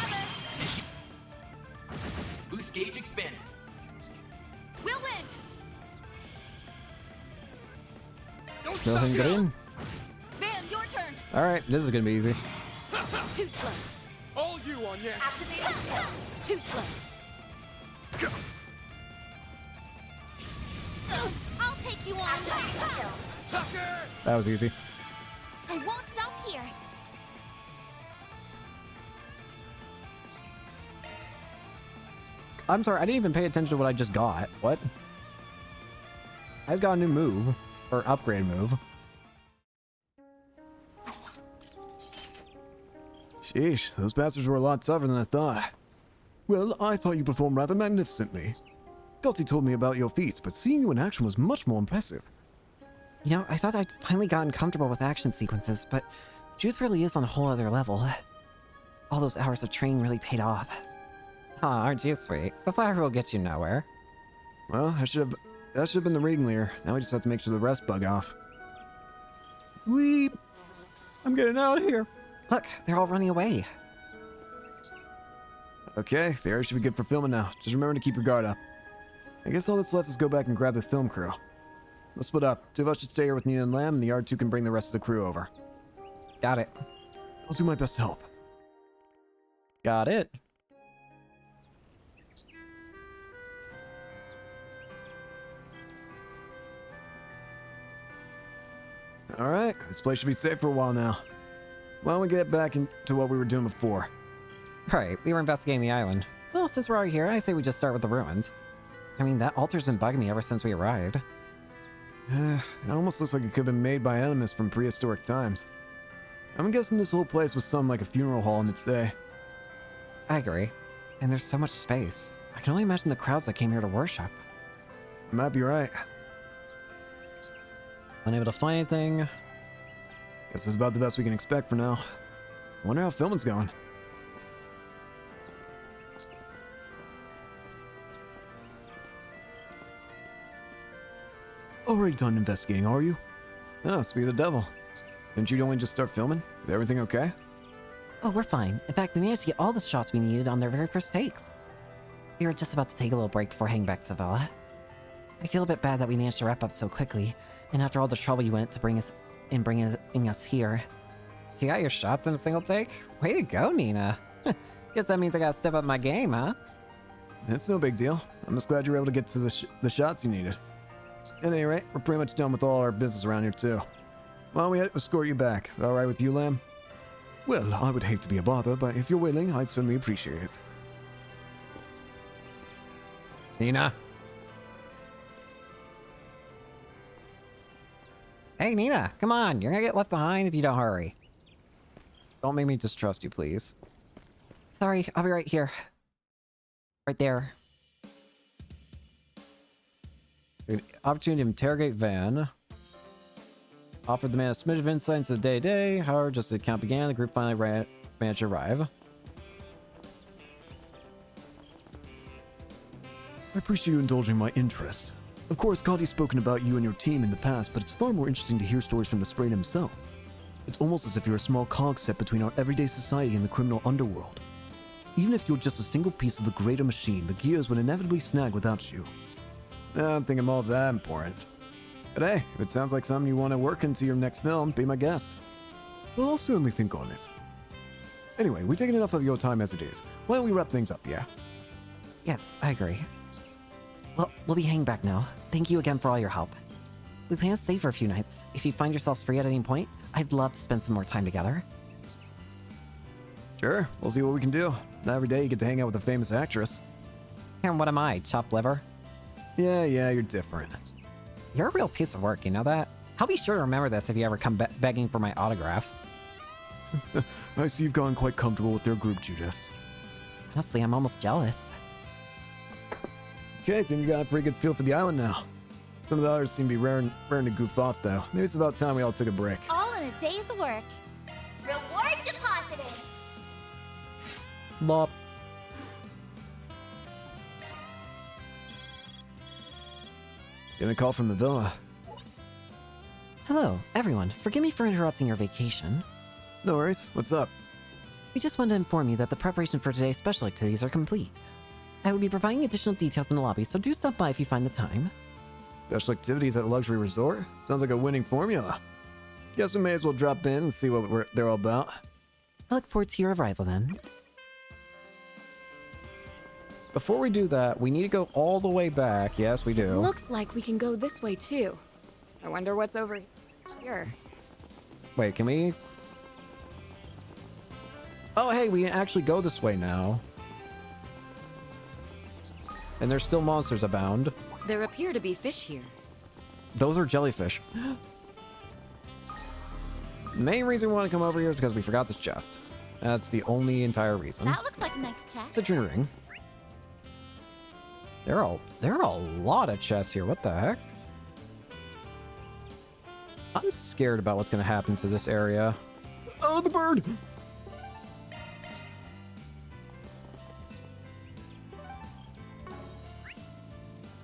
Nothing green. Van, your turn. All right, this is gonna be easy. Too slow. All you on your Too slow. I'll take you on. That was easy. I won't stop here. I'm sorry, I didn't even pay attention to what I just got. What? I just got a new move. Or upgrade move. Sheesh, those bastards were a lot tougher than I thought. Well, I thought you performed rather magnificently. Gotti told me about your feats, but seeing you in action was much more impressive. You know, I thought I'd finally gotten comfortable with action sequences, but Judith really is on a whole other level. All those hours of training really paid off. Aw, aren't you sweet? The flower will get you nowhere. Well, that should have been the ring leader. Now we just have to make sure the rest bug off. Weep! I'm getting out of here! Look, they're all running away. Okay, the area should be good for filming now. Just remember to keep your guard up. I guess all that's left is go back and grab the film crew. Let's split up. Two of us should stay here with Nina and Lamb, and the R2 can bring the rest of the crew over. Got it. I'll do my best to help. Got it. Alright, this place should be safe for a while now. Why don't we get back into what we were doing before? Right, we were investigating the island. Well, since we're already here, I say we just start with the ruins. I mean, that altar's been bugging me ever since we arrived. It almost looks like it could have been made by animus from prehistoric times. I'm guessing this whole place was something like a funeral hall in its day. I agree. And there's so much space. I can only imagine the crowds that came here to worship. You might be right. Unable to find anything. Guess this is about the best we can expect for now. Wonder how filming's going. Already done investigating, are you? Oh, speak of the devil. Didn't you only just start filming? Is everything okay? Oh, we're fine. In fact, we managed to get all the shots we needed on their very first takes. We were just about to take a little break before heading back to Villa. I feel a bit bad that we managed to wrap up so quickly, and after all the trouble you went to bringing us here. You got your shots in a single take? Way to go, Nina. Guess that means I gotta step up my game, huh? It's no big deal. I'm just glad you were able to get to the shots you needed. At any rate, we're pretty much done with all our business around here, too. Why don't we escort you back? All right with you, Lamb? Well, I would hate to be a bother, but if you're willing, I'd certainly appreciate it. Nina? Hey, Nina, come on. You're gonna get left behind if you don't hurry. Don't make me distrust you, please. Sorry, I'll be right here. Right there. An opportunity to interrogate Van. Offered the man a smidge of insight into the day-to-day. However, just as the count began, the group finally managed to arrive. I appreciate you indulging my interest. Of course, Gotti's spoken about you and your team in the past, but it's far more interesting to hear stories from the Sprain himself. It's almost as if you're a small cog set between our everyday society and the criminal underworld. Even if you're just a single piece of the greater machine, the gears would inevitably snag without you. I don't think I'm all that important. But hey, if it sounds like something you want to work into your next film, be my guest. Well, I'll certainly think on it. Anyway, we've taken enough of your time as it is. Why don't we wrap things up, yeah? Yes, I agree. Well, we'll be hanging back now. Thank you again for all your help. We plan to stay for a few nights. If you find yourselves free at any point, I'd love to spend some more time together. Sure, we'll see what we can do. Not every day you get to hang out with a famous actress. And what am I, chopped liver? Yeah, you're different. You're a real piece of work, you know that? I'll be sure to remember this if you ever come begging for my autograph. I see you've gotten quite comfortable with their group, Judith. Honestly, I'm almost jealous. Okay, I think you got a pretty good feel for the island now. Some of the others seem to be raring to goof off, though. Maybe it's about time we all took a break. All in a day's work. Reward deposited. Lop. Getting a call from the villa. Hello, everyone. Forgive me for interrupting your vacation. No worries. What's up? We just wanted to inform you that the preparation for today's special activities are complete. I will be providing additional details in the lobby, so do stop by if you find the time. Special activities at a luxury resort? Sounds like a winning formula. Guess we may as well drop in and see what they're all about. I look forward to your arrival then. Before we do that, we need to go all the way back. Yes, we do. Looks like we can go this way too. I wonder what's over here. Wait, can we? Oh, hey, we can actually go this way now. And there's still monsters abound. There appear to be fish here. Those are jellyfish. The main reason we want to come over here is because we forgot this chest. That's the only entire reason. That looks like a nice chest. Citrine ring. There are a lot of chests here. What the heck? I'm scared about what's going to happen to this area. Oh, the bird!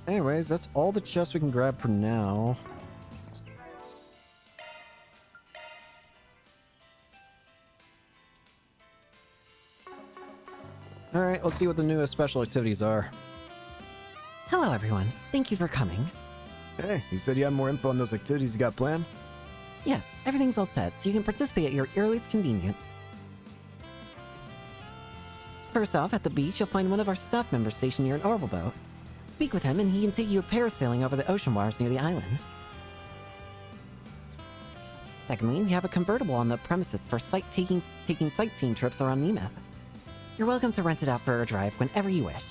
Anyways, that's all the chests we can grab for now. Alright, let's see what the newest special activities are. Hello, everyone. Thank you for coming. Hey, you said you had more info on those activities you got planned? Yes, everything's all set, so you can participate at your earliest convenience. First off, at the beach, you'll find one of our staff members stationed near an orbital boat. Speak with him, and he can take you parasailing over the ocean waters near the island. Secondly, we have a convertible on the premises for taking sightseeing trips around Nemeth. You're welcome to rent it out for a drive whenever you wish.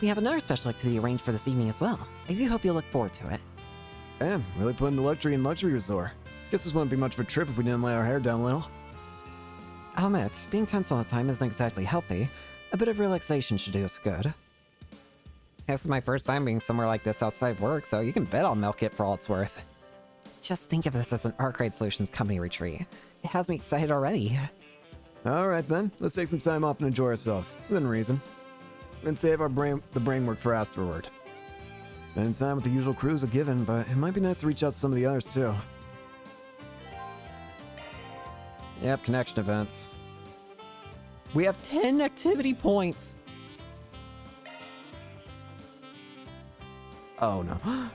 We have another special activity arranged for this evening as well. I do hope you'll look forward to it. Damn, really putting the luxury in luxury resort. Guess this wouldn't be much of a trip if we didn't lay our hair down a little. I'll admit, being tense all the time isn't exactly healthy. A bit of relaxation should do us good. This is my first time being somewhere like this outside work, so you can bet I'll milk it for all it's worth. Just think of this as an Arcade Solutions company retreat. It has me excited already. Alright then, let's take some time off and enjoy ourselves, within reason. And save the brain work for afterward. Spending time with the usual crew is a given, but it might be nice to reach out to some of the others too. Yep, connection events. We have 10 activity points. Oh no.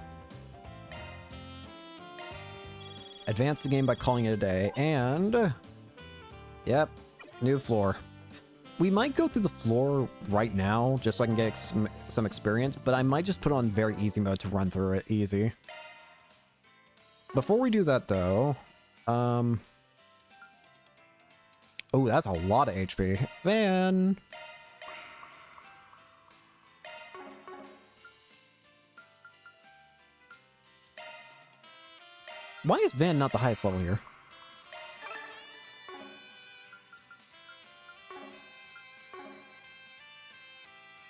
Advance the game by calling it a day, and... Yep, new floor. We might go through the floor right now, just so I can get some experience, but I might just put on very easy mode to run through it easy. Before we do that, though... Oh, that's a lot of HP. Van! Why is Van not the highest level here?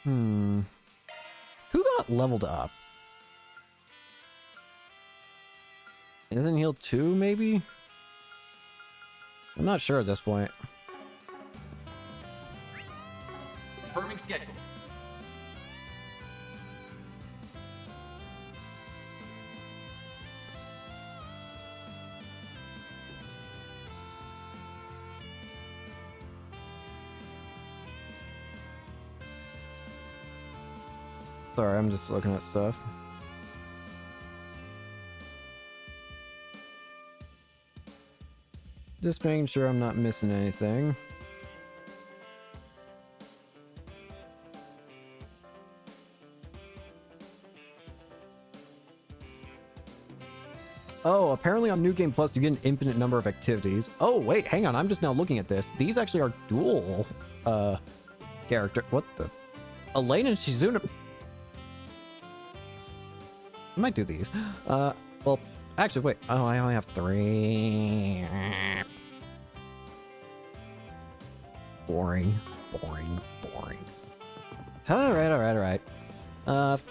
Who got leveled up? Isn't heal 2, maybe? I'm not sure at this point. Confirming schedule. Sorry, I'm just looking at stuff. Just making sure I'm not missing anything. Oh, apparently on New Game Plus you get an infinite number of activities. Oh, wait, hang on. I'm just now looking at this. These actually are dual character. What the? Elaine and Shizuna. I might do these. Well, actually, wait. Oh, I only have 3. Boring. Alright.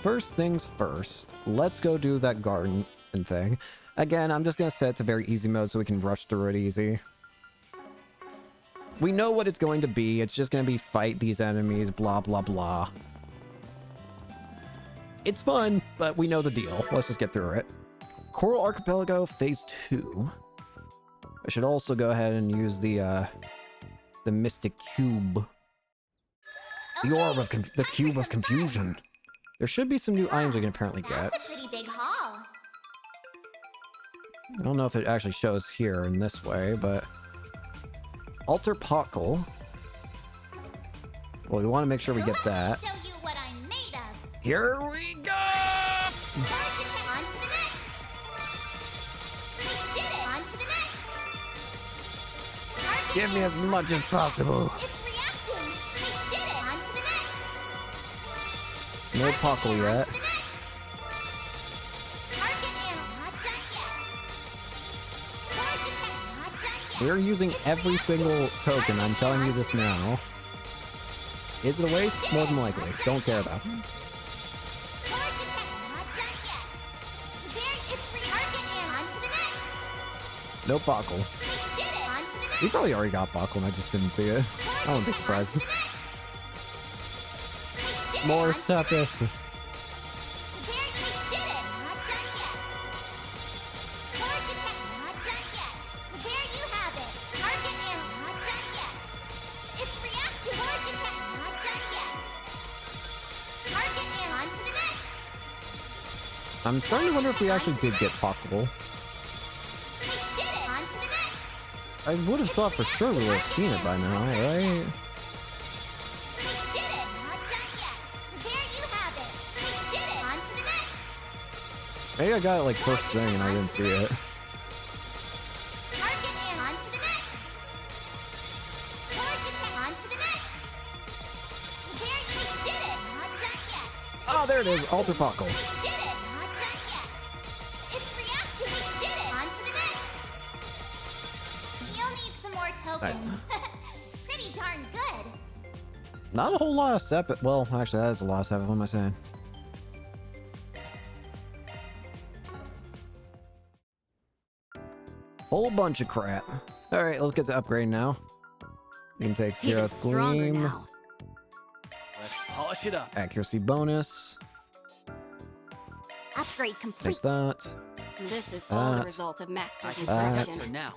First things first. Let's go do that garden thing. Again, I'm just gonna set it to very easy mode so we can rush through it easy. We know what it's going to be. It's just gonna be fight these enemies, blah, blah, blah. It's fun, but we know the deal. Let's just get through it. Coral Archipelago Phase 2. I should also go ahead and use the Mystic Cube. The Orb of the Cube of Confusion. There should be some new items we can apparently get. That's a pretty big haul. I don't know if it actually shows here in this way, but... Alter Pockle. Well, we want to make sure we get that. Show you what I'm made of. Here we go! On to the next. We did it. On to the next. Target Give me as much as possible. It's reacting. We did it. On to the next. No Pockle yet. Target animal not done yet. Target tech not done yet. We're using every single token, I'm telling you this now. Is it a waste? More than likely. Don't care about it. No Pockle. We probably already got Pockle and I just didn't see it. I wouldn't be surprised. More stuff. I'm starting to wonder if we actually did get Pockle. I would have thought for sure we would have seen it by now, right? Maybe I got it like first thing and I didn't see it. Oh, there it is, Alter Pockle. Nice. Pretty darn good. Not a whole lot of Sepet. Well, actually, that is a lot of Sepet. What am I saying? Whole bunch of crap. All right, let's get to upgrade now. You can take Zero Gleam. Let's polish it up. Accuracy bonus. Upgrade complete. Take that. This is all the result of Master's that. instruction. Now.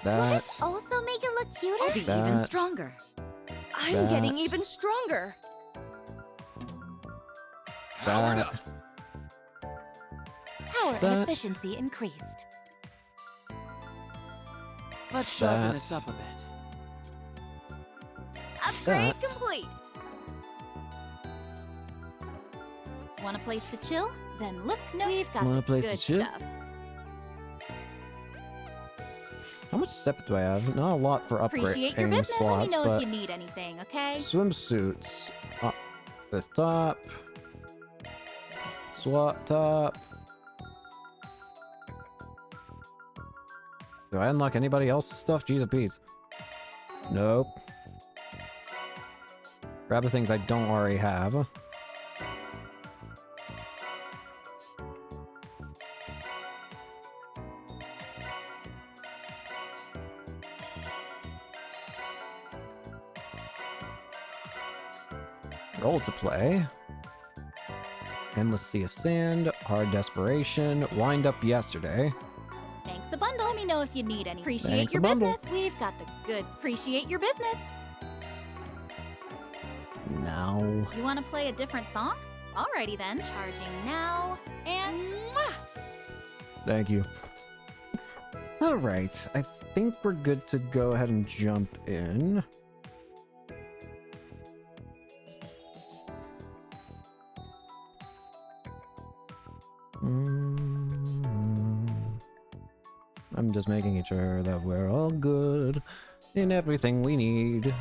That. Also make it look cuter. I'll be even stronger. I'm getting even stronger. That. Power and efficiency increased. Let's sharpen this up a bit. Upgrade complete. Want a place to chill? Then look, no, we've got Want a the place to good chill? stuff. How much Sepet do I have? Not a lot for upgrade. Appreciate your business. Slots, Let me know but if you need anything, okay? swimsuits. Up the top. Swap top. Do I unlock anybody else's stuff? Jeez, Pete. Nope. Grab the things I don't already have. Roll to play. Endless Sea of Sand. Hard Desperation. Wind Up Yesterday. Thanks a bundle. Let me know if you need any. Appreciate Thanks a your bundle. business. We've got the goods. Appreciate your business. No. You want to play a different song? Alrighty then. Charging now. And mwah! Thank you. Alright, I think we're good to go ahead and jump in. I'm just making sure that we're all good in everything we need.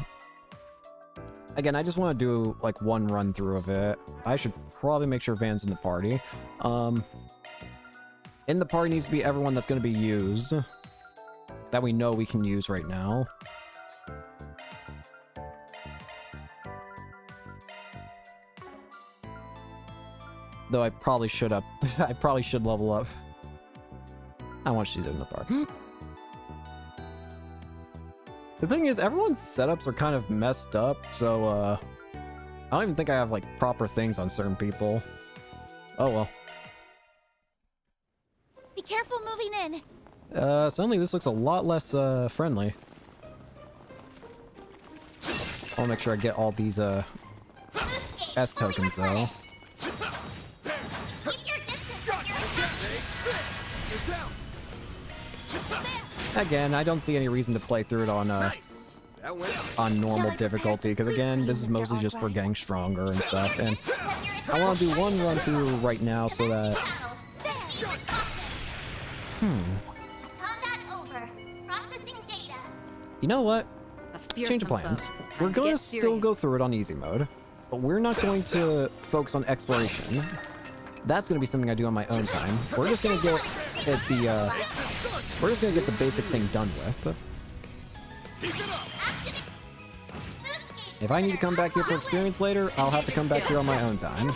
Again, I just want to do like one run through of it. I should probably make sure Van's in the party. In the party needs to be everyone that's going to be used. That we know we can use right now. Though I probably should up. I probably should level up. I want you to do in the party. The thing is, everyone's setups are kind of messed up, so I don't even think I have like proper things on certain people. Oh well. Be careful moving in. Suddenly this looks a lot less friendly. I'll make sure I get all these S tokens though. Again, I don't see any reason to play through it on normal difficulty, because again, this is mostly just for getting stronger and stuff, and I want to do one run through right now so that... You know what? Change of plans. We're going to still go through it on easy mode, but we're not going to focus on exploration. That's going to be something I do on my own time. We're just going to get at the, we're just going to get the basic thing done with. If I need to come back here for experience later, I'll have to come back here on my own time.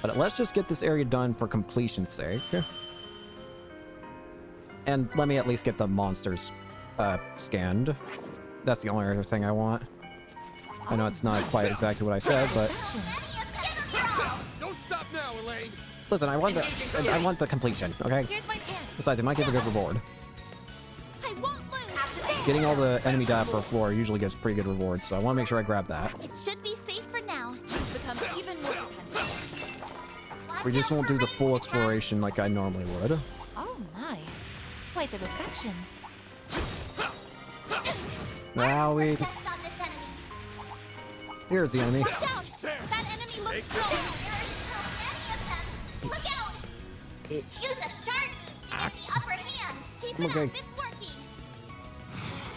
But let's just get this area done for completion's sake. And let me at least get the monsters scanned. That's the only other thing I want. I know it's not quite exactly what I said, but... Don't stop now, Elaine. Listen, I want the completion, okay? Besides, it might give a good reward. Getting all the enemy data for a floor usually gives pretty good rewards, so I want to make sure I grab that. It should be safe for now. It's become even more dependent. We just won't do the full exploration like I normally would. Oh my. Quite the reception. Now we... Here's the enemy. Watch out! That enemy looks strong! Look out! Use a shard boost to get the upper hand! Keep it Okay. up, it's working!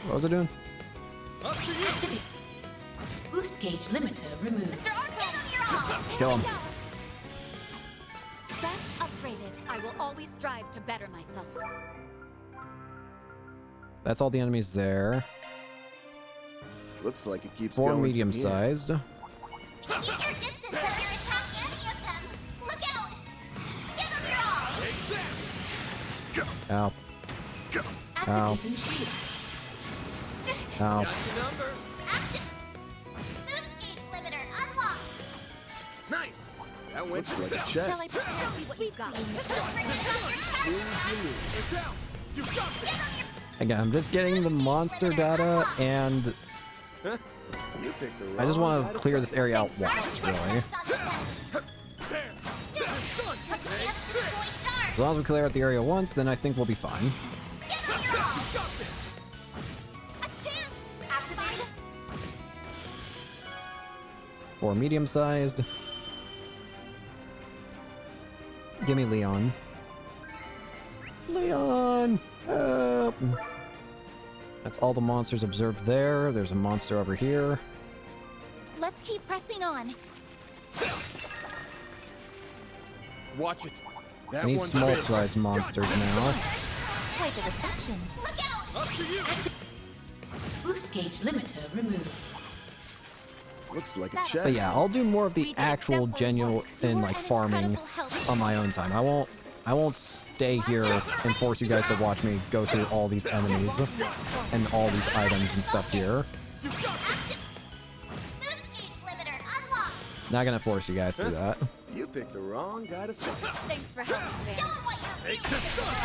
What was it doing? Activate. Boost gauge limiter removed. Kill him. Strength upgraded. I will always strive to better myself. That's all the enemies there. Looks like it keeps 4 going. medium-sized. Keep your distance if you're attacking any of them! Look out! Give them your all! Ow. Ow. Activating shield. Ow. Boost gauge limiter unlocked! Nice. That went Looks like a Shall I chest. show me what you got? It's out. You got this. Again, I'm just getting the monster data, and Huh? You picked the wrong I just want guy to clear this area out fight. once, really. As long as we clear out the area once, then I think we'll be fine. Or medium-sized. Give me Leon. Leon! Help! That's all the monsters observed there. There's a monster over here. Let's keep pressing on. Watch it. That I need one's small-sized monsters now. Quite the reception. Look out! Up to you. Boost gauge limiter removed. Looks like a chest. But yeah, I'll do more of the actual genuine like farming on my own time. I won't stay here and force you guys to watch me go through all these enemies and all these items and stuff here. Not gonna force you guys to do that. You picked the wrong guy to fight. Thanks for helping,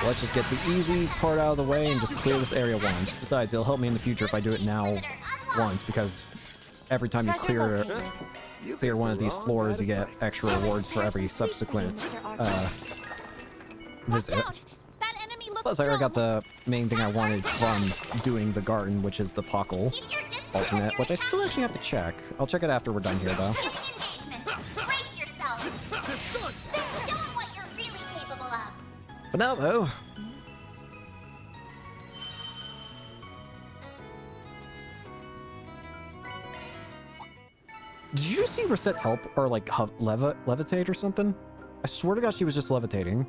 So let's just get the easy part out of the way and just clear this area once. Besides, it'll help me in the future if I do it now once, because every time you clear one of these floors, you get extra rewards for every subsequent visit. Plus, I already got the main thing I wanted from doing the garden, which is the Pockle alternate, which I still actually have to check. I'll check it after we're done here, though. Brace yourself! Show 'em what you're really capable of! But now, though... Did you see Reset's help, or like levitate or something? I swear to God, she was just levitating.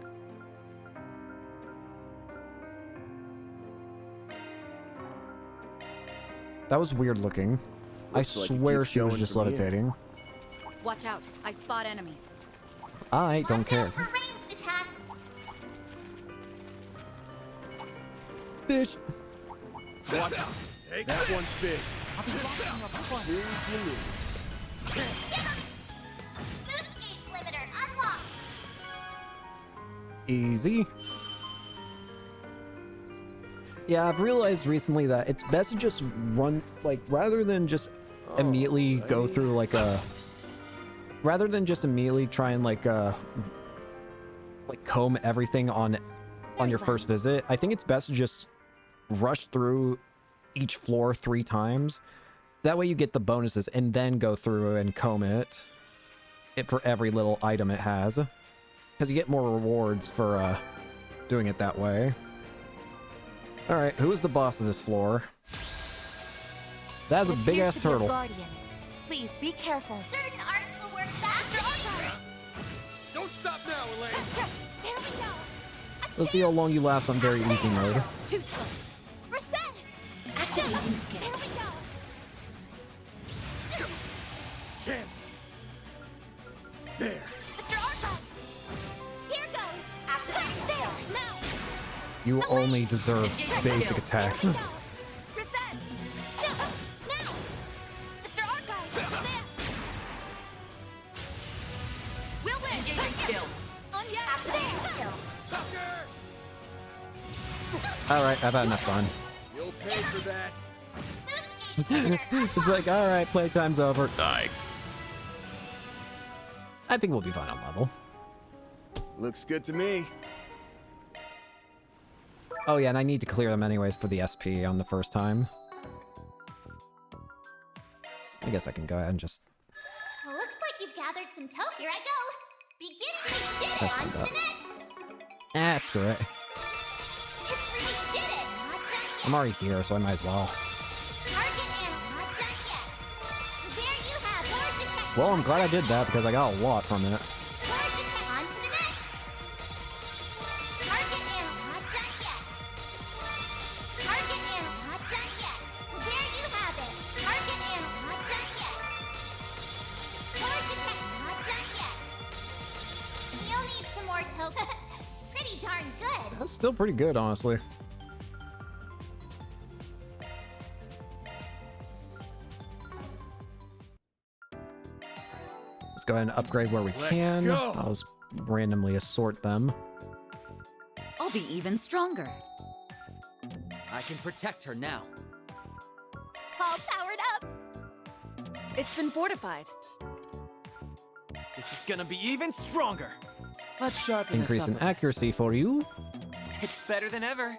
That was weird looking. Looks I like it swear keeps she was going just from here. levitating. Watch out. I spot enemies. I don't care. For ranged attacks! Bitch. Watch out. That one's big. Boost gauge limiter unlocked! Easy. Yeah, I've realized recently that it's best to just run, like, rather than just immediately go through, like, rather than just immediately try and, like comb everything on on your first visit. I think it's best to just rush through each floor 3 times. That way you get the bonuses and then go through and comb it for every little item it has. Because you get more rewards for doing it that way. Alright, who is the boss of this floor? That's a big-ass turtle. Guardian. Please be careful. Certain arts will work faster. Don't stop now, Elaine! There we go. Let's see how long you last on very easy mode. Too slow. Reset. Activating skill. There we go. Chance! There! Mr. Archive! Here goes! After that, there! Now! You only deserve basic attacks. Reset! Now! Mr. Archive! There! We'll win! Engaging skill. On ya! After there! Sucker! Alright, I've had enough fun. You'll pay for that. It's like, alright, playtime's over. Die. I think we'll be fine on level. Looks good to me. Oh yeah, and I need to clear them anyways for the SP on the first time. I guess I can go ahead and just... Well, looks like you've gathered some tote. Here I go. Beginning to get it. On to the next. Screw it. It's really did it. Not done yet. I'm already here, so I might as well. Target animal. Not done yet. There you have more detect. Well, I'm glad I did that because I got a lot from it. On to the next. Target animal. Not done yet. Target animal. Not done yet. There you have it. Target animal. Not done yet. More detect. Not done yet. You'll need some more tokens. Pretty darn good. That's still pretty good, honestly. Let's go ahead and upgrade where we can. go. I'll just randomly assort them. I'll be even stronger. I can protect her now. All powered up. It's been fortified. This is gonna be even stronger. Let's sharpen Increase this in up. a bit. accuracy for you. It's better than ever.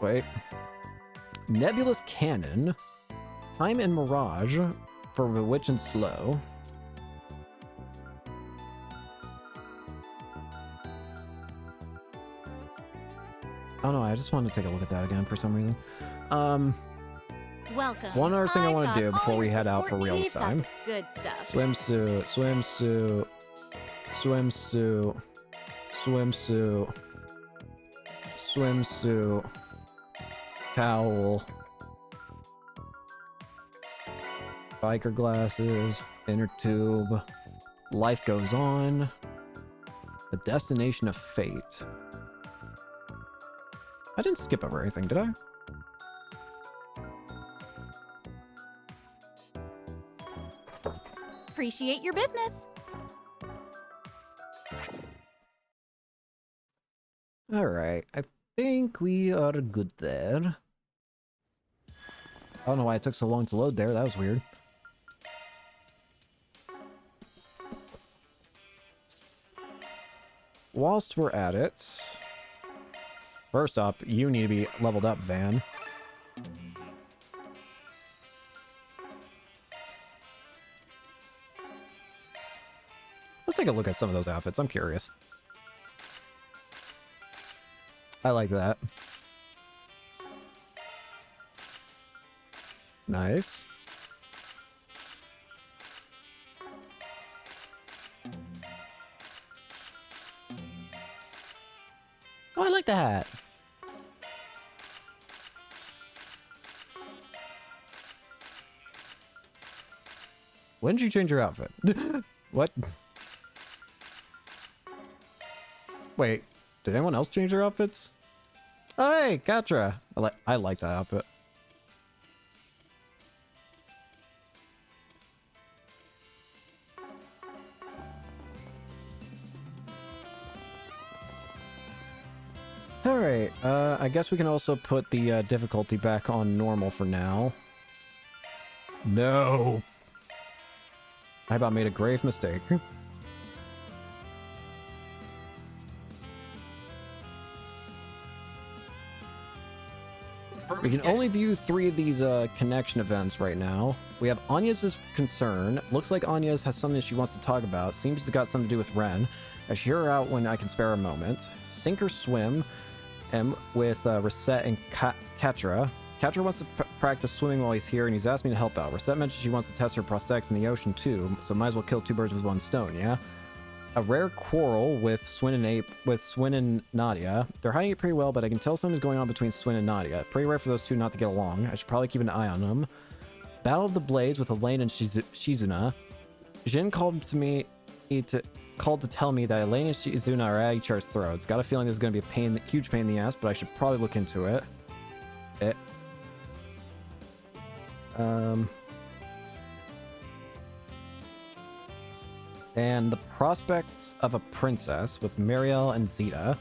Wait. Nebulous Cannon. Time and Mirage for Bewitch and Slow. Oh no, I just wanted to take a look at that again for some reason. Welcome. One other thing I want to got do all before your we head out for support real needs. this time. That's good stuff. Swimsuit, swimsuit, swimsuit, swimsuit, swimsuit, towel, biker glasses, inner tube, life goes on, the destination of fate. I didn't skip over anything, did I? Appreciate your business. Alright, I think we are good there. I don't know why it took so long to load there, that was weird. Whilst we're at it, first up, you need to be leveled up, Van. Let's take a look at some of those outfits, I'm curious. I like that. Nice. Oh, I like the hat. When did you change your outfit? What? Wait, did anyone else change their outfits? Oh, hey, Katra. I like that outfit. Alright, I guess we can also put the difficulty back on normal for now. No! I about made a grave mistake. confirming We can schedule. only view 3 of these connection events right now. We have Anya's concern. Looks like Anya's has something she wants to talk about. Seems to got something to do with Ren. I should hear her out when I can spare a moment. Sink or swim, and with Reset and Katra. Katra wants to practice swimming while he's here, and he's asked me to help out. Reset mentioned she wants to test her prosthetics in the ocean too, so might as well kill 2 birds with 1 stone, yeah? A rare quarrel with Swin and Nadia. They're hiding it pretty well, but I can tell something's going on between Swin and Nadia. Pretty rare for those 2 not to get along. I should probably keep an eye on them. Battle of the Blades with Elaine and Shizuna. Jin called to tell me that Elaine and Shizuna are at each other's throats. Got a feeling this is going to be a huge pain in the ass, but I should probably look into it. And the prospects of a princess with Mariel and Zeta.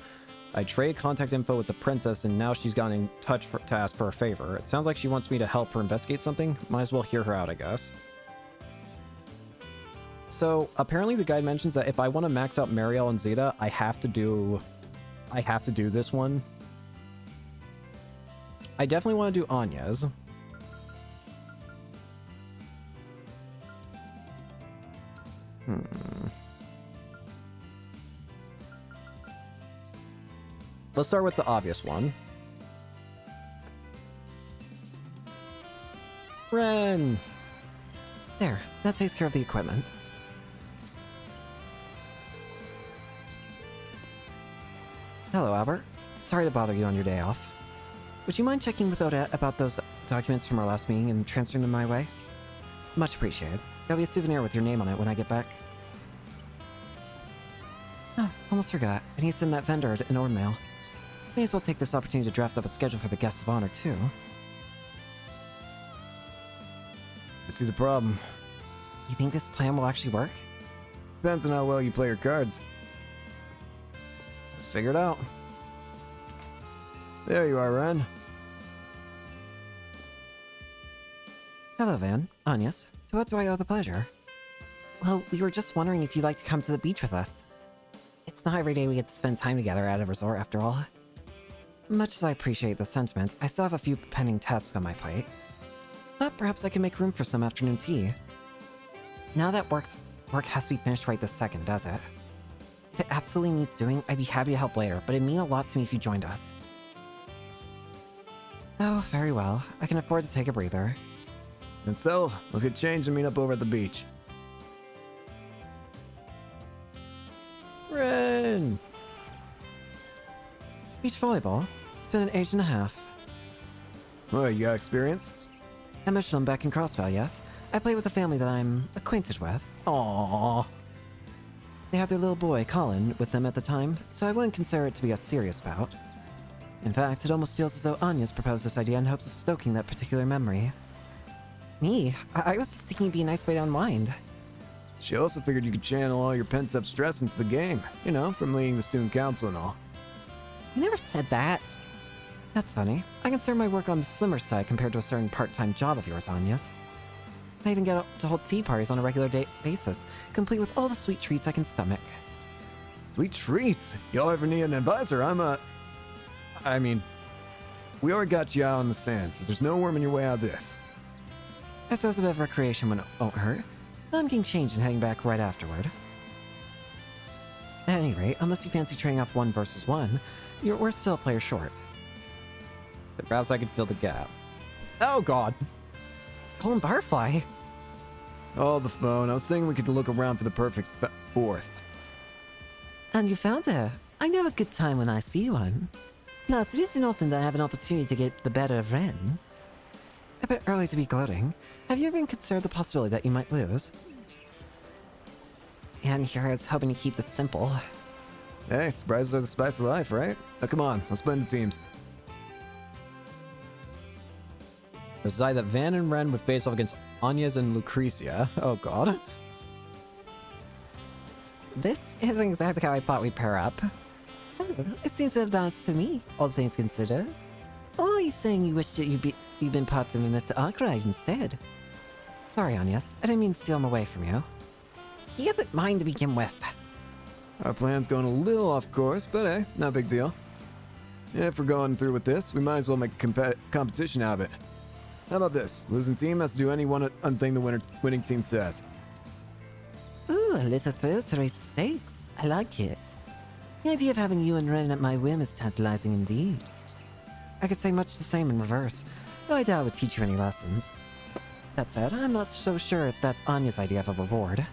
I traded contact info with the princess, and now she's gotten in touch to ask for a favor. It sounds like she wants me to help her investigate something. Might as well hear her out, I guess. So apparently the guide mentions that if I want to max out Mariel and Zeta, I have to do this one. I definitely want to do Anya's. Let's start with the obvious one. Ren! There, that takes care of the equipment. Hello, Albert. Sorry to bother you on your day off. Would you mind checking with Odette about those documents from our last meeting and transferring them my way? Much appreciated. There'll be a souvenir with your name on it when I get back. Oh, almost forgot. I need to send that vendor an order mail. May as well take this opportunity to draft up a schedule for the guests of honor, too. I see the problem. You think this plan will actually work? Depends on how well you play your cards. Let's figure it out. There you are, Ren. Hello, Van. Agnes. To what do I owe the pleasure? Well, we were just wondering if you'd like to come to the beach with us. It's not every day we get to spend time together at a resort, after all. Much as I appreciate the sentiment, I still have a few pending tasks on my plate. But perhaps I can make room for some afternoon tea. Now that work has to be finished right this second, does it? If it absolutely needs doing, I'd be happy to help later, but it'd mean a lot to me if you joined us. Oh, very well. I can afford to take a breather. And so, let's get changed and meet up over at the beach. Ren! Beach volleyball? It's been an age and a half. Oh, you got experience? I'm a Schlumbach in Crossville, yes. I play with a family that I'm acquainted with. Aww. They had their little boy, Colin, with them at the time, so I wouldn't consider it to be a serious bout. In fact, it almost feels as though Anya's proposed this idea in hopes of stoking that particular memory. Me? I was just thinking it'd be a nice way to unwind. She also figured you could channel all your pent-up stress into the game. You know, from leading the student council and all. I never said that. That's funny. I consider my work on the slimmer side compared to a certain part-time job of yours, Anya's. I even get to hold tea parties on a regular basis, complete with all the sweet treats I can stomach. Sweet treats? Y'all ever need an advisor? I mean, we already got you out on the sand, so there's no worming your way out of this. I suppose a bit of recreation won't hurt. I'm getting changed and heading back right afterward. At any rate, unless you fancy trading off 1 versus 1, we're still a player short. Perhaps I could fill the gap. Oh god! Call him Barfly! Oh, the phone. I was thinking we could look around for the perfect fourth. And you found her. I know a good time when I see one. Plus, it isn't often that I have an opportunity to get the better of Ren. A bit early to be gloating. Have you ever considered the possibility that you might lose? And here I was hoping to keep this simple. Hey, surprises are the spice of life, right? Now come on, let's blend the teams. Decide that Van and Ren would face off against Anya's and Lucretia. Oh god. This isn't exactly how I thought we'd pair up. Oh, it seems well balanced to me, all things considered. Or are you saying you wish that you'd been part of Mr. Arkwright instead? Sorry, Agnes. I didn't mean to steal him away from you. He isn't mine to begin with. Our plan's going a little off course, but hey, no big deal. If we're going through with this, we might as well make a competition out of it. How about this? Losing team has to do any one thing the winning team says. Ooh, a little thirst race stakes. I like it. The idea of having you and Ren at my whim is tantalizing indeed. I could say much the same in reverse, though I doubt I would teach you any lessons. That said, I'm not so sure if that's Anya's idea of a reward.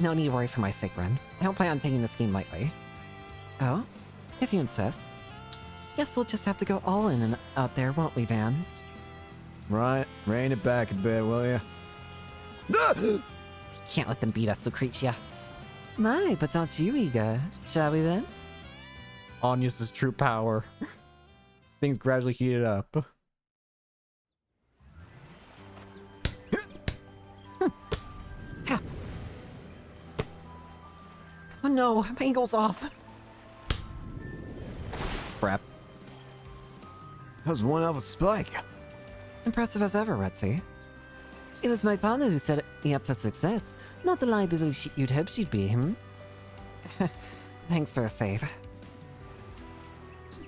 No need to worry for my sake, Ren. I don't plan on taking this game lightly. Oh? If you insist. Guess we'll just have to go all in and out there, won't we, Van? Right. Rein it back a bit, will ya? Can't let them beat us, Lucretia. My, but aren't you eager? Shall we then? Anya's true power. Things gradually heated up. Oh no, my angle's off. Crap. That was one hell of a spike. Impressive as ever, Retzi. It was my father who set me up for success, not the liability you'd hope she'd be, Thanks for a save.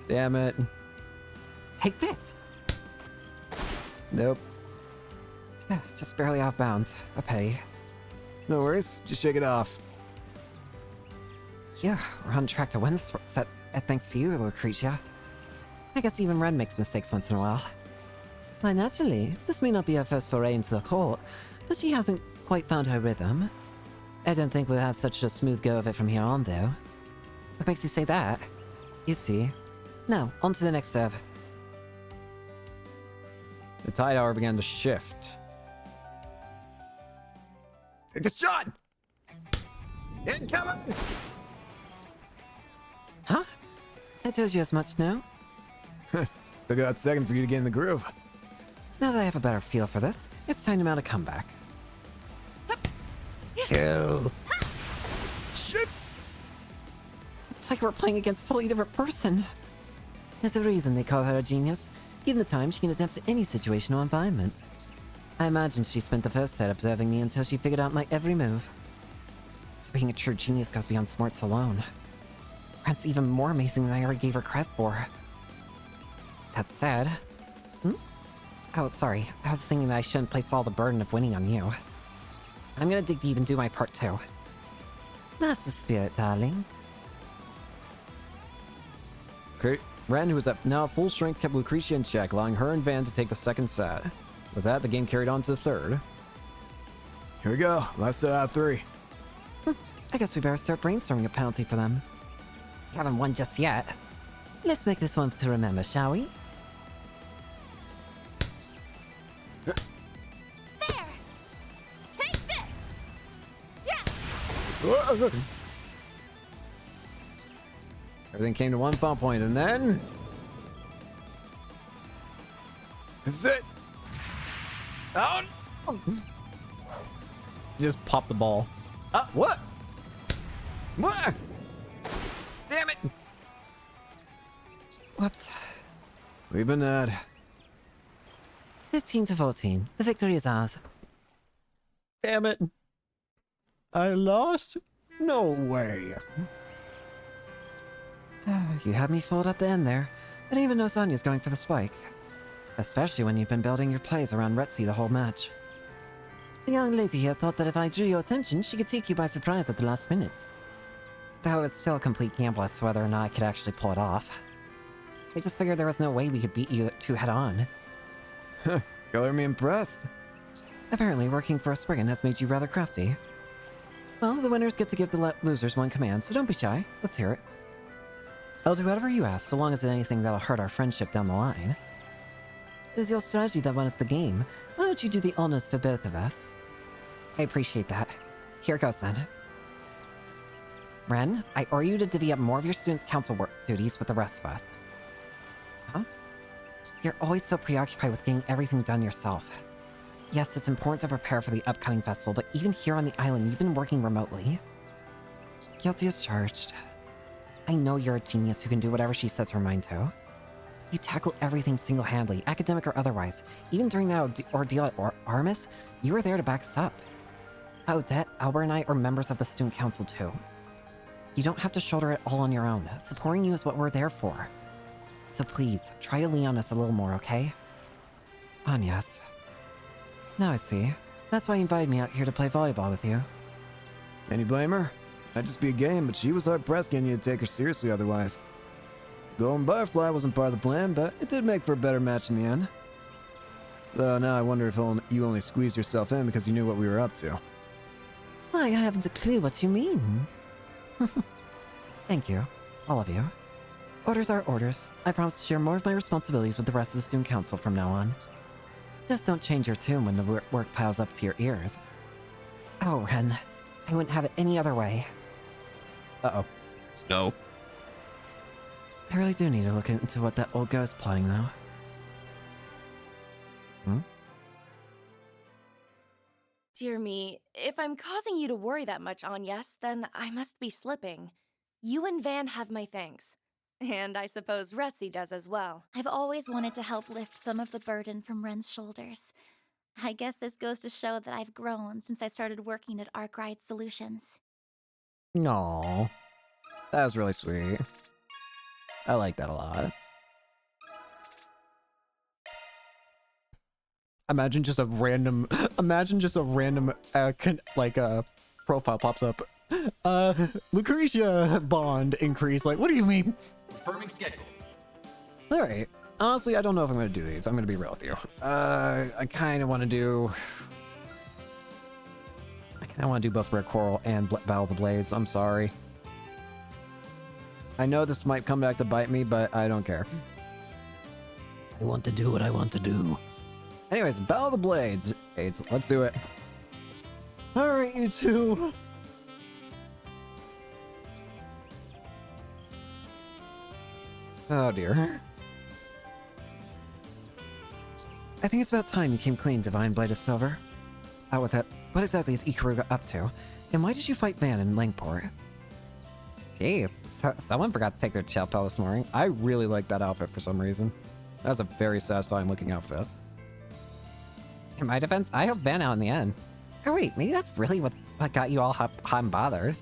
Damn it. Take this! Nope. Just barely off bounds. A pity. No worries, just shake it off. Yeah, we're on track to win this set, thanks to you, Lucretia. I guess even Ren makes mistakes once in a while. Why, naturally, this may not be her first foray into the court, but she hasn't quite found her rhythm. I don't think we'll have such a smooth go of it from here on, though. What makes you say that? You see. Now, on to the next serve. The tide hour began to shift. Take a shot! Incoming! Huh? I told you as much, no? Took about a second for you to get in the groove. Now that I have a better feel for this, it's time to mount a comeback. Kill. Shit! It's like we're playing against a totally different person. There's a reason they call her a genius. Given the time, she can adapt to any situation or environment. I imagine she spent the first set observing me until she figured out my every move. So being a true genius goes beyond smarts alone. That's even more amazing than I ever gave her credit for. That's sad. Oh, sorry. I was thinking that I shouldn't place all the burden of winning on you. I'm gonna dig deep and do my part too. That's the spirit, darling. Okay. Ren, who was at now full strength, kept Lucretia in check, allowing her and Van to take the second set. With that, the game carried on to the third. Here we go. Last set out of 3. I guess we better start brainstorming a penalty for them. Haven't won just yet. Let's make this one to remember, shall we? There! Take this! Yeah! Everything came to one final point, and then... This is it! Out! You just popped the ball. What? What? Damn it! Whoops. We've been at 15 to 14. The victory is ours. Damn it. I lost? No way. You had me fooled at the end there. I didn't even know Sonya's going for the spike. Especially when you've been building your plays around Retzi the whole match. The young lady here thought that if I drew your attention, she could take you by surprise at the last minute. Though it's still a complete gamble as to whether or not I could actually pull it off. I just figured there was no way we could beat you two head-on. Color me impressed. Apparently, working for a Spriggan has made you rather crafty. Well, the winners get to give the losers one command, so don't be shy. Let's hear it. I'll do whatever you ask, so long as it's anything that'll hurt our friendship down the line. It was your strategy that won us the game. Why don't you do the honors for both of us? I appreciate that. Here goes then. Ren, I order you to divvy up more of your student council work duties with the rest of us. Huh? You're always so preoccupied with getting everything done yourself. Yes, it's important to prepare for the upcoming festival, but even here on the island, you've been working remotely. Guilty as charged. I know you're a genius who can do whatever she sets her mind to. You tackle everything single-handedly, academic or otherwise. Even during that ordeal at Armis, you were there to back us up. Odette, Albert, and I are members of the student council too. You don't have to shoulder it all on your own. Supporting you is what we're there for. So please, try to lean on us a little more, okay? Yes. Now I see. That's why you invited me out here to play volleyball with you. Can you blame her? Might just be a game, but she was hard-pressed getting you to take her seriously otherwise. Golden Butterfly wasn't part of the plan, but it did make for a better match in the end. Though now I wonder if you only squeezed yourself in because you knew what we were up to. I haven't a clue what you mean. Thank you, all of you. Orders are orders. I promise to share more of my responsibilities with the rest of the student council from now on. Just don't change your tune when the work piles up to your ears. Oh, Ren, I wouldn't have it any other way. Uh-oh. No. I really do need to look into what that old guy's plotting, though. Dear me, if I'm causing you to worry that much, Agnes, then I must be slipping. You and Van have my thanks. And I suppose Retzi does as well. I've always wanted to help lift some of the burden from Ren's shoulders. I guess this goes to show that I've grown since I started working at Arkwright Solutions. Aww. That was really sweet. I like that a lot. Imagine just a random profile pops up. Lucretia bond increase. Like, what do you mean? Confirming schedule. Alright. Honestly, I don't know if I'm going to do these. I'm going to be real with you. I kind of want to do both Red Coral and Battle of the Blades. I'm sorry. I know this might come back to bite me, but I don't care. I want to do what I want to do. Anyways, Battle of the Blades. Let's do it. Alright, you two. Oh dear. I think it's about time you came clean, Divine Blade of Silver. Out with it. What exactly is Ikaruga up to? And why did you fight Van in Langport? Jeez, someone forgot to take their chill pill this morning. I really like that outfit for some reason. That's a very satisfying looking outfit. In my defense, I helped Van out in the end. Oh wait, maybe that's really what got you all hot and bothered.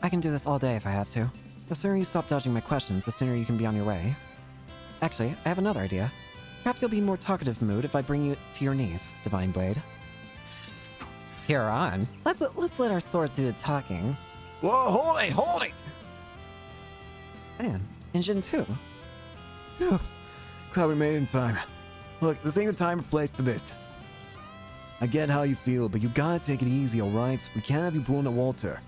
I can do this all day if I have to. The sooner you stop dodging my questions, the sooner you can be on your way. Actually, I have another idea. Perhaps you'll be in a more talkative mood if I bring you to your knees, Divine Blade. You're on. Let's let our swords do the talking. Whoa, hold it! Man, Engine 2. Glad we made it in time. Look, this ain't the time or place for this. I get how you feel, but you gotta take it easy, alright? We can't have you pulling a Walter.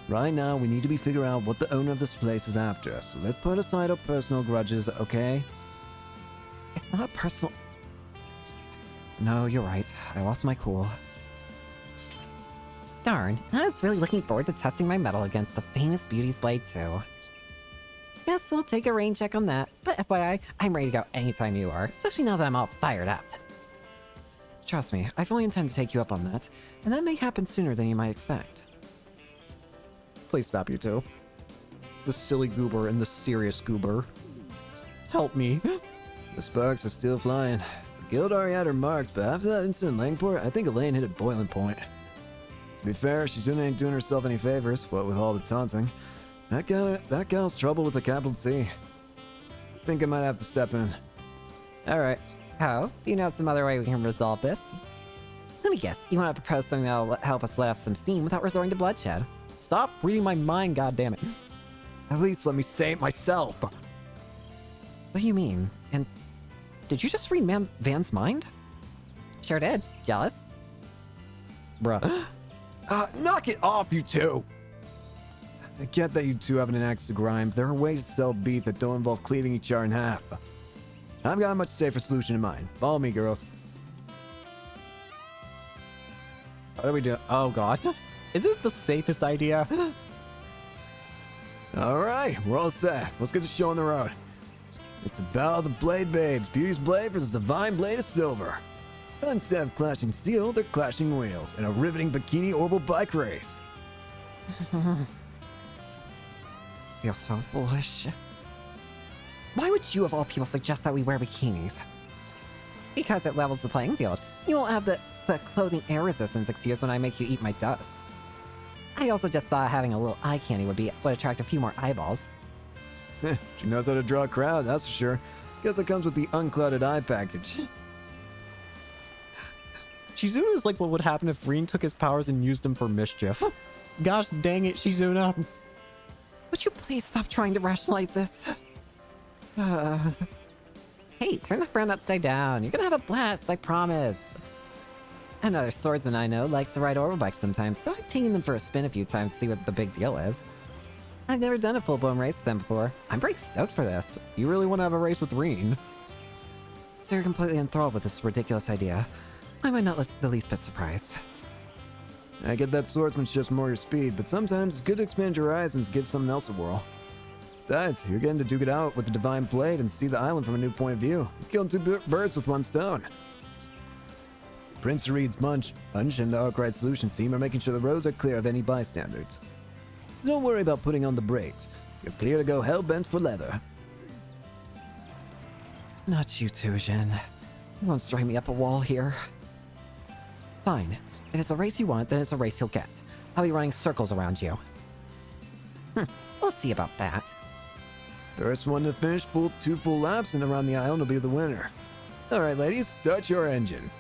Right now, we need to be figuring out what the owner of this place is after, so let's put aside our personal grudges, okay? It's not personal. No, you're right. I lost my cool. Darn, I was really looking forward to testing my mettle against the famous Beauty's Blade too. Guess we'll take a rain check on that, but FYI, I'm ready to go anytime you are, especially now that I'm all fired up. Trust me, I fully intend to take you up on that, and that may happen sooner than you might expect. Please stop, you two. The silly goober and the serious goober. Help me. The sparks are still flying. The guild already had her marked, but after that incident in Langport, I think Elaine hit a boiling point. To be fair, she soon ain't doing herself any favors, what with all the taunting. That gal's trouble with a capital T. Think I might have to step in. Alright. Oh, do you know some other way we can resolve this? Let me guess, you want to propose something that'll help us let off some steam without resorting to bloodshed? Stop reading my mind, goddammit. At least let me say it myself. What do you mean? And did you just read Van's mind? Sure did. Jealous? Bruh. Knock it off, you two! I get that you two have an axe to grind, but there are ways to sell beef that don't involve cleaving each other in half. I've got a much safer solution in mind. Follow me, girls. What are we doing? Oh god. Is this the safest idea? Alright, we're all set. Let's get the show on the road. It's about the Blade Babes, Beauty's Blade versus Divine Blade of Silver. But instead of clashing steel, they're clashing wheels in a riveting bikini orbital bike race. You're so foolish. Why would you of all people suggest that we wear bikinis? Because it levels the playing field. You won't have the clothing air resistance excuse when I make you eat my dust. I also just thought having a little eye candy would attract a few more eyeballs. She knows how to draw a crowd, that's for sure. Guess it comes with the unclouded eye package. Shizuna is like what would happen if Reen took his powers and used them for mischief. Gosh dang it, Shizuna. Would you please stop trying to rationalize this? Hey, turn the frown upside down. You're gonna have a blast, I promise. Another swordsman I know likes to ride oral bikes sometimes, so I've taken them for a spin a few times to see what the big deal is. I've never done a full-blown race with them before. I'm pretty stoked for this. You really want to have a race with Reen? So you're completely enthralled with this ridiculous idea. I might not look the least bit surprised. I get that swordsmanship's more your speed, but sometimes it's good to expand your horizons and give something else a whirl. Besides, you're getting to duke it out with the Divine Blade and see the island from a new point of view. You're killing two birds with one stone. Prince Reed's Munch and the Arkwright Solutions team are making sure the roads are clear of any bystanders. So don't worry about putting on the brakes. You're clear to go hell-bent for leather. Not you too, Jin. You won't strike me up a wall here. Fine. If it's a race you want, then it's a race you'll get. I'll be running circles around you. We'll see about that. First one to finish 2 full laps and around the island will be the winner. Alright ladies, start your engines.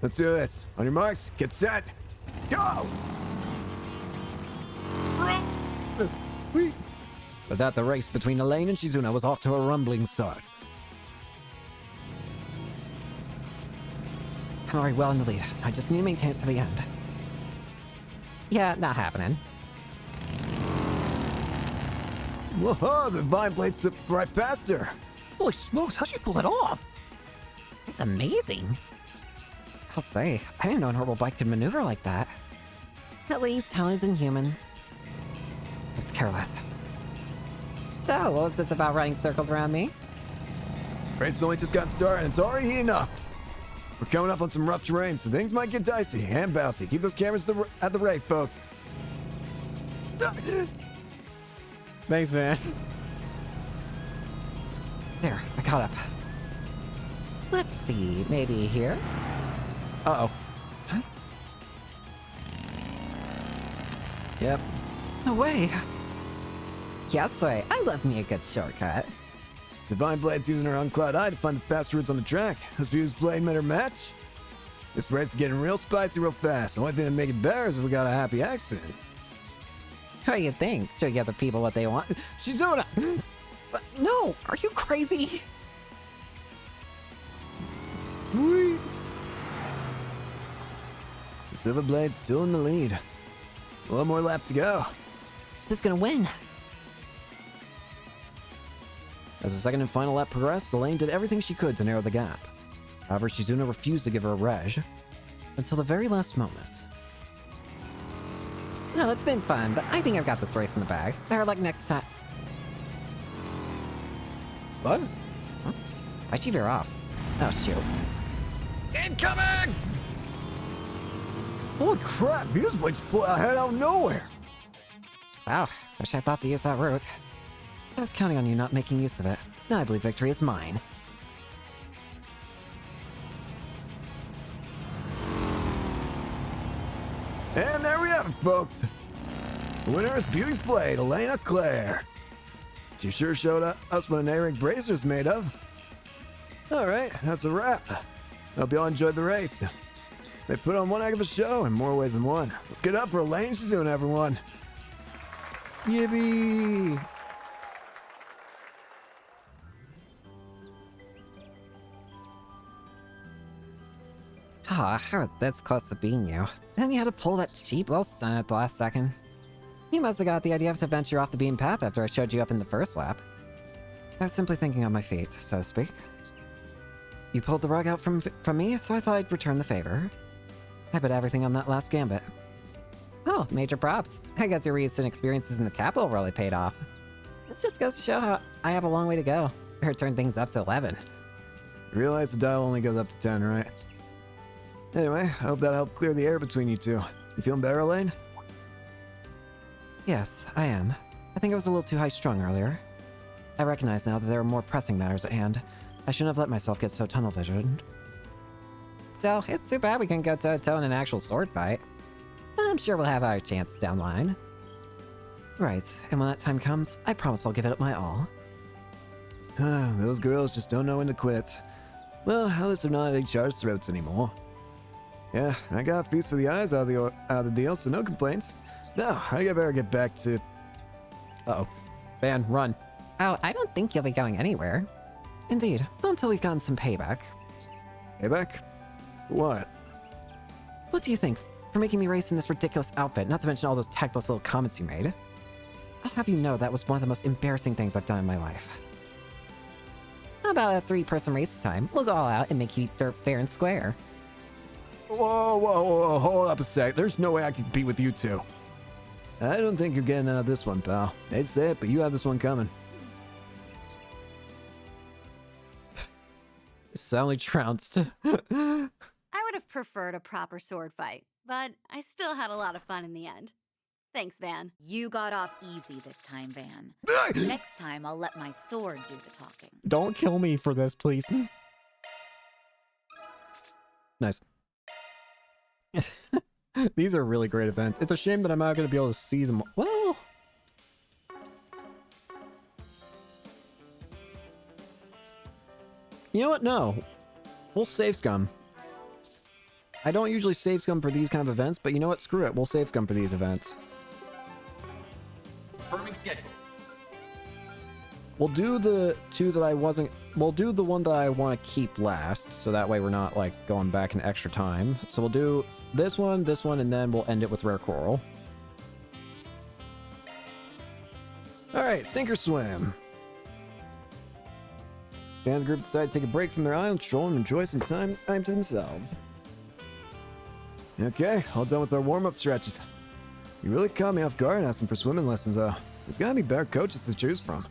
Let's do this. On your marks, get set, go! With that, the race between Elaine and Shizuna was off to a rumbling start. I'm already well in the lead. I just need to maintain it to the end. Yeah, not happening. Whoa, the Divine Blade slipped right past her. Holy smokes, how'd you pull it off? It's amazing. I'll say, I didn't know an orbital bike could maneuver like that. At least, Hell isn't human. It's careless. So, what was this about running circles around me? Race only just got started and it's already heating up. We're coming up on some rough terrain, so things might get dicey and bouncy. Keep those cameras at the rate, folks. Thanks, man. There, I caught up. Let's see, maybe here? Uh-oh. Huh? Yep. No way. Yes, way. I love me a good shortcut. Divine Blade's using her uncloud eye to find the fast routes on the track. Has View's Blade met her match? This race is getting real spicy real fast. The only thing to make it better is if we got a happy accident. What do you think? Should we give the people what they want? Shizuna! No! Are you crazy? Whee! The Silver Blade's still in the lead. One more lap to go. Who's gonna win? As the second and final lap progressed, Elaine did everything she could to narrow the gap. However, Shizuna refused to give her a reg until the very last moment. No, it's been fun, but I think I've got this race in the bag. Better luck next time. What? Huh? Why'd she veer off? Oh, shoot. Incoming! Holy crap, View's Blade's pulled ahead out of nowhere. Wow, wish I thought to use that route. I was counting on you not making use of it. Now I believe victory is mine. And there we have it, folks. The winner is Beauty's Blade, Elena Claire. She sure showed us what an A-Ring bracer's made of. Alright, that's a wrap. Hope y'all enjoyed the race. They put on one heck of a show in more ways than one. Let's get up for Elaine Shizuna, everyone. Yippee! Ah, I was this close to beating you. Then you had to pull that cheap little stunt at the last second. You must have got the idea to venture off the beaten path after I showed you up in the first lap. I was simply thinking on my feet, so to speak. You pulled the rug out from me, so I thought I'd return the favor. I bet everything on that last gambit. Oh, major props. I guess your recent experiences in the capital really paid off. This just goes to show how I have a long way to go. Or turn things up to 11. You realize the dial only goes up to 10, right? Anyway, I hope that helped clear the air between you two. You feeling better, Elaine? Yes, I am. I think I was a little too high-strung earlier. I recognize now that there are more pressing matters at hand. I shouldn't have let myself get so tunnel-visioned. So, it's too bad we couldn't go toe-to-toe in an actual sword fight. But I'm sure we'll have our chances down the line. Right, and when that time comes, I promise I'll give it my all. Those girls just don't know when to quit. Well, at least they're not at HR's throats anymore. Yeah, I got a feast for the eyes out of the deal, so no complaints. Now, I better get back to... Uh-oh. Van, run. Oh, I don't think you'll be going anywhere. Indeed, not until we've gotten some payback. Payback? What? What do you think? For making me race in this ridiculous outfit, not to mention all those tactless little comments you made. I'll have you know that was one of the most embarrassing things I've done in my life. How about a 3-person race time? We'll go all out and make you eat dirt fair and square. Whoa, hold up a sec. There's no way I can compete with you two. I don't think you're getting out of this one, pal. Hate to say it, but you have this one coming. Soundly trounced. I would have preferred a proper sword fight, but I still had a lot of fun in the end. Thanks, Van. You got off easy this time, Van. Next time, I'll let my sword do the talking. Don't kill me for this, please. Nice. These are really great events. It's a shame that I'm not going to be able to see them. Well... You know what? No. We'll save scum. I don't usually save scum for these kind of events, but you know what? Screw it. We'll save scum for these events. Confirming schedule. We'll do the two that I wasn't... We'll do the one that I want to keep last, so that way we're not, like, going back in extra time. So we'll do this one, and then we'll end it with Rare Coral. Alright, sink or swim. Fans group decided to take a break from their island stroll and enjoy some time to themselves. Okay, all done with our warm-up stretches. You really caught me off guard asking for swimming lessons, though. There's gotta be better coaches to choose from.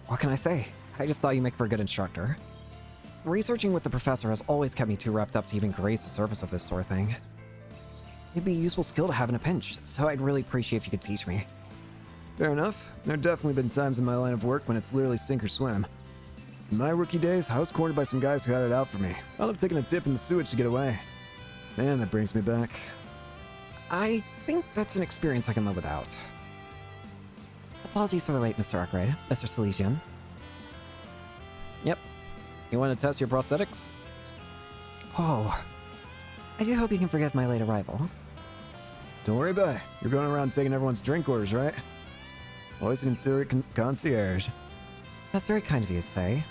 What can I say? I just thought you make for a good instructor. Researching with the professor has always kept me too wrapped up to even graze the surface of this sort of thing. It'd be a useful skill to have in a pinch, so I'd really appreciate if you could teach me. Fair enough. There have definitely been times in my line of work when it's literally sink or swim. In my rookie days, I was cornered by some guys who had it out for me. I wound up taking a dip in the sewage to get away. Man, that brings me back. I think that's an experience I can live without. Apologies for the wait, Mr. Arkwright. Mr. Silesian. Yep. You want to test your prosthetics? Oh. I do hope you can forgive my late arrival. Don't worry about it. You're going around taking everyone's drink orders, right? Always consider it concierge. That's very kind of you to say.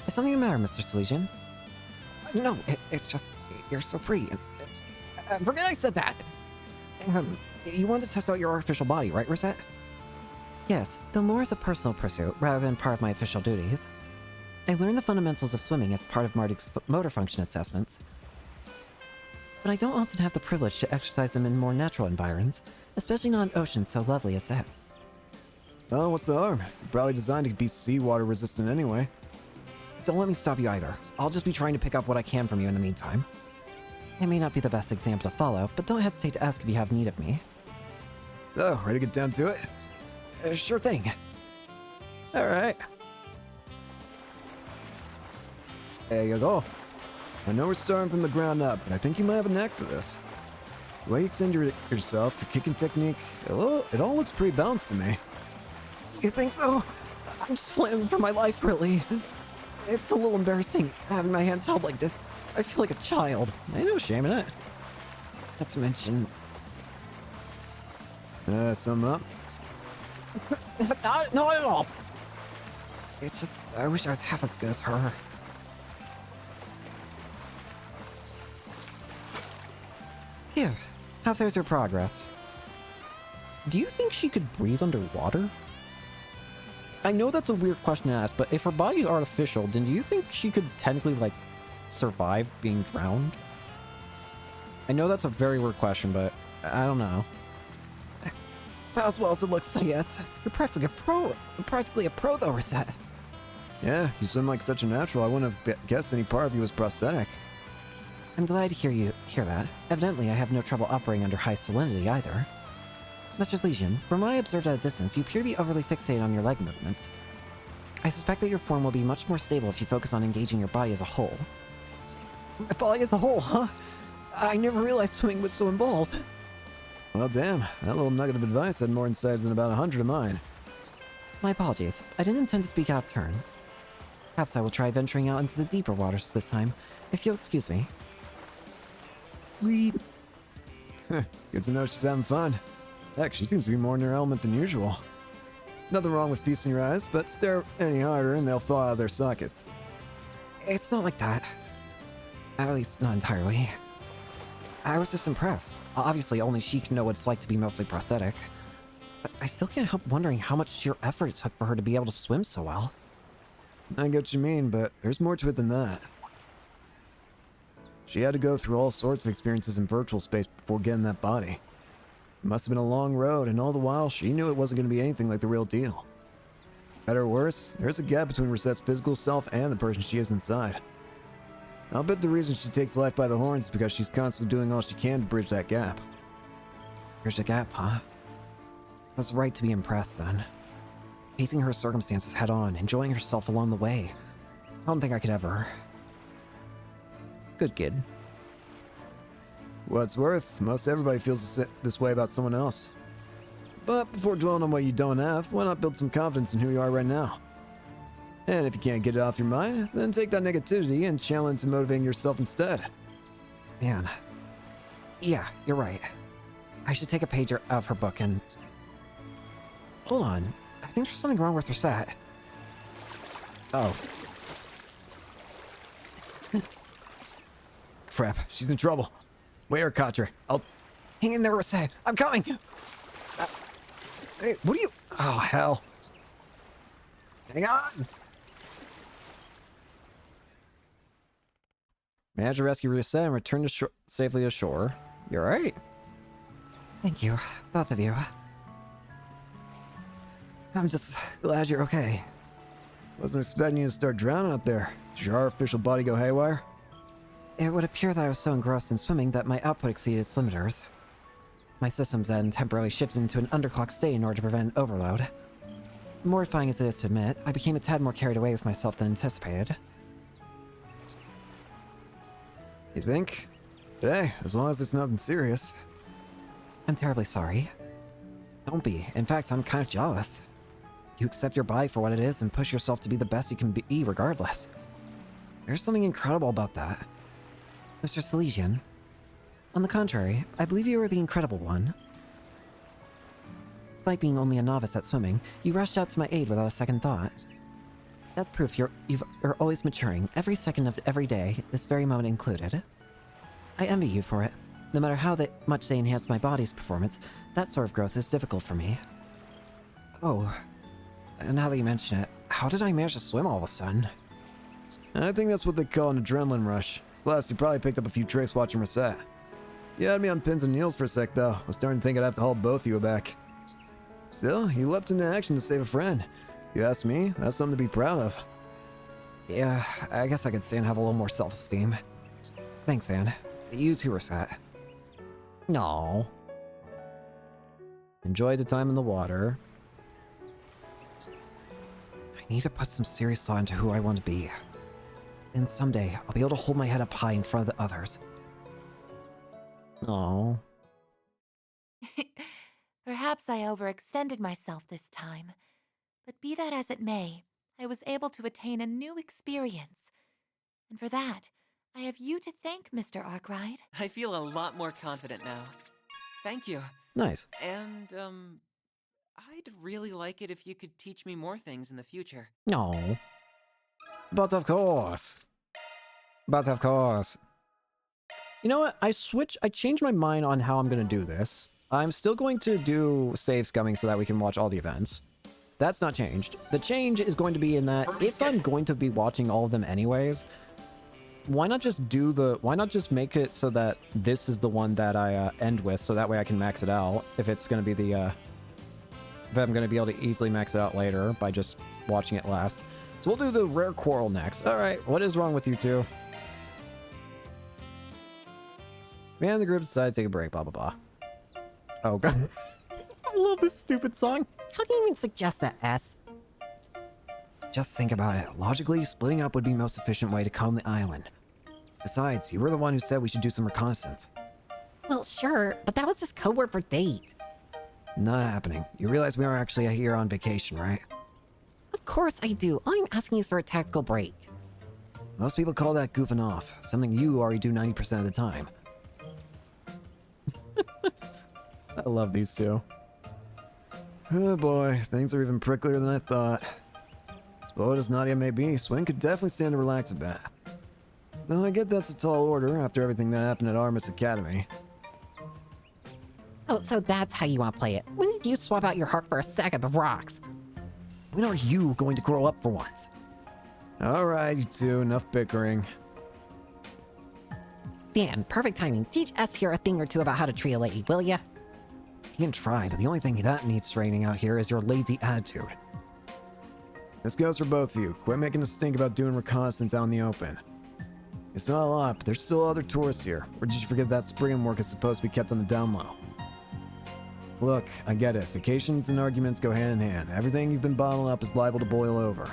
Is something the matter, Mr. Silesian? No, it's just... You're so pretty. Forget I said that! You wanted to test out your artificial body, right, Rosette? Yes, though more as a personal pursuit rather than part of my official duties. I learned the fundamentals of swimming as part of Marduk's motor function assessments. But I don't often have the privilege to exercise them in more natural environs, especially not an ocean so lovely as this. Oh, what's the harm? You're probably designed to be seawater resistant anyway. Don't let me stop you either. I'll just be trying to pick up what I can from you in the meantime. I may not be the best example to follow, but don't hesitate to ask if you have need of me. So, ready to get down to it? Sure thing. Alright. There you go. I know we're starting from the ground up, but I think you might have a knack for this. The way you extend yourself, your kicking technique, it all looks pretty balanced to me. You think so? I'm just flying for my life, really. It's a little embarrassing having my hands held like this. I feel like a child. Ain't no shame in it. Not to mention... Sum up? Not at all. It's just, I wish I was half as good as her. Phew. How fares your progress? Do you think she could breathe underwater? I know that's a weird question to ask, but if her body's artificial, then do you think she could technically, like, survive being drowned? I know that's a very weird question, but I don't know. Not as well as it looks, I guess. You're practically a pro. You're practically a pro, though, Rosette. Yeah, you swim like such a natural. I wouldn't have guessed any part of you was prosthetic. I'm glad to hear that. Evidently, I have no trouble operating under high salinity either. Mr. Legion, from what I observed at a distance, you appear to be overly fixated on your leg movements. I suspect that your form will be much more stable if you focus on engaging your body as a whole. My body as a whole, huh? I never realized swimming was so involved. Well, damn. That little nugget of advice had more insight than about 100 of mine. My apologies. I didn't intend to speak out of turn. Perhaps I will try venturing out into the deeper waters this time, if you'll excuse me. Weep. Good to know she's having fun. Heck, she seems to be more in her element than usual. Nothing wrong with feasting your eyes, but stare any harder and they'll fall out of their sockets. It's not like that. At least, not entirely. I was just impressed. Obviously, only she can know what it's like to be mostly prosthetic. But I still can't help wondering how much sheer effort it took for her to be able to swim so well. I get what you mean, but there's more to it than that. She had to go through all sorts of experiences in virtual space before getting that body. It must have been a long road, and all the while, she knew it wasn't going to be anything like the real deal. Better or worse, there's a gap between Rosette's physical self and the person she is inside. I'll bet the reason she takes life by the horns is because she's constantly doing all she can to bridge that gap. Bridge the gap, huh? I was right to be impressed, then. Facing her circumstances head-on, enjoying herself along the way. I don't think I could ever... Good kid. What's worth, most everybody feels this way about someone else. But before dwelling on what you don't have, why not build some confidence in who you are right now? And if you can't get it off your mind, then take that negativity and channel into motivating yourself instead. Man. Yeah, you're right. I should take a page out of her book and... Hold on. I think there's something wrong with Rosette. Oh. Crap, she's in trouble. Wait, or Katra. I'll... Hang in there, Rosette. I'm coming! Hey, what are you... Oh, hell. Hang on! Managed to rescue Rosette and return to safely ashore. You're right. Thank you, both of you. I'm just glad you're okay. Wasn't expecting you to start drowning out there. Did your artificial body go haywire? It would appear that I was so engrossed in swimming that my output exceeded its limiters. My systems then temporarily shifted into an underclock state in order to prevent overload. Mortifying as it is to admit, I became a tad more carried away with myself than anticipated. You think? But hey, as long as it's nothing serious. I'm terribly sorry. Don't be. In fact, I'm kind of jealous. You accept your body for what it is and push yourself to be the best you can be regardless. There's something incredible about that. Mr. Silesian. On the contrary, I believe you are the incredible one. Despite being only a novice at swimming, you rushed out to my aid without a second thought. That's proof you're always maturing, every second of every day, this very moment included. I envy you for it. No matter how much they enhance my body's performance, that sort of growth is difficult for me. Oh, and now that you mention it, how did I manage to swim all of a sudden? I think that's what they call an adrenaline rush. Plus, you probably picked up a few tricks watching Rosette. You had me on pins and needles for a sec, though. I was starting to think I'd have to haul both of you back. Still, you leapt into action to save a friend. If you ask me, that's something to be proud of. Yeah, I guess I could say and have a little more self-esteem. Thanks, Van. You too, Rosette. No. Enjoy the time in the water. I need to put some serious thought into who I want to be. And someday, I'll be able to hold my head up high in front of the others. Oh. Perhaps I overextended myself this time. But be that as it may, I was able to attain a new experience. And for that, I have you to thank, Mr. Arkwright. I feel a lot more confident now. Thank you. Nice. And, I'd really like it if you could teach me more things in the future. No. But of course. But of course. You know what? I changed my mind on how I'm going to do this. I'm still going to do save scumming so that we can watch all the events. That's not changed. The change is going to be in that if I'm going to be watching all of them anyways, why not just make it so that this is the one that I end with, so that way I can max it out if it's going to be the, if I'm going to be able to easily max it out later by just watching it last. So we'll do the rare quarrel next. Alright, what is wrong with you two? Man, the group decided to take a break, blah, blah, blah. Oh, God. I love this stupid song. How can you even suggest that, S? Just think about it. Logically, splitting up would be the most efficient way to calm the island. Besides, you were the one who said we should do some reconnaissance. Well, sure, but that was just code word for date. Not happening. You realize we are actually here on vacation, right? Of course I do. All I'm asking is for a tactical break. Most people call that goofing off, something you already do 90% of the time. I love these two. Oh boy, things are even pricklier than I thought. Spoiled as Nadia may be, Swin could definitely stand to relax a bit. Though I get that's a tall order after everything that happened at Armis Academy. Oh, so that's how you want to play it. When did you swap out your heart for a sack of rocks? When are you going to grow up for once? Alright, you two, enough bickering. Dan, perfect timing. Teach us here a thing or two about how to treat a lady, will ya? You can try, but the only thing that needs straightening out here is your lazy attitude. This goes for both of you. Quit making a stink about doing reconnaissance out in the open. It's not a lot, but there's still other tourists here. Or did you forget that spring work is supposed to be kept on the down low? Look, I get it. Vacations and arguments go hand in hand. Everything you've been bottling up is liable to boil over.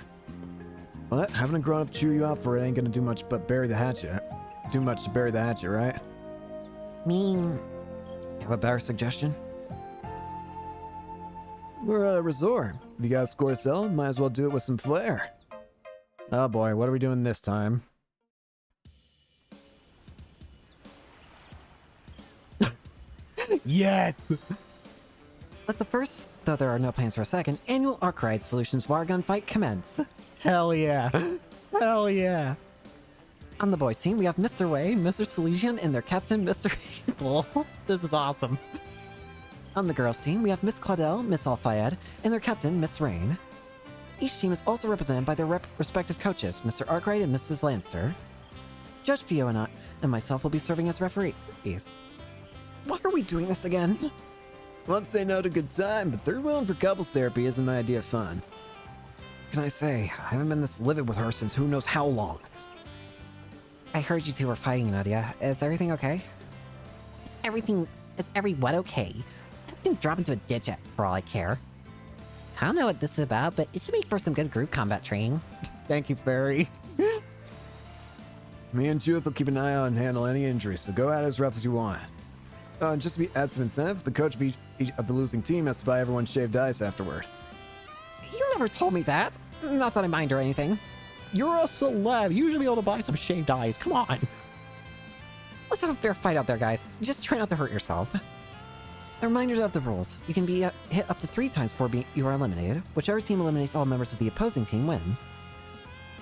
But having a grown-up chew you out for it ain't gonna do much but bury the hatchet. Do much to bury the hatchet, right? Mean... Have a better suggestion? We're at a resort. If you guys score a sell, might as well do it with some flair. Oh boy, what are we doing this time? Yes! Let the first, though there are no plans for a second, annual Arc Ride Solutions War Gunfight commence. Hell yeah. Hell yeah. On the boys team, we have Mr. Wei, Mr. Silesian, and their captain, Mr. Evil. This is awesome. On the girls team, we have Miss Claudel, Miss Al-Fayed, and their captain, Miss Rain. Each team is also represented by their respective coaches, Mr. Arkwright and Mrs. Lanster. Judge Fiona and myself will be serving as referees. Why are we doing this again? Won't say no to a good time, but third wheeling for couples therapy isn't my idea of fun. What can I say? I haven't been this livid with her since who knows how long. I heard you two were fighting, Nadia. Is everything okay? Is what okay? That's gonna drop into a ditch for all I care. I don't know what this is about, but it should make for some good group combat training. Thank you, Fairy. Me and Judith will keep an eye out and handle any injuries, so go at it as rough as you want. And just to add some incentive, the coach of each of the losing team has to buy everyone shaved ice afterward. You never told me that. Not that I mind or anything. You're a celeb. You should be able to buy some shaved ice. Come on. Let's have a fair fight out there, guys. Just try not to hurt yourselves. A reminder of the rules. You can be hit up to 3 times before you are eliminated. Whichever team eliminates all members of the opposing team wins.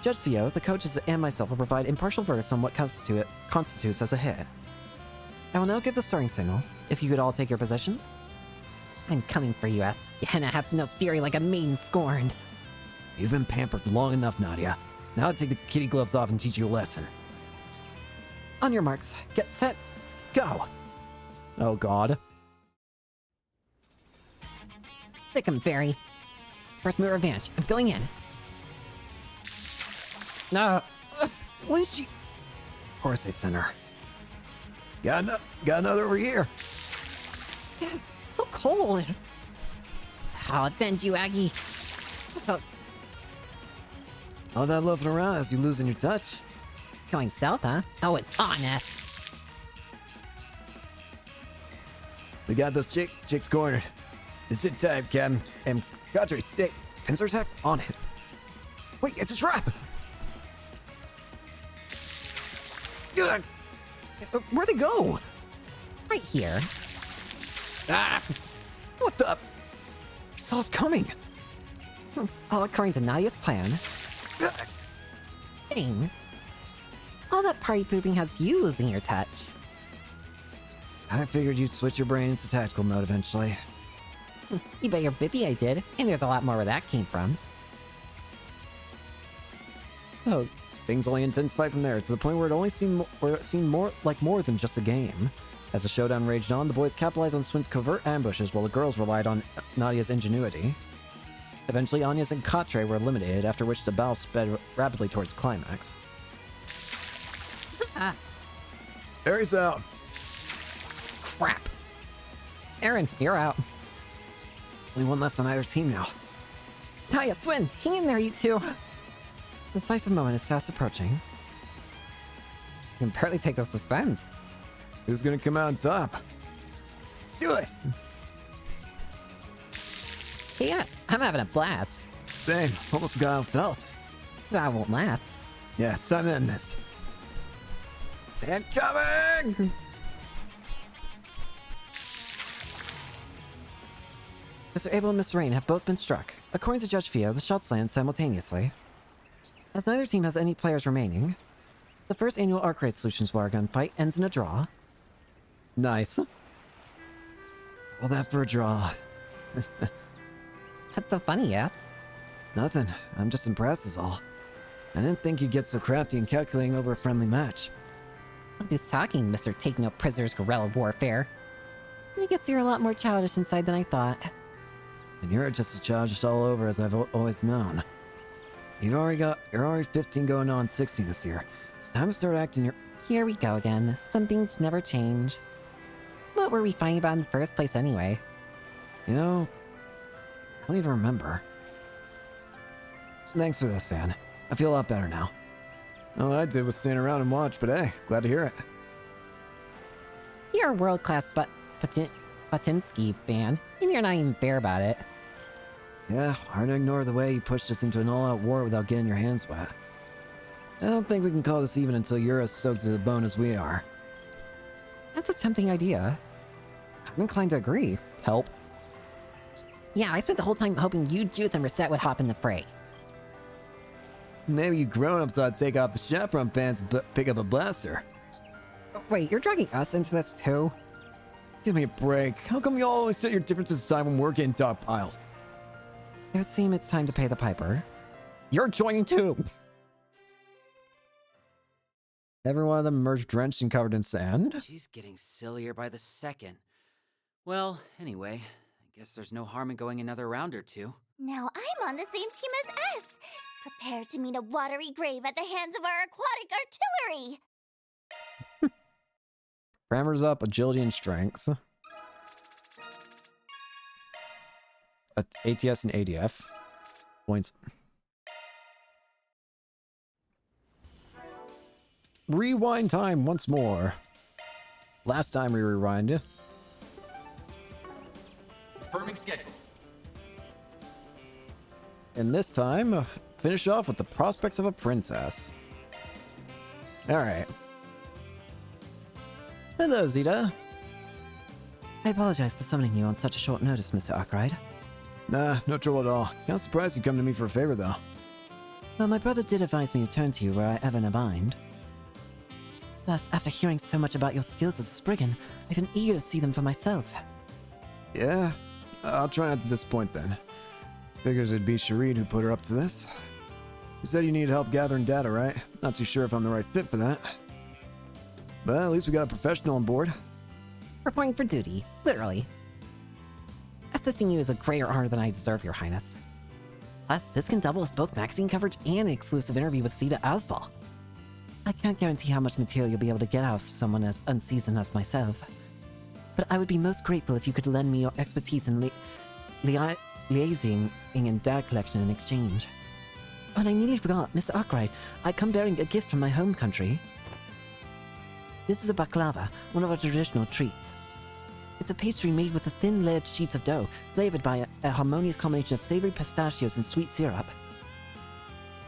Judge Theo, the coaches, and myself will provide impartial verdicts on what constitutes as a hit. I will now give the starting signal. If you could all take your positions. I'm coming for you, S. You have no fury like a maiden scorned. You've been pampered long enough, Nadia. Now take the kitty gloves off and teach you a lesson. On your marks, get set, go! Oh god. Thick 'em, Fairy. First move advantage. I'm going in. No. What is she? Of course it's in her. Got another over here. It's so cold. I'll avenge you, Aggie. All that loafing around as you losing your touch. Going south, huh? Oh, it's on us. We got those chicks cornered. Just sit tight, Captain. And Cadre, take pincer attack on it. Wait, it's a trap! Where'd they go? Right here. Ah! What the? He saw us coming. All according to Nadia's plan. Dang. All that party pooping has you losing your touch. I figured you'd switch your brain into tactical mode eventually. You bet your bippy I did, and there's a lot more where that came from. Oh, things only intensified from there, to the point where it seemed more than just a game. As the showdown raged on, the boys capitalized on Swin's covert ambushes while the girls relied on Nadia's ingenuity. Eventually, Anya's and Katre were eliminated, after which the battle sped rapidly towards climax. Aries out. Crap. Aaron, you're out. Only one left on either team now. Taya, Swin, hang in there, you two. The decisive moment is fast approaching. You can barely take the suspense. Who's gonna come out on top? Let's do it! Yes, I'm having a blast. Same. Almost got off belt. I won't laugh. Yeah, time to end this. Incoming! Mr. Abel and Miss Rain have both been struck. According to Judge Fio, the shots land simultaneously. As neither team has any players remaining, the first annual Arkwright Solutions War gunfight ends in a draw. Nice. All that for a draw. That's so funny, yes? Nothing. I'm just impressed is all. I didn't think you'd get so crafty and calculating over a friendly match. Who's talking, Mr. Taking Out Prisoners Guerrilla Warfare? I guess you're a lot more childish inside than I thought. And you're just as childish all over as I've always known. You're already 15 going on 16 this year. It's time to start acting your... Here we go again. Some things never change. What were we fighting about in the first place anyway? You know, I don't even remember. Thanks for this, Van. I feel a lot better now. All I did was stand around and watch, but hey, glad to hear it. You're a world-class Batinsky fan, and you're not even fair about it. Yeah, hard to ignore the way you pushed us into an all-out war without getting your hands wet. I don't think we can call this even until you're as soaked to the bone as we are. That's a tempting idea. I'm inclined to agree. Help. Yeah, I spent the whole time hoping you, Judith, and Reset would hop in the fray. Maybe you grown-ups ought to take off the chaperone pants and pick up a blaster. Wait, you're dragging us into this too? Give me a break. How come you always set your differences aside when we're getting dogpiled? It would seem it's time to pay the piper. You're joining too! Every one of them emerged drenched and covered in sand. She's getting sillier by the second. Well, anyway, I guess there's no harm in going another round or two. Now I'm on the same team as S. Prepare to meet a watery grave at the hands of our aquatic artillery! Parameters up, agility and strength. ATS and ADF. Points. Rewind time once more. Last time we rewinded. Confirming schedule. And this time, finish off with the prospects of a princess. Alright. Hello, Zeta. I apologize for summoning you on such a short notice, Mr. Arkwright. Nah, no trouble at all. Kinda surprised you come to me for a favor, though. Well, my brother did advise me to turn to you were I ever in a bind. Thus, after hearing so much about your skills as a Spriggan, I've been eager to see them for myself. Yeah? I'll try not to disappoint then. Figures it'd be Sharid who put her up to this. You said you needed help gathering data, right? Not too sure if I'm the right fit for that. But at least we got a professional on board. Reporting for duty, literally. Assisting you is a greater honor than I deserve, Your Highness. Plus, this can double as both magazine coverage and an exclusive interview with Zeta Asval. I can't guarantee how much material you'll be able to get out of someone as unseasoned as myself. But I would be most grateful if you could lend me your expertise in liaising and data collection in exchange. And I nearly forgot, Mr. Arkwright, I come bearing a gift from my home country. This is a baklava, one of our traditional treats. It's a pastry made with the thin layered sheets of dough, flavored by a harmonious combination of savory pistachios and sweet syrup.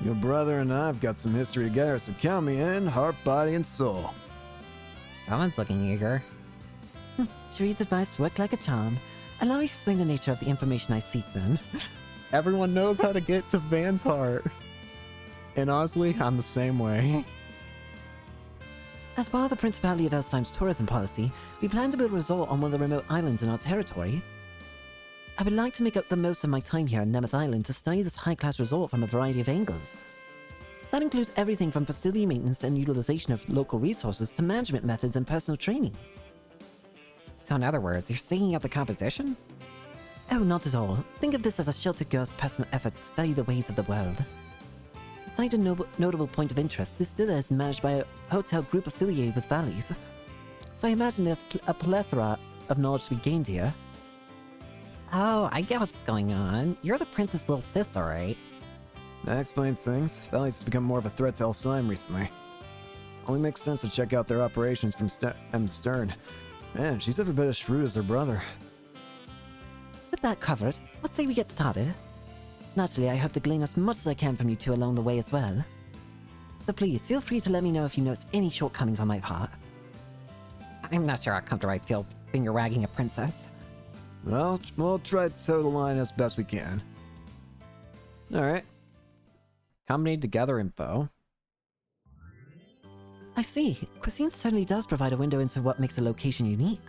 Your brother and I've got some history together, so count me in, heart, body, and soul. Someone's looking eager. Sharid's advice worked like a charm. Allow me to explain the nature of the information I seek, then. Everyone knows how to get to Van's heart. And honestly, I'm the same way. As part of the Principality of Elsheim's tourism policy, we plan to build a resort on one of the remote islands in our territory. I would like to make up the most of my time here on Nemeth Island to study this high-class resort from a variety of angles. That includes everything from facility maintenance and utilization of local resources to management methods and personal training. So in other words, you're seeking out the competition? Oh, not at all. Think of this as a sheltered girl's personal efforts to study the ways of the world. Aside a notable point of interest, this villa is managed by a hotel group affiliated with Valleys. So I imagine there's a plethora of knowledge to be gained here. Oh, I get what's going on. You're the prince's little sis, alright? That explains things. Valley's has become more of a threat to Elsheim recently. Only makes sense to check out their operations from Stern. Man, she's every bit as shrewd as her brother. With that covered, what say we get started? Naturally, I hope to glean as much as I can from you two along the way as well. So please, feel free to let me know if you notice any shortcomings on my part. I'm not sure how comfortable I feel finger-wagging a princess. Well, we'll try to toe the line as best we can. Alright. Combined to gather info. I see. Cuisine certainly does provide a window into what makes a location unique.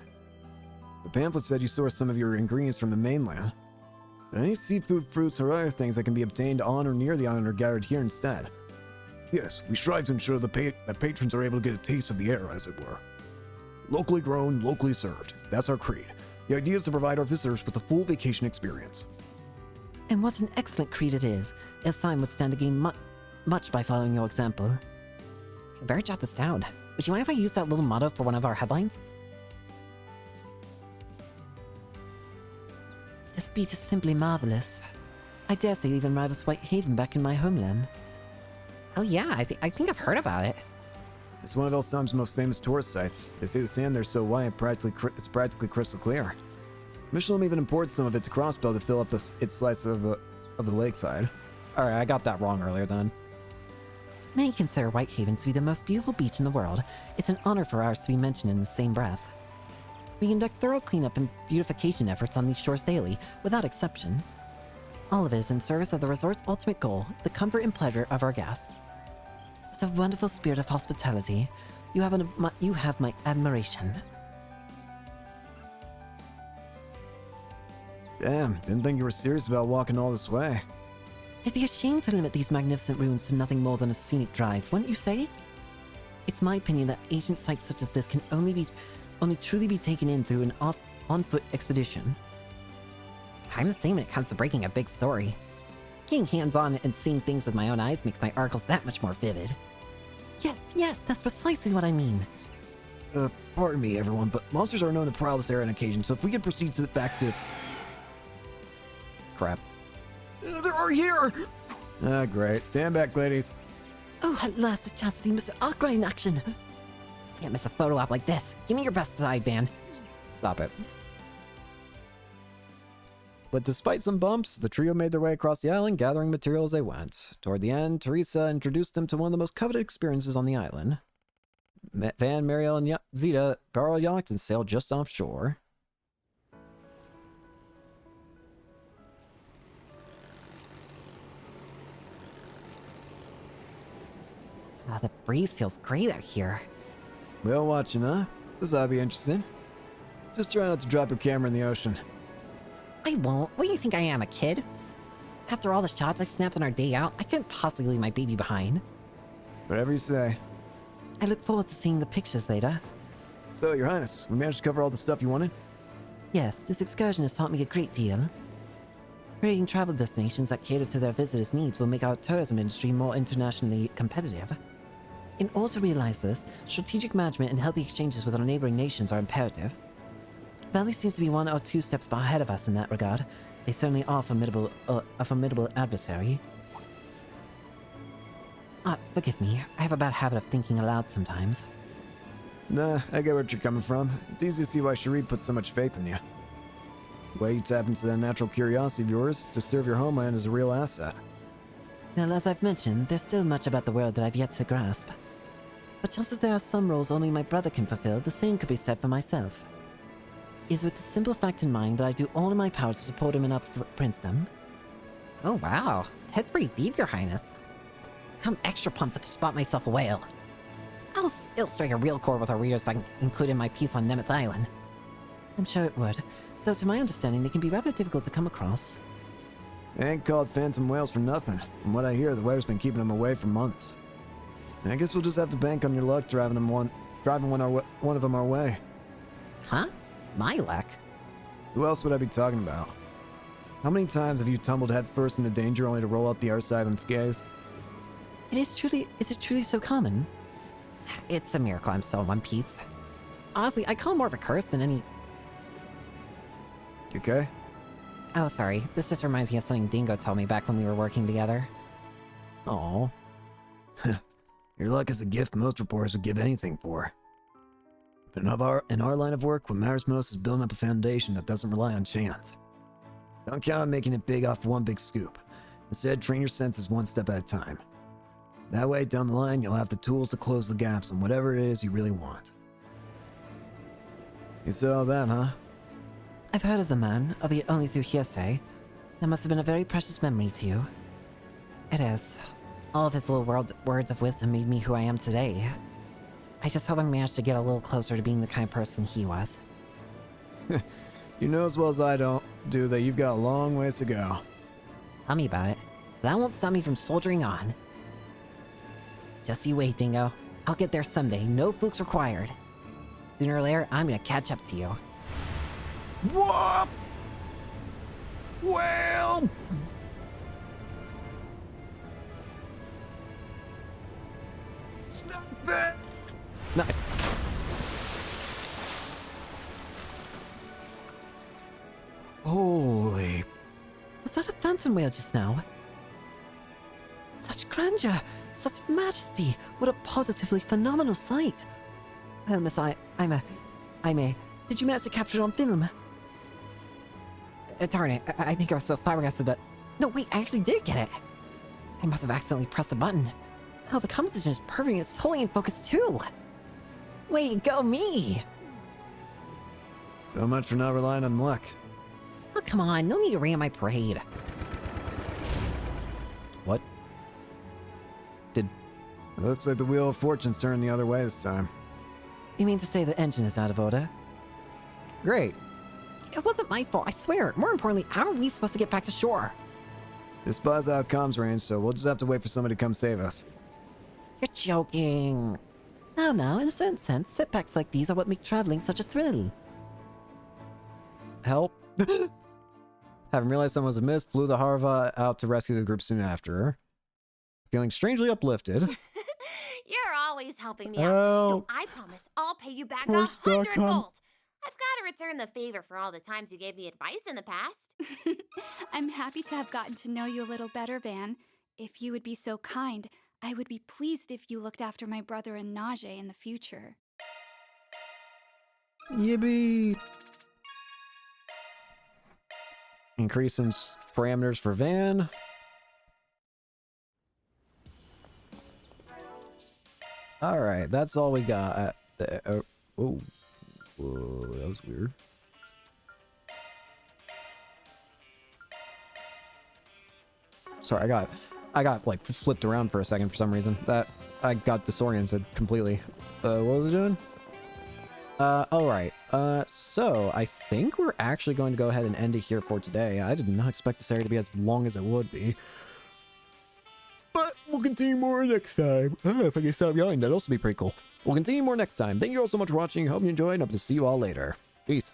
The pamphlet said you source some of your ingredients from the mainland. Any seafood, fruits, or other things that can be obtained on or near the island are gathered here instead. Yes, we strive to ensure that patrons are able to get a taste of the air, as it were. Locally grown, locally served. That's our creed. The idea is to provide our visitors with a full vacation experience. And what an excellent creed it is. Elsyme would stand to gain much by following your example. I better jot this down. Would you mind if I use that little motto for one of our headlines? This beach is simply marvelous. I dare say it even rivals Whitehaven back in my homeland. Oh yeah, I think I've heard about it. It's one of Elsyme's most famous tourist sites. They say the sand there's so white it's practically crystal clear. Michelin even imports some of it to Crossbell to fill up its slice of the lakeside. Alright, I got that wrong earlier then. Many consider Whitehaven to be the most beautiful beach in the world. It's an honor for ours to be mentioned in the same breath. We conduct thorough cleanup and beautification efforts on these shores daily, without exception. All of it is in service of the resort's ultimate goal, the comfort and pleasure of our guests. With a wonderful spirit of hospitality, you have my admiration. Damn, didn't think you were serious about walking all this way. It'd be a shame to limit these magnificent ruins to nothing more than a scenic drive, wouldn't you say? It's my opinion that ancient sites such as this can only truly be taken in through an on-foot expedition. I'm the same when it comes to breaking a big story. Getting hands-on and seeing things with my own eyes makes my articles that much more vivid. Yes, that's precisely what I mean. Pardon me, everyone, but monsters are known to prowl this area on occasion, so if we could proceed back to... Crap. They are here! Great. Stand back, ladies. Oh, at last a chance to see Mr. Aqua in action. Can't miss a photo op like this. Give me your best side, Van. Stop it. But despite some bumps, the trio made their way across the island, gathering material as they went. Toward the end, Teresa introduced them to one of the most coveted experiences on the island. Van, Mariel, and Zeta borrow a yacht and sail just offshore. The breeze feels great out here. Well, watching, huh? This ought to be interesting. Just try not to drop your camera in the ocean. I won't. What do you think I am, a kid? After all the shots I snapped on our day out, I couldn't possibly leave my baby behind. Whatever you say. I look forward to seeing the pictures later. So, Your Highness, we managed to cover all the stuff you wanted? Yes, this excursion has taught me a great deal. Creating travel destinations that cater to their visitors' needs will make our tourism industry more internationally competitive. In order to realize this, strategic management and healthy exchanges with our neighboring nations are imperative. Valley seems to be one or two steps ahead of us in that regard. They certainly are a formidable adversary. Forgive me. I have a bad habit of thinking aloud sometimes. Nah, I get where you're coming from. It's easy to see why Sharid put so much faith in you. The way you tap into that natural curiosity of yours to serve your homeland is a real asset. Well, as I've mentioned, there's still much about the world that I've yet to grasp. But just as there are some roles only my brother can fulfill, the same could be said for myself. It is with the simple fact in mind that I do all in my power to support him in up princedom. Oh wow, that's pretty deep, Your Highness. I'm extra pumped to spot myself a whale. It'll strike a real chord with our readers if I include in my piece on Nemeth Island. I'm sure it would, though to my understanding they can be rather difficult to come across. They ain't called phantom whales for nothing. From what I hear, the weather's been keeping them away for months. I guess we'll just have to bank on your luck driving one of them our way. Huh? My luck? Who else would I be talking about? How many times have you tumbled headfirst into danger only to roll out the other side unscathed? Is it truly so common? It's a miracle I'm still in one piece. Honestly, I call it more of a curse than any... You okay? Oh, sorry. This just reminds me of something Dingo told me back when we were working together. Aww. Your luck is a gift most reporters would give anything for. But in our line of work, what matters most is building up a foundation that doesn't rely on chance. Don't count on making it big off one big scoop. Instead, train your senses one step at a time. That way, down the line, you'll have the tools to close the gaps on whatever it is you really want. You said all that, huh? I've heard of the man, albeit only through hearsay. That must have been a very precious memory to you. It is. All of his little words of wisdom made me who I am today. I just hope I managed to get a little closer to being the kind of person he was. You know as well as I do that you've got a long ways to go. Tell me about it. That won't stop me from soldiering on. Just you wait, Dingo. I'll get there someday, no flukes required. Sooner or later, I'm gonna catch up to you. Whoop! Well... Stop it! Nice. Holy... Was that a phantom whale just now? Such grandeur! Such majesty! What a positively phenomenal sight! Well, Miss, I'm a... Did you manage to capture it on film? Darn it, I think I was so flabbergasted that... No, wait, I actually did get it! I must have accidentally pressed the button. Oh, the composition is perfect, it's totally in focus too! Way to go, me! So much for not relying on luck. Oh, come on, no need to rain on my parade. What? It looks like the Wheel of Fortune's turned the other way this time. You mean to say the engine is out of order? Great. It wasn't my fault, I swear. More importantly, how are we supposed to get back to shore? This spy's out of comms range, so we'll just have to wait for somebody to come save us. You're joking. No, in a certain sense, setbacks like these are what make traveling such a thrill. Help. Having realized someone was amiss, flew the Harva out to rescue the group soon after. Feeling strangely uplifted. You're always helping me out, Oh. so I promise I'll pay you back We're stuck 100-fold. I've got to return the favor for all the times you gave me advice in the past. I'm happy to have gotten to know you a little better, Van. If you would be so kind, I would be pleased if you looked after my brother and Najee in the future. Yippee! Increase in parameters for Van. Alright, that's all we got. Whoa, that was weird. Sorry, I got like flipped around for a second for some reason. That I got disoriented completely. What was it doing? Alright. So I think we're actually going to go ahead and end it here for today. I did not expect this area to be as long as it would be. But we'll continue more next time. If I can stop yelling, that'd also be pretty cool. We'll continue more next time. Thank you all so much for watching. Hope you enjoyed, and hope to see you all later. Peace.